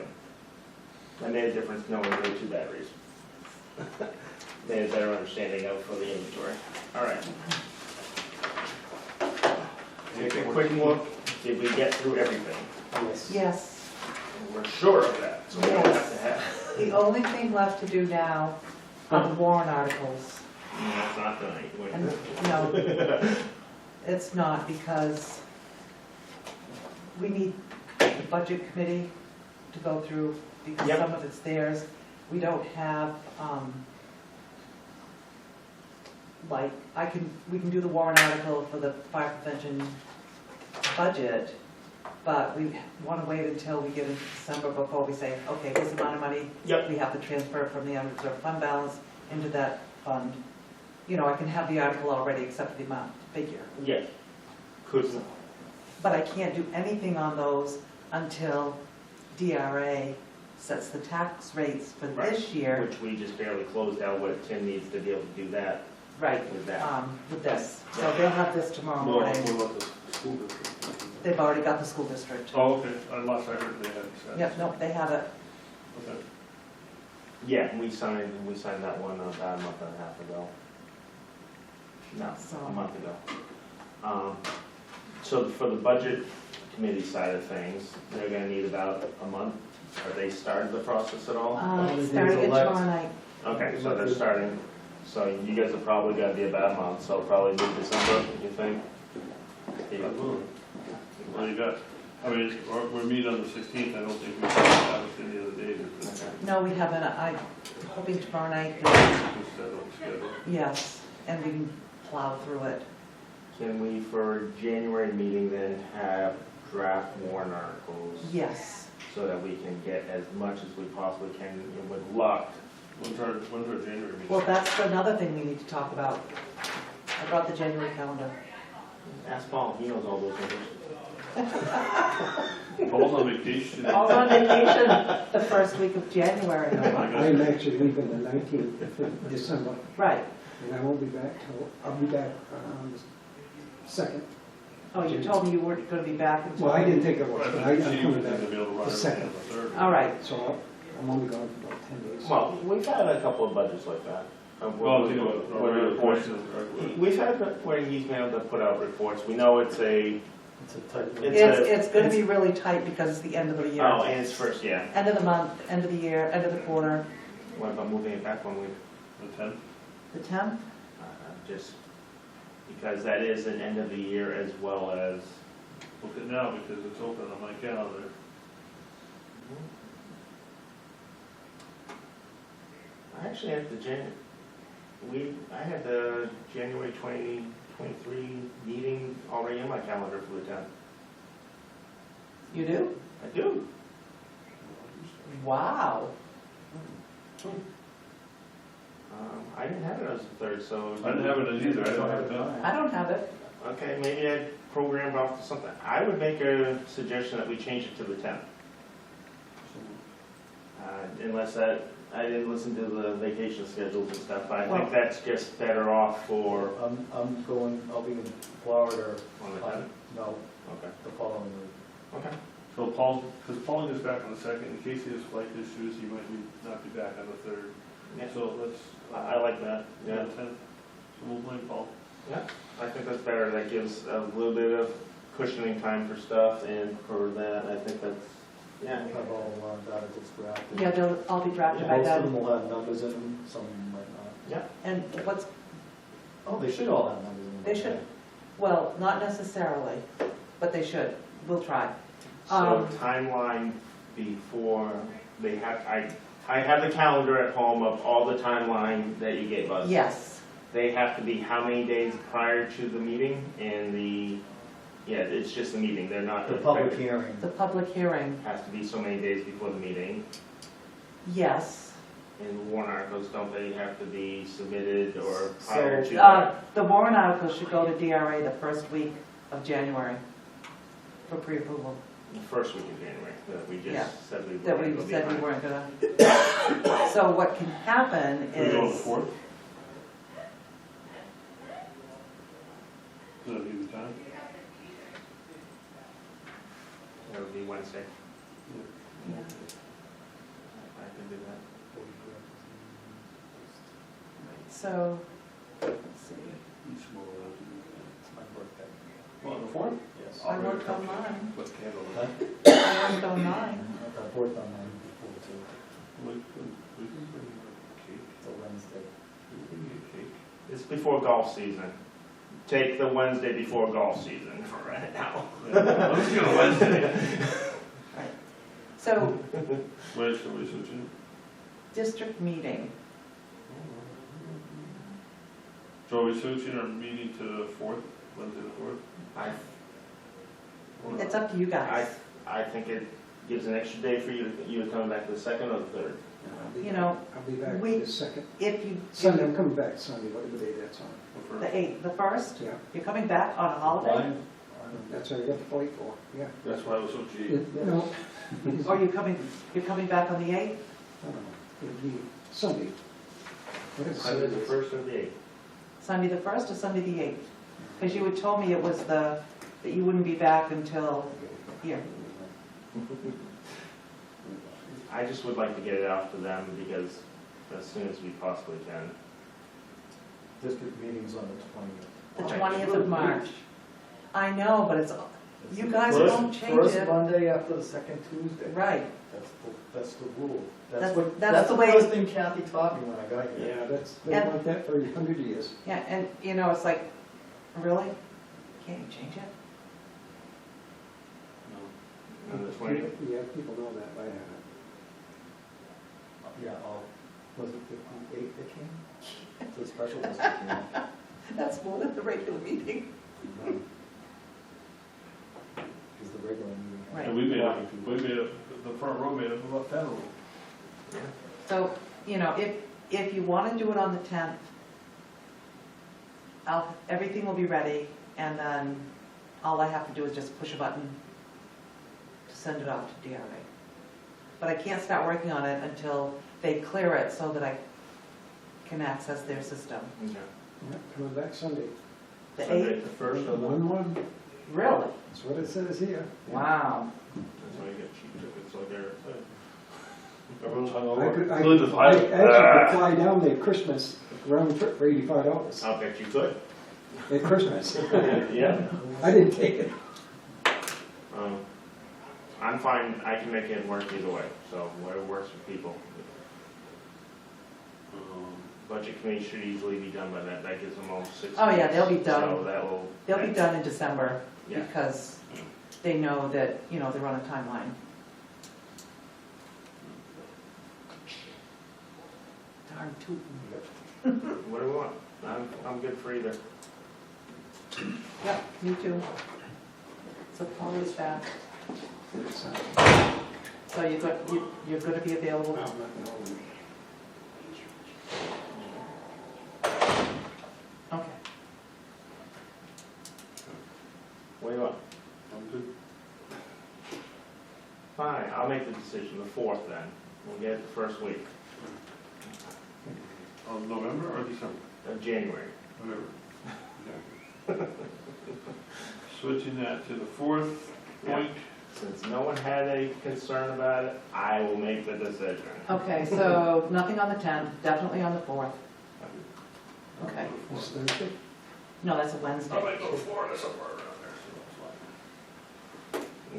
That made a difference knowing there were 2 batteries. Made a better understanding of for the inventory. All right. Take a quick look, did we get through everything? Yes. Yes. And we're sure of that, so we don't have to have. The only thing left to do now are the warrant articles. No, that's not tonight. Wait. And, no, it's not, because we need the budget committee to go through, because Yep. some of it's theirs. We don't have, like, we can do the warrant article for the fire prevention budget, but we want to wait until we get into December before we say, okay, this amount of money, Yep. we have to transfer from the unreserved fund balance into that fund. You know, I can have the article already except for the amount figure, Yes. Could, but I can't do anything on those until DRA sets the tax rates for this year. which we just barely closed out, what Tim needs to be able to do that Right, with that. with this. So they'll have this tomorrow Well, morning. what about the school district? They've already got the school district. Oh, okay, unless I heard they had said. Yep, no, they have it. Okay. Yeah, we signed that one about a month and a half ago. No, So- a month ago. So for the budget committee side of things, they're gonna need about a month. Have they started the process at all? Starting at tomorrow night. Okay, so they're starting, so you guys are probably gonna be about a month, so probably mid-December, you think? Well, you got, I mean, we're meeting on the 16th, I don't think we can have it any other day. Okay. No, we haven't. I'm hoping tomorrow night, Just set on schedule. yes, and we can plow through it. Can we, for January meeting, then have draft warrant articles? Yes. So that we can get as much as we possibly can, and with luck. When's our January meeting? Well, that's another thing we need to talk about. I brought the January calendar. Ask Paul, he knows all those numbers. Paul's on vacation. All on vacation the first week of January. I'm actually leaving the 19th of December, Right. and I won't be back till, I'll be back on the 2nd. Oh, you told me you weren't going to be back until... Well, I didn't think it was, Right, but but I'm see, coming we're back gonna be able to run the everything 2nd. on the 3rd. All right. So I'm only gone for about 10 days. Well, we've had a couple of budgets like that. Well, you know, Where our reports- question, We've had where he's been able to put out reports. We know it's a, It's a tight. It's It's going to be really tight because it's the end of the year. oh, and it's first, yeah. End of the month, end of the year, end of the quarter. What about moving it back 1 week? the 10th? The 10th? Just because that is an end of the year as well as. Book it now because it's open on my calendar. I actually have I had the January 2023 meeting already in my calendar for the 10th. You do? I do. Wow. I didn't have it as the 3rd, so. I didn't have it either, I don't have it down. I don't have it. Okay, maybe I programmed off to something. I would make a suggestion that we change it to the 10th. Unless that, I didn't listen to the vacation schedules and stuff, but I think Well- that's just better off for, I'll be in Florida, on the 10th. no, Okay, the following week. okay. So because Paul gets back on the 2nd, in case he has flight issues, he might not be back on the 3rd. Yeah. So let's, I like that, yeah, yeah. 10th, so we'll blame Paul. Yeah, I think that's better. That gives a little bit of cushioning time for stuff, and for that, I think that's, yeah. We'll have all articles drafted. Yeah, they'll all be drafted by Most of then. them will have numbers in them, some might not. And what's, Oh, they should all have numbers in them. they should, well, not necessarily, but they should. We'll try. So timeline before they have, I have the calendar at home of all the timeline that you gave us. Yes, They have to be how many days prior to the meeting, and yeah, it's just a meeting, they're not. The public hearing. the public hearing, Has to be so many days before the meeting, yes. and warrant articles, don't they have to be submitted or prior to that? The warrant article should go to DRA the first week of January for pre-approval. The first week of January, that we Yeah. just said we were That gonna we go said we behind. weren't gonna. So what can happen Can we go on the is, 4th? Does that give you time? That would be Wednesday. yeah. I can do that. So, let's see, Each more than It's my birthday. Well, on the 4th? Yes. I worked on mine, With candle. Huh? I worked on mine. I worked on mine before too. We can bring you a cake. It's a Wednesday. We can bring you a cake. It's before golf season. Take the Wednesday before golf season for right now. Yeah, let's get a Wednesday. So, Where shall we switch in? district meeting, So are we switching our meeting to the 4th, Wednesday the 4th? it's up to you guys. I think it gives an extra day for you to come back to the second or the third. You know, I'll be back we- the second. If you, Sunday, I'm coming back Sunday, whatever day that's on. The the 1st? 8th, the 1st, Yeah, you're coming back on a holiday? Fine. that's what I got to fight for, yeah. That's why it was so cheap. No, Or you're coming back on the 8th? I don't know, it'd be Sunday. Whatever Sunday the Sunday is. first or the eighth. Sunday the 1st or Sunday the 8th? Because you had told me it was that you wouldn't be back until here. I just would like to get it off to them because as soon as we possibly can. District meeting's on the 20th. The Okay. 20th of March. I know, but it's, you guys First- won't change First it. Monday after the second Tuesday. Right, That's the rule. That's- What that's the the way- first thing Kathy taught me when I got here. Yeah, that's, they And- want that for 100 years. yeah, and you know, it's like, really? Can't you change it? On the 20th. Yeah, people know that by now. Yeah, was it 58 that came? It's a special district meeting. That's more than the regular meeting. Because the regular meeting. Right. And we made the front row made up about 10 of them. So, you know, if you want to do it on the 10th, everything will be ready, and then all I have to do is just push a button to send it out to DRA. But I can't start working on it until they clear it so that I can access their system. Okay. Yeah, coming back Sunday. The Sunday 8th? the first or the. 1-1, Really? that's what it says here. Wow. That's why you get cheap tickets like Eric said. Everyone's hung I over. could, I Including could, the I pilot. actually could fly down there Christmas, round trip for $85 I'll bet you could. at Christmas. Yeah. I didn't take it. I'm fine, I can make it work either way, so whatever works for people. Budget committee should easily be done by that gives them almost 6 weeks. Oh, yeah, they'll be done. So that will. They'll be done in December, Yeah. because they know that, you know, they're on a timeline. Darn tootin'. What do we want? I'm good for either. Yep, me too. So Paul is back. So you're gonna be available? Okay. What do you want? I'm good. Fine, I'll make the decision, the 4th then. We'll get it the first week November or December? of January. Whatever. Switching that to the 4th point. Since no one had a concern about it, I will make the decision. Okay, so nothing on the 10th, definitely on the 4th. Okay. It's Thursday. No, that's a I Wednesday. might go to Florida somewhere around there, so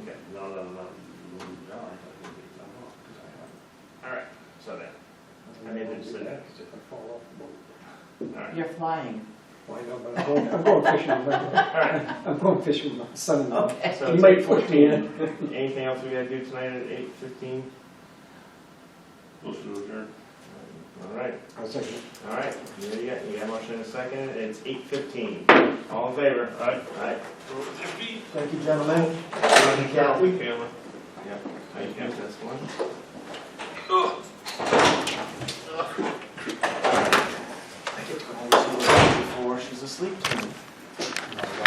Okay, no. No, I thought you would be time off, because I haven't. All right, so then, I made the decision. Because if I fall off the boat. all right. You're flying. Well, I know, but I'm going fishing with my, All right, I'm going fishing with my son-in-law. Okay. so He it's might put me in. 8:14. Anything else we gotta do tonight at 8:15? Supposed to adjourn. All right, I'll second it. all right, you got a motion in a second, it's 8:15. All in favor? All right. All right. Thank you, gentlemen. Thank you, Cameron. Yep, I got this one. I get to go home before she's asleep tonight.